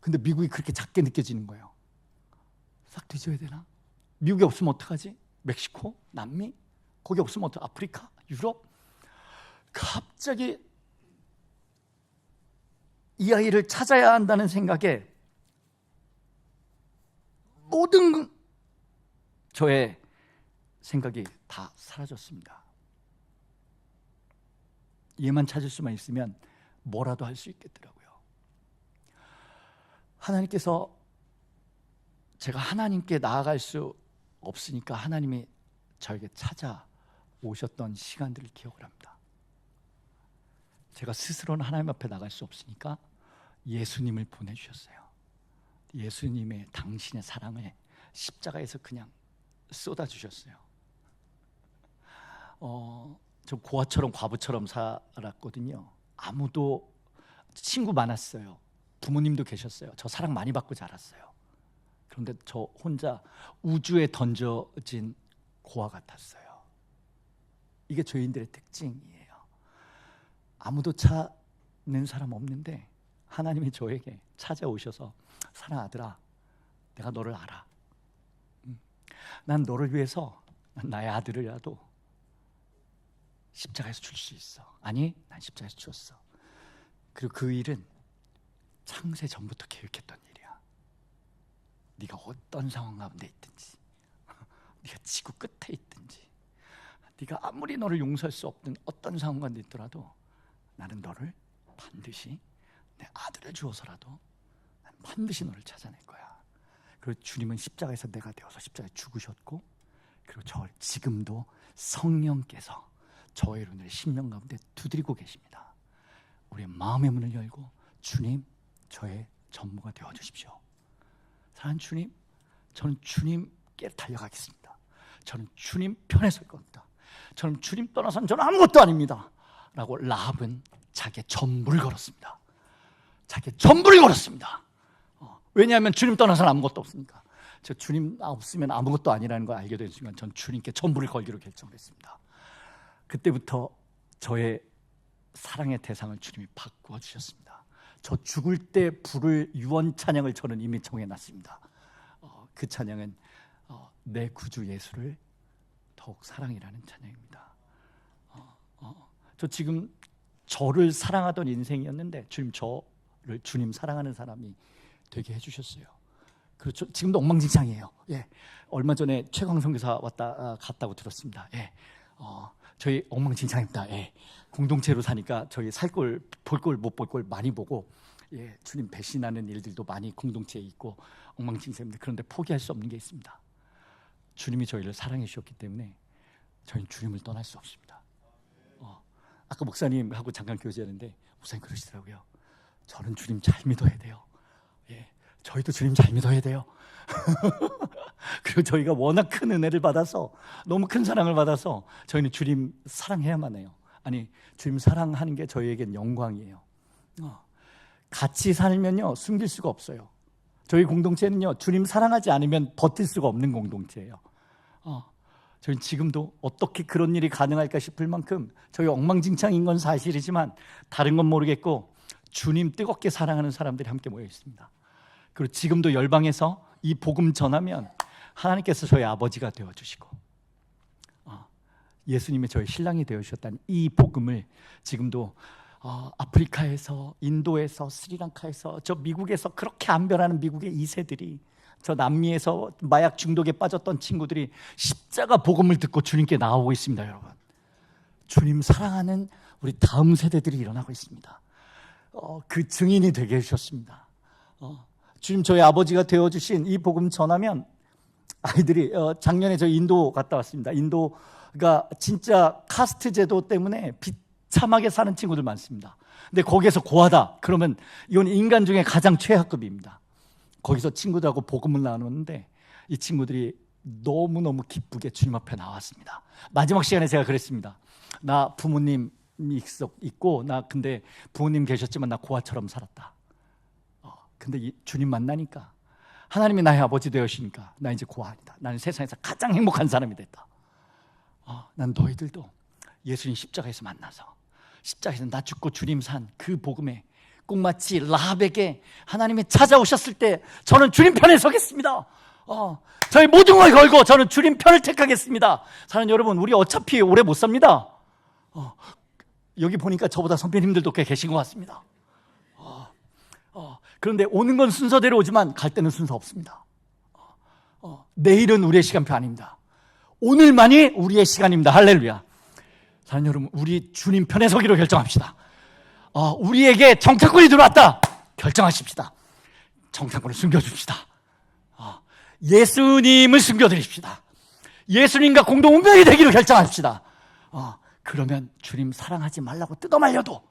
근데 미국이 그렇게 작게 느껴지는 거예요. 싹 뒤져야 되나? 미국에 없으면 어떡하지? 멕시코? 남미? 거기 없으면 어떡하지? 아프리카? 유럽? 갑자기 이 아이를 찾아야 한다는 생각에 모든 저의 생각이 다 사라졌습니다. 얘만 찾을 수만 있으면 뭐라도 할 수 있겠더라고요. 하나님께서 제가 하나님께 나아갈 수 없으니까 하나님이 저에게 찾아오셨던 시간들을 기억을 합니다. 제가 스스로는 하나님 앞에 나갈 수 없으니까 예수님을 보내주셨어요. 예수님의 당신의 사랑을 십자가에서 그냥 쏟아주셨어요. 저 고아처럼 과부처럼 살았거든요. 아무도 친구 많았어요. 부모님도 계셨어요. 저 사랑 많이 받고 자랐어요. 그런데 저 혼자 우주에 던져진 고아 같았어요. 이게 죄인들의 특징이에요. 아무도 찾는 사람 없는데 하나님이 저에게 찾아오셔서 사랑 아들아, 내가 너를 알아. 난 너를 위해서 나의 아들이라도 십자가에서 줄 수 있어. 아니, 난 십자가에서 죽었어. 그리고 그 일은 창세 전부터 계획했던 일이야. 네가 어떤 상황 가운데 있든지, 네가 지구 끝에 있든지, 네가 아무리 너를 용서할 수 없는 어떤 상황 가운데 있더라도 나는 너를 반드시 내 아들을 주어서라도 난 반드시 너를 찾아낼 거야. 그리고 주님은 십자가에서 내가 되어서 십자가에 죽으셨고, 그리고 저 지금도 성령께서 저의 눈을 심령 가운데 두드리고 계십니다. 우리의 마음의 문을 열고 주님, 저의 전무가 되어주십시오. 사랑하는 주님, 저는 주님께 달려가겠습니다. 저는 주님 편에 설 겁니다. 저는 주님 떠나서는 저는 아무것도 아닙니다 라고 라합은 자기의 전부를 걸었습니다. 자기의 전부를 걸었습니다. 왜냐하면 주님 떠나서는 아무것도 없으니까. 저 주님 없으면 아무것도 아니라는 걸 알게 된 순간 전 주님께 전부를 걸기로 결정을 했습니다. 그때부터 저의 사랑의 대상을 주님이 바꾸어 주셨습니다. 저 죽을 때 부를 유언 찬양을 저는 이미 정해놨습니다. 그 찬양은 내 구주 예수를 더욱 사랑이라는 찬양입니다. 저 지금 저를 사랑하던 인생이었는데 주님 저를 주님 사랑하는 사람이 되게 해주셨어요. 그렇죠. 지금도 엉망진창이에요. 예, 얼마 전에 최광성 교사 왔다 갔다고 들었습니다. 예, 저희 엉망진창입니다. 예, 공동체로 사니까 저희 살 걸 볼 걸 못 볼 걸 많이 보고, 예, 주님 배신하는 일들도 많이 공동체에 있고 엉망진창입니다. 그런데 포기할 수 없는 게 있습니다. 주님이 저희를 사랑해 주셨기 때문에 저희는 주님을 떠날 수 없습니다. 아까 목사님하고 잠깐 교제하는데 목사님 그러시더라고요. 저는 주님 잘 믿어야 돼요. 예, 저희도 주님 잘 믿어야 돼요. 그리고 저희가 워낙 큰 은혜를 받아서, 너무 큰 사랑을 받아서 저희는 주님 사랑해야만 해요. 아니, 주님 사랑하는 게 저희에겐 영광이에요. 같이 살면요 숨길 수가 없어요. 저희 공동체는요 주님 사랑하지 않으면 버틸 수가 없는 공동체예요. 저는 지금도 어떻게 그런 일이 가능할까 싶을 만큼 저희 엉망진창인 건 사실이지만 다른 건 모르겠고 주님 뜨겁게 사랑하는 사람들이 함께 모여 있습니다. 그리고 지금도 열방에서 이 복음 전하면 하나님께서 저희 아버지가 되어주시고 예수님의 저희 신랑이 되어주셨다는 이 복음을 지금도 아프리카에서, 인도에서, 스리랑카에서, 저 미국에서 그렇게 안 변하는 미국의 2세들이, 저 남미에서 마약 중독에 빠졌던 친구들이 십자가 복음을 듣고 주님께 나오고 있습니다. 여러분, 주님 사랑하는 우리 다음 세대들이 일어나고 있습니다. 그 증인이 되게 해주셨습니다. 주님 저희 아버지가 되어주신 이 복음 전하면 아이들이, 작년에 저 인도 갔다 왔습니다. 인도가 진짜 카스트 제도 때문에 비참하게 사는 친구들 많습니다. 근데 거기에서 고하다 그러면 이건 인간 중에 가장 최하급입니다. 거기서 친구들하고 복음을 나누는데 이 친구들이 너무너무 기쁘게 주님 앞에 나왔습니다. 마지막 시간에 제가 그랬습니다. 나 부모님 있고 나 근데 부모님 계셨지만 나 고아처럼 살았다. 근데 주님 만나니까 하나님이 나의 아버지 되시니까 나 이제 고아니다. 나는 세상에서 가장 행복한 사람이 됐다. 난 너희들도 예수님 십자가에서 만나서 십자가에서 나 죽고 주님 산 그 복음에 꼭 마치 라합에게 하나님이 찾아오셨을 때 저는 주님 편에 서겠습니다. 저희 모든 걸 걸고 저는 주님 편을 택하겠습니다. 사랑하는 여러분, 우리 어차피 오래 못 삽니다. 여기 보니까 저보다 선배님들도 꽤 계신 것 같습니다. 그런데 오는 건 순서대로 오지만 갈 때는 순서 없습니다. 내일은 우리의 시간표 아닙니다. 오늘만이 우리의 시간입니다. 할렐루야. 사랑하는 여러분, 우리 주님 편에 서기로 결정합시다. 우리에게 정탐꾼이 들어왔다 결정하십시다. 정탐꾼을 숨겨줍시다. 예수님을 숨겨드립시다. 예수님과 공동 운명이 되기로 결정합시다. 그러면 주님 사랑하지 말라고 뜯어말려도,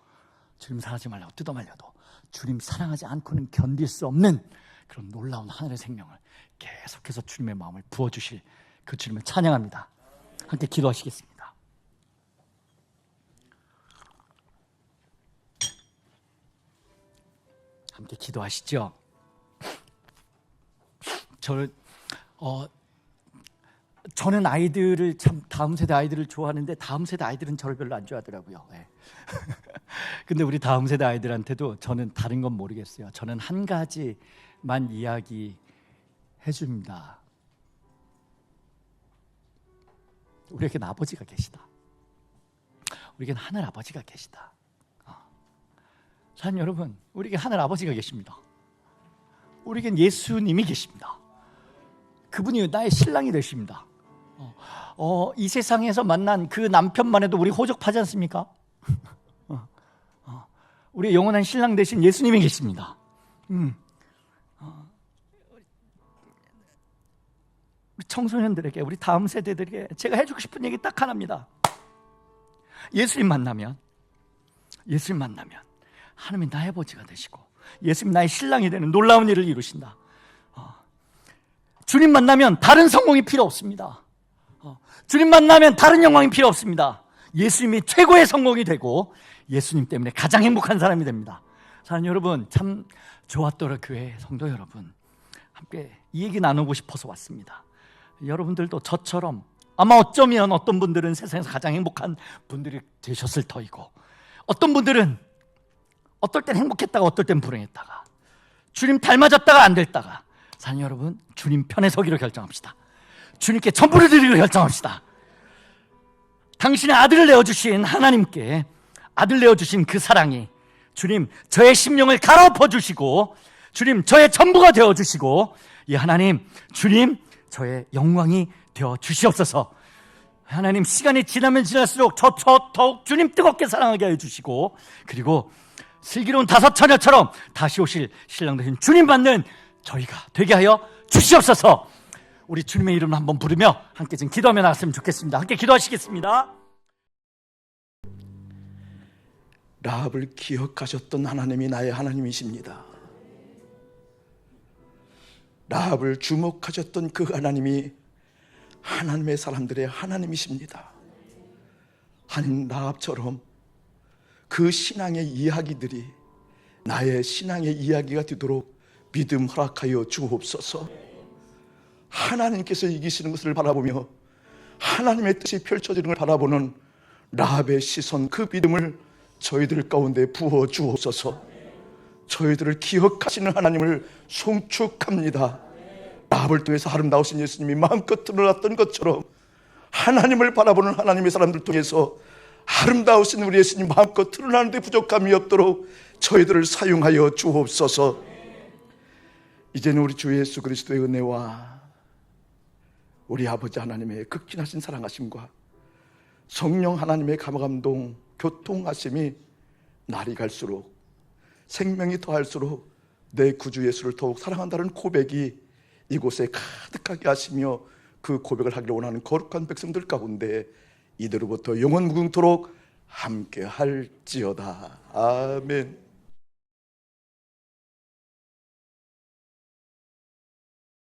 주님 사랑하지 말라고 뜯어말려도 주님 사랑하지 않고는 견딜 수 없는 그런 놀라운 하늘의 생명을 계속해서 주님의 마음을 부어주실 그 주님을 찬양합니다. 함께 기도하시겠습니다. 함께 기도하시죠. 저는 아이들을 참, 다음 세대 아이들을 좋아하는데 다음 세대 아이들은 저를 별로 안 좋아하더라고요. 네. 근데 우리 다음 세대 아이들한테도 저는 다른 건 모르겠어요. 저는 한 가지만 이야기 해줍니다. 우리에겐 아버지가 계시다. 우리에겐 하늘 아버지가 계시다. 사랑하는 여러분, 우리에겐 하늘 아버지가 계십니다. 우리에겐 예수님이 계십니다. 그분이 나의 신랑이 되십니다. 이 세상에서 만난 그 남편만 해도 우리 호적하지 않습니까? 우리 영원한 신랑 되신 예수님이 계십니다. 우리 청소년들에게, 우리 다음 세대들에게 제가 해주고 싶은 얘기 딱 하나입니다. 예수님 만나면 하나님이 나의 아버지가 되시고 예수님 나의 신랑이 되는 놀라운 일을 이루신다. 주님 만나면 다른 성공이 필요 없습니다. 주님 만나면 다른 영광이 필요 없습니다. 예수님이 최고의 성공이 되고 예수님 때문에 가장 행복한 사람이 됩니다. 사랑하는 여러분, 참 조아또라 교회 성도 여러분, 함께 이 얘기 나누고 싶어서 왔습니다. 여러분들도 저처럼 아마 어쩌면 어떤 분들은 세상에서 가장 행복한 분들이 되셨을 터이고, 어떤 분들은 어떨 땐 행복했다가 어떨 땐 불행했다가, 주님 닮아졌다가 안 됐다가, 사랑하는 여러분, 주님 편에 서기로 결정합시다. 주님께 전부를 드리기로 결정합시다. 당신의 아들을 내어주신 하나님께, 아들 내어주신 그 사랑이 주님 저의 심령을 갈아엎어 주시고, 주님 저의 전부가 되어주시고, 이 하나님, 주님 저의 영광이 되어 주시옵소서. 하나님, 시간이 지나면 지날수록 저 더욱 주님 뜨겁게 사랑하게 해주시고, 그리고 슬기로운 다섯 처녀처럼 다시 오실 신랑 되신 주님 받는 저희가 되게 하여 주시옵소서. 우리 주님의 이름을 한번 부르며 함께 지금 기도하며 나갔으면 좋겠습니다. 함께 기도하시겠습니다. 라합을 기억하셨던 하나님이 나의 하나님이십니다. 라합을 주목하셨던 그 하나님이 하나님의 사람들의 하나님이십니다. 한 라합처럼 그 신앙의 이야기들이 나의 신앙의 이야기가 되도록 믿음 허락하여 주옵소서. 하나님께서 이기시는 것을 바라보며 하나님의 뜻이 펼쳐지는 걸 바라보는 라합의 시선, 그 믿음을 저희들 가운데 부어 주옵소서. 저희들을 기억하시는 하나님을 송축합니다. 라합을 통해서 아름다우신 예수님이 마음껏 드러났던 것처럼 하나님을 바라보는 하나님의 사람들 통해서 아름다우신 우리 예수님 마음껏 드러나는데 부족함이 없도록 저희들을 사용하여 주옵소서. 이제는 우리 주 예수 그리스도의 은혜와 우리 아버지 하나님의 극진하신 사랑하심과 성령 하나님의 감화감동 교통하심이 날이 갈수록 생명이 더할수록 내 구주 예수를 더욱 사랑한다는 고백이 이곳에 가득하게 하시며 그 고백을 하기를 원하는 거룩한 백성들 가운데 이대로부터 영원 무궁토록 함께 할지어다. 아멘.